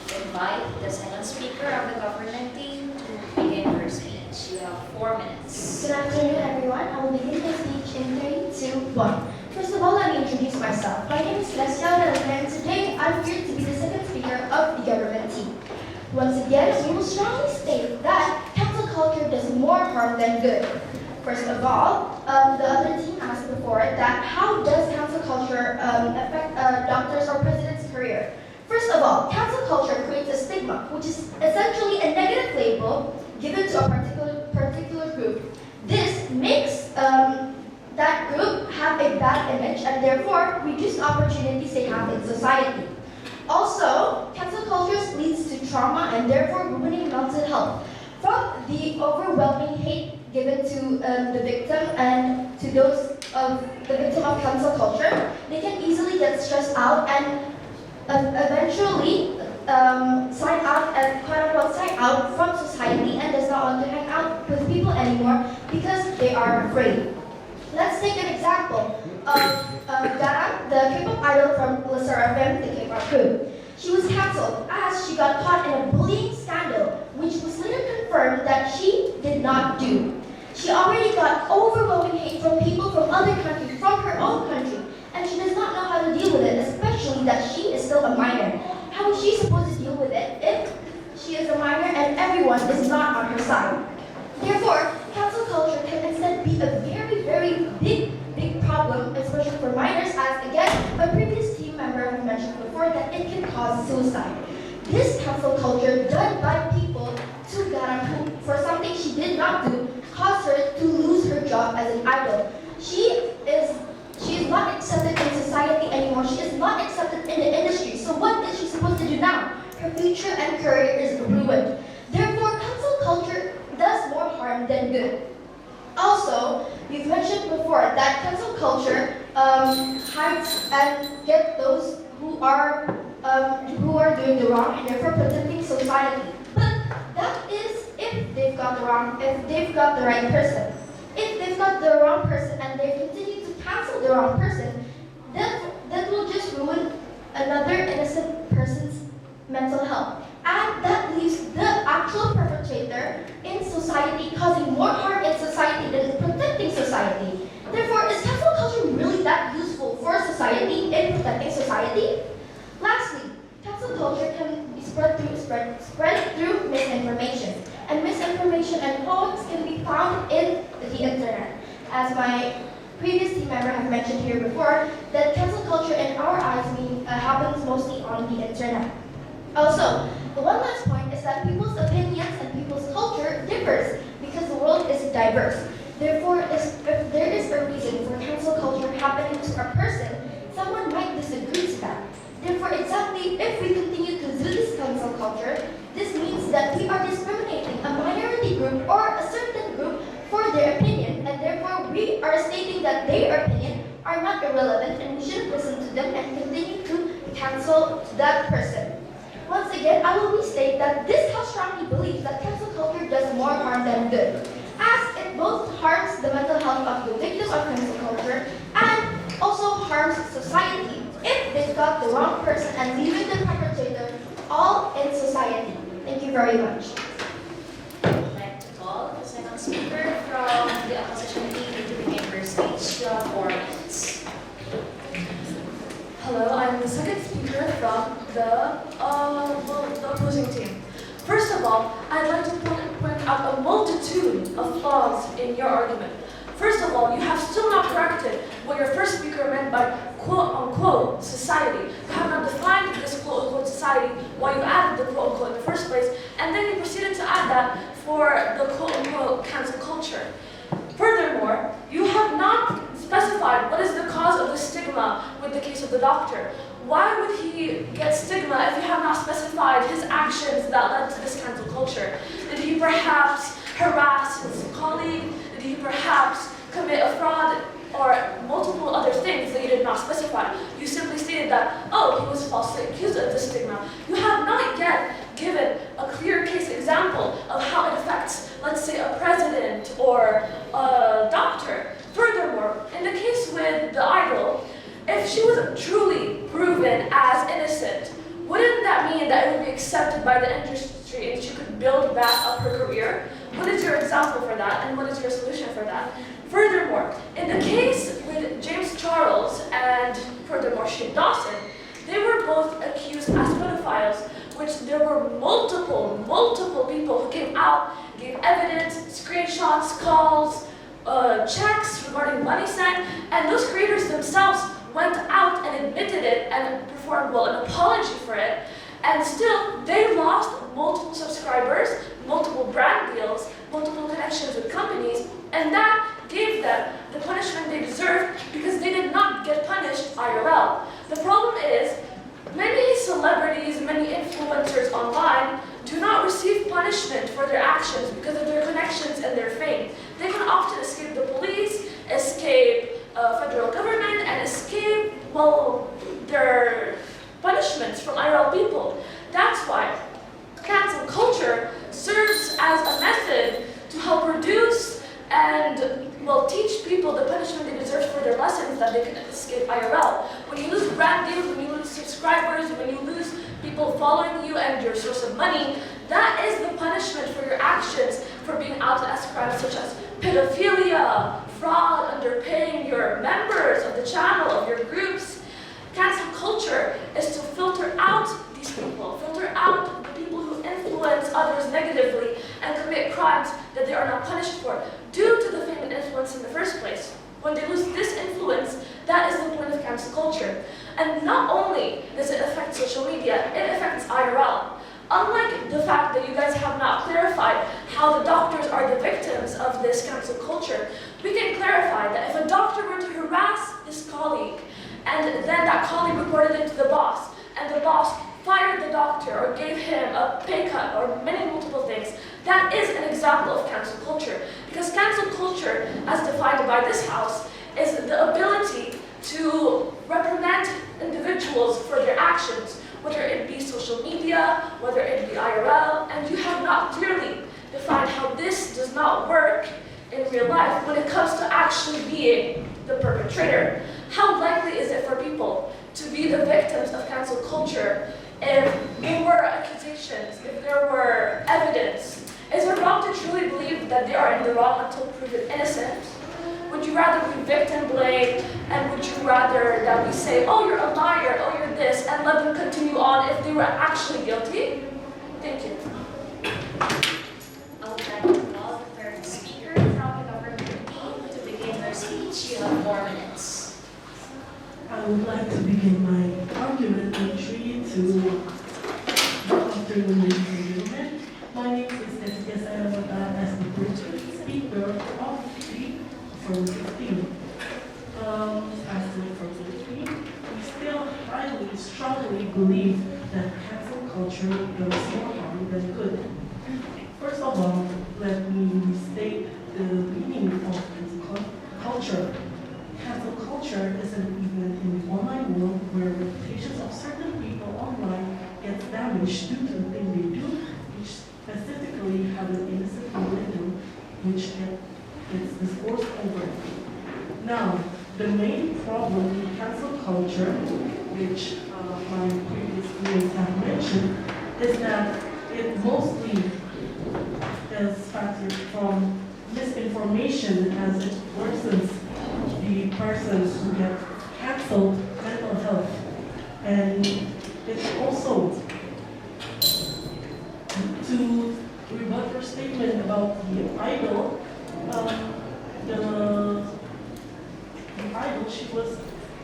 to invite the second speaker of the government team to begin her speech. You have 4 minutes. Good afternoon, everyone. I will begin my speech in 3, 2, 1. First of all, let me introduce myself. My name is Graciela, and today I'm here to be the second speaker of the government team. Once again, we will strongly state that cancel culture does more harm than good. First of all, the other team asked before that how does cancel culture affect a doctor's or president's career? First of all, cancel culture creates a stigma, which is essentially a negative label given to a particular group. This makes that group have a bad image and therefore reduce opportunities they have in society. Also, cancel culture leads to trauma and therefore ruining mental health. From the overwhelming hate given to the victim and to those of the victim of cancel culture, they can easily get stressed out and eventually sign out and quote-unquote sign out from society and does not want to hang out with people anymore because they are afraid. Let's take an example of Garam, the K-pop idol from LSRFM, the K-pop group. She was cancelled as she got caught in a bullying scandal, which was later confirmed that she did not do. She already got overwhelming hate from people from other countries, from her own country, and she does not know how to deal with it, especially that she is still a minor. How is she supposed to deal with it if she is a minor and everyone is not on her side? Therefore, cancel culture can instead be a very, very big problem, especially for minors, as again, a previous team member had mentioned before that it can cause suicide. This cancel culture done by people to Garam, who for something she did not do, caused her to lose her job as an idol. She is not accepted in society anymore. She is not accepted in the industry. So what is she supposed to do now? Her future and career is ruined. Therefore, cancel culture does more harm than good. Also, we've mentioned before that cancel culture hides and get those who are doing the wrong and therefore protecting society. But that is if they've got the right person. If they've got the wrong person and they continue to cancel the wrong person, that will just ruin another innocent person's mental health. And that leaves the actual perpetrator in society, causing more harm in society than protecting society. Therefore, is cancel culture really that useful for society in protecting society? Lastly, cancel culture can be spread through misinformation. And misinformation and hoax can be found in the internet. As my previous team member have mentioned here before, that cancel culture in our eyes happens mostly on the internet. Also, the one last point is that people's opinions and people's culture differs because the world is diverse. Therefore, if there is a reason for cancel culture happening to a person, someone might disagree to that. Therefore, exactly if we continue to do this cancel culture, this means that we are discriminating a minority group or a certain group for their opinion, and therefore we are stating that their opinion are not irrelevant and we shouldn't listen to them and continue to cancel that person. Once again, I will restate that this House strongly believes that cancel culture does more harm than good, as it both harms the mental health of the victims of cancel culture and also harms society if they've got the wrong person and leaving the perpetrator all in society. Thank you very much. I'd like to call the second speaker from the opposition team to begin her speech. 4 minutes. Hello, I'm the second speaker from the opposing team. First of all, I'd like to point out a multitude of flaws in your argument. First of all, you have still not corrected what your first speaker meant by quote-unquote society. You have not defined this quote-unquote society while you added the quote-unquote in the first place, and then you proceeded to add that for the quote-unquote cancel culture. Furthermore, you have not specified what is the cause of the stigma with the case of the doctor. Why would he get stigma if you have not specified his actions that led to this cancel culture? Did he perhaps harass his colleague? Did he perhaps commit a fraud or multiple other things that you did not specify? You simply stated that, oh, he was falsely accused of this stigma. You have not yet given a clear case example of how it affects, let's say, a president or a doctor. Furthermore, in the case with the idol, if she was truly proven as innocent, wouldn't that mean that it would be accepted by the industry and she could build back up her career? What is your example for that, and what is your solution for that? Furthermore, in the case with James Charles and furthermore Shane Dawson, they were both accused as pedophiles. which there were multiple people who came out, gave evidence, screenshots, calls, checks regarding money sent, and those creators themselves went out and admitted it and performed, well, an apology for it, and still they lost multiple subscribers, multiple brand deals, multiple connections with companies, and that gave them the punishment they deserved because they did not get punished IRL. The problem is, many celebrities, many influencers online do not receive punishment for their actions because of their connections and their fame. They can often escape the police, escape federal government, and escape, well, their punishments from IRL people. That's why cancel culture serves as a method to help reduce and, well, teach people the punishment they deserve for their lessons that they can escape IRL. When you lose brand deals, when you lose subscribers, when you lose people following you and your source of money, that is the punishment for your actions for being outed as crimes such as pedophilia, fraud, underpaying your members of the channel, of your groups. Cancel culture is to filter out these people, filter out the people who influence others negatively and commit crimes that they are not punished for due to the fame and influence in the first place. When they lose this influence, that is the point of cancel culture. And not only does it affect social media, it affects IRL. Unlike the fact that you guys have not clarified how the doctors are the victims of this cancel culture, we can clarify that if a doctor were to harass his colleague, and then that colleague reported it to the boss, and the boss fired the doctor or gave him a pay cut or many multiple things, that is an example of cancel culture. Because cancel culture, as defined by this house, is the ability to reprimand individuals for their actions, whether it be social media, whether it be IRL, and you have not clearly defined how this does not work in real life when it comes to actually being the perpetrator. How likely is it for people to be the victims of cancel culture if there were accusations, if there were evidence? Is it wrong to truly believe that they are in the wrong until proven innocent? Would you rather be victim blamed, and would you rather that we say, oh, you're a liar, oh, you're this, and let them continue on if they were actually guilty? Thank you. I would like to call the third speaker from the government team to begin their speech. You have 4 minutes. I would like to begin my argument in 3, 2, 1. Good afternoon, ladies and gentlemen. My name is Etias Ayamata as the first speaker of the Forum 15. As to the Forum 15, we still highly, strongly believe that cancel culture does more harm than good. First of all, let me state the meaning of cancel culture. Cancel culture is an event in the online world where reputations of certain people online gets damaged due to the thing they do, which specifically have an innocent individual which gets discoursed over. Now, the main problem in cancel culture, which my previous colleagues have mentioned, is that it mostly is factored from misinformation as it worsens the persons who get cancelled mental health. And it's also to rebut your statement about the idol, the idol, she was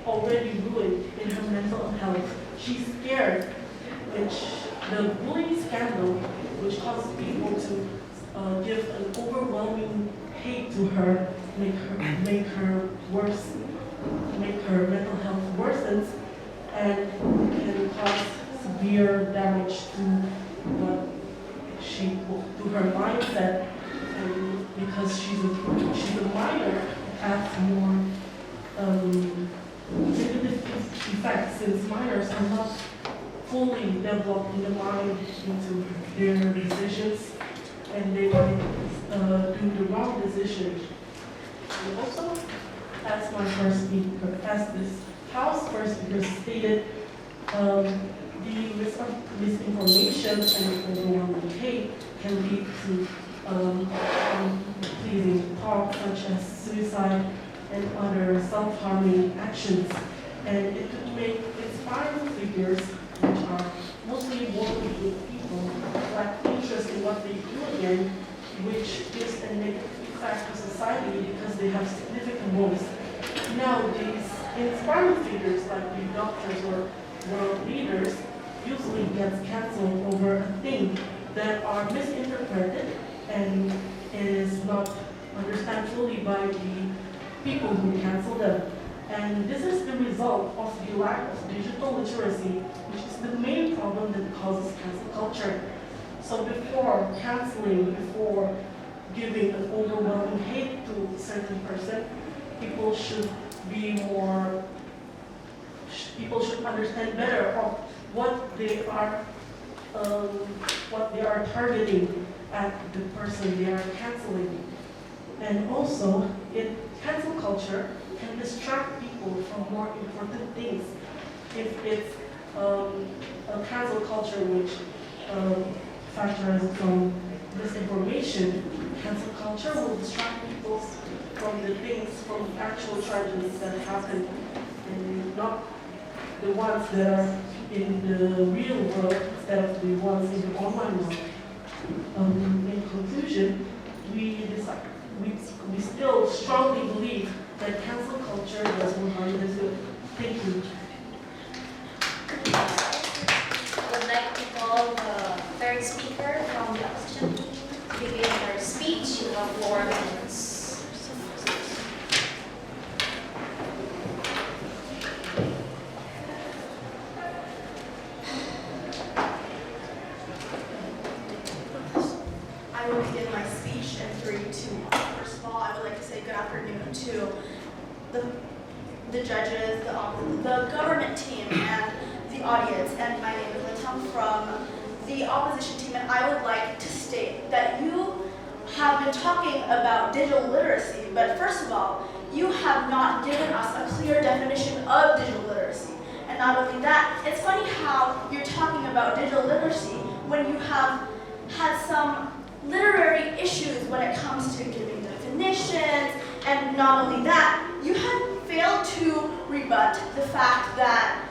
already ruined in her mental health. She's scared, which the bullying scandal, which causes people to give an overwhelming hate to her, make her worse, make her mental health worsens, and can cause severe damage to her mindset. And because she's a minor, it adds more negative effects since minors are not fully developed in the mind into their decisions, and they might do the wrong decision. And also, as my first speaker, as this House first speaker stated, the misinformation and overwhelming hate can lead to unpleasing thoughts such as suicide and other self-harming actions. And it could make inspiring figures which are mostly morally good people who lack interest in what they do again, which gives a negative effect to society because they have significant voice. Nowadays, inspiring figures like the doctors or world leaders usually gets cancelled over a thing that are misinterpreted and is not understood fully by the people who cancel them. And this is the result of the lack of digital literacy, which is the main problem that causes cancel culture. So before canceling, before giving an overwhelming hate to a certain person, people should understand better of what they are targeting at the person they are canceling. And also, cancel culture can distract people from more important things. If it's a cancel culture which factors from misinformation, cancel culture will distract people from the things, from the actual tragedies that happen, and not the ones that are in the real world instead of the ones in the online world. In conclusion, we still strongly believe that cancel culture does more harm than good. Thank you. I would like to call the third speaker from the opposition team to begin her speech. You have 4 minutes. I will begin my speech in 3, 2, 1. First of all, I would like to say good afternoon to the judges, the government team, and the audience. And my name is Litam from the opposition team, and I would like to state that you have been talking about digital literacy, but first of all, you have not given us a clear definition of digital literacy. And not only that, it's funny how you're talking about digital literacy when you have had some literary issues when it comes to giving definitions, and not only that, you have failed to rebut the fact that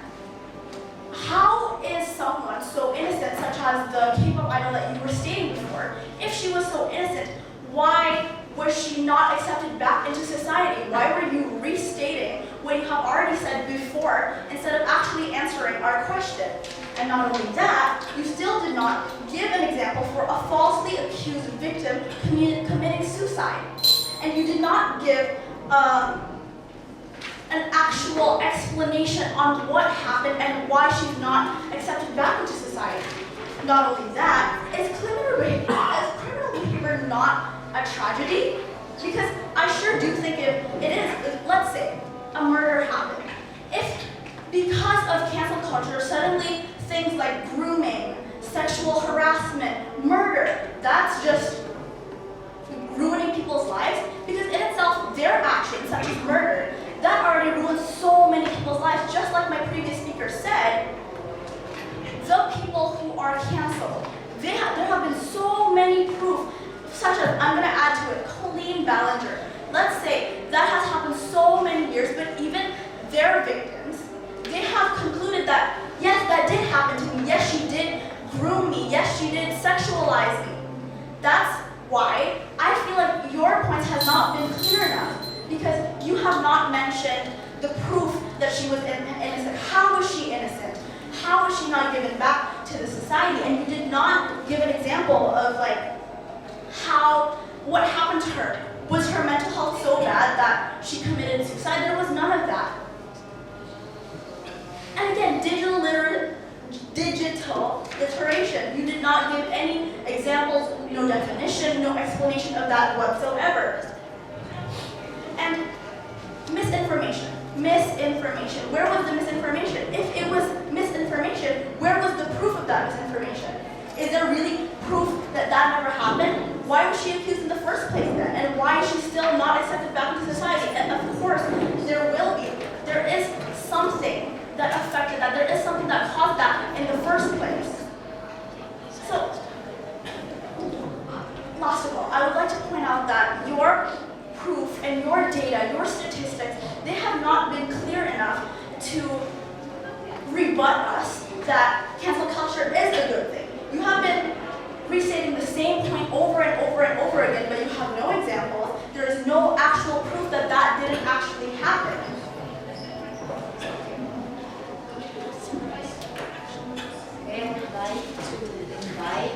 how is someone so innocent, such as the K-pop idol that you were stating before, if she was so innocent, why was she not accepted back into society? Why were you restating what you have already said before instead of actually answering our question? And not only that, you still did not give an example for a falsely accused victim committing suicide. And you did not give an actual explanation on what happened and why she's not accepted back into society. Not only that, is criminal behavior not a tragedy? Because I sure do think if it is, let's say a murder happened. If because of cancel culture, suddenly things like grooming, sexual harassment, murder, that's just ruining people's lives, because in itself, their actions, such as murder, that already ruins so many people's lives. Just like my previous speaker said, the people who are canceled, there have been so many proof, such as, I'm going to add to it, Colleen Ballinger. Let's say that has happened so many years, but even their victims, they have concluded that, yes, that did happen to me. Yes, she did groom me. Yes, she did sexualize me. That's why I feel like your points has not been clear enough, because you have not mentioned the proof that she was innocent. How was she innocent? How was she not given back to the society? And you did not give an example of what happened to her. Was her mental health so bad that she committed suicide? There was none of that. And again, digital literation. You did not give any examples, no definition, no explanation of that whatsoever. And misinformation. Where was the misinformation? If it was misinformation, where was the proof of that misinformation? Is there really proof that that never happened? Why was she accused in the first place then? And why is she still not accepted back into society? And of course, there is something that affected that. There is something that caused that in the first place. So, last of all, I would like to point out that your proof and your data, your statistics, they have not been clear enough to rebut us that cancel culture is the good thing. You have been restating the same point over and over and over again, but you have no examples. There is no actual proof that that didn't actually happen. Okay, I would like to invite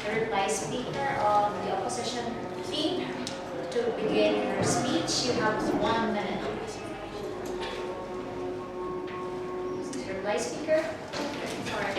the reply speaker of the opposition team to begin her speech. You have 1 minute. Reply speaker? Sorry.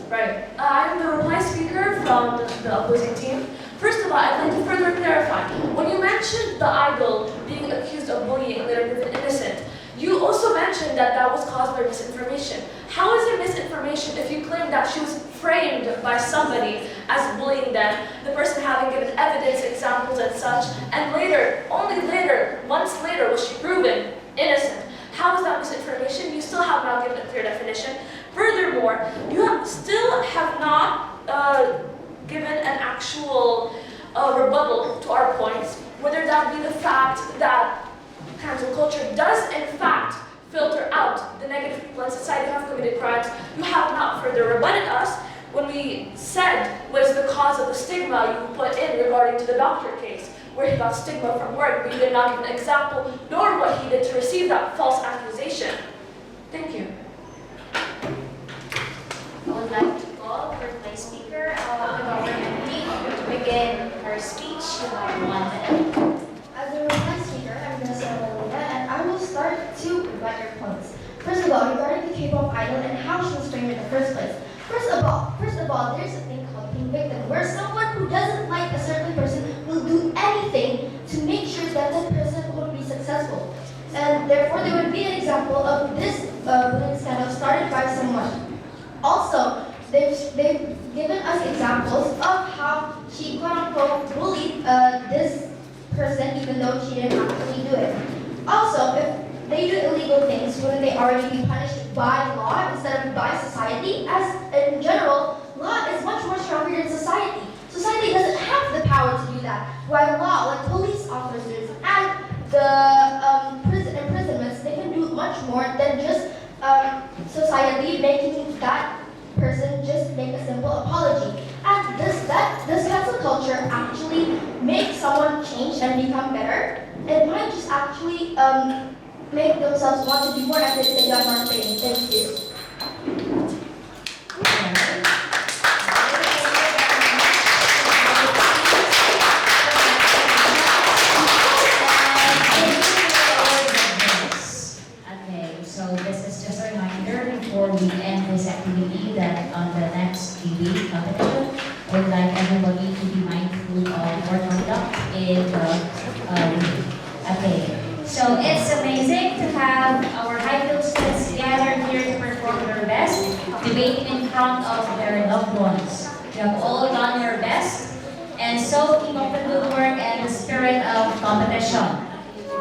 Right. I'm the reply speaker from the opposing team. First of all, I'd like to further clarify. When you mentioned the idol being accused of bullying and later proven innocent, you also mentioned that that was caused by misinformation. How is it misinformation if you claim that she was framed by somebody as bullying them, the person having given evidence, examples, and such, and later, only later, months later, was she proven innocent? How is that misinformation? You still have not given a clear definition. Furthermore, you still have not given an actual rebuttal to our points, whether that be the fact that cancel culture does in fact filter out the negative people in society who have committed crimes. You have not further rebutted us when we said what is the cause of the stigma you put in regarding to the doctor case, where he got stigma from work, but you did not give an example, nor what he did to receive that false accusation. Thank you. I would like to call the reply speaker of the government team to begin her speech. You have 1 minute. As a reply speaker, I'm Vanessa Molina, and I will start to rebut your points. First of all, regarding the K-pop idol and how she was framed in the first place. First of all, there's a thing called being victim, where someone who doesn't like a certain person will do anything to make sure that that person will be successful. And therefore, there would be an example of this bullying scandal started by someone. Also, they've given us examples of how she quote-unquote bullied this person even though she didn't actually do it. Also, if they do illegal things, wouldn't they already be punished by law instead of by society? As in general, law is much more stronger than society. Society doesn't have the power to do that. While law, like police officers and the imprisonments, they can do much more than just society making that person just make a simple apology. And this cancel culture actually makes someone change and become better. It might just actually make themselves want to be more ethics and more things. Thank you. Okay, so this is just a reminder before we end this activity that on the next debate competition, I would like everybody to be mindful of our conduct in the okay. So it's amazing to have our Highfield students gathered here to perform their best, debating in front of their loved ones. You have all done your best, and so keep up the good work and the spirit of competition.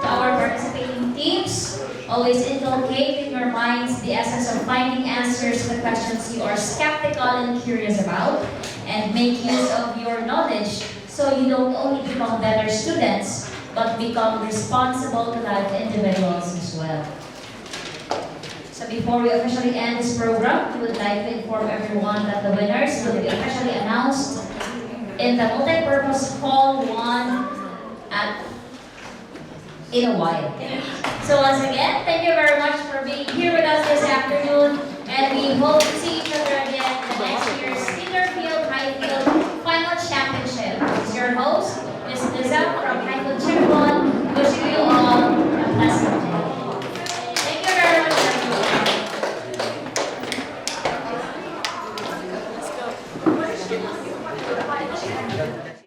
To our participating teams, always inculcate in your minds the essence of finding answers to the questions you are skeptical and curious about, and make use of your knowledge so you don't only become better students, but become responsible to life individuals as well. So before we officially end this program, we would like to inform everyone that the winners will be officially announced in the multi-purpose hall 1 in a while. So once again, thank you very much for being here with us this afternoon.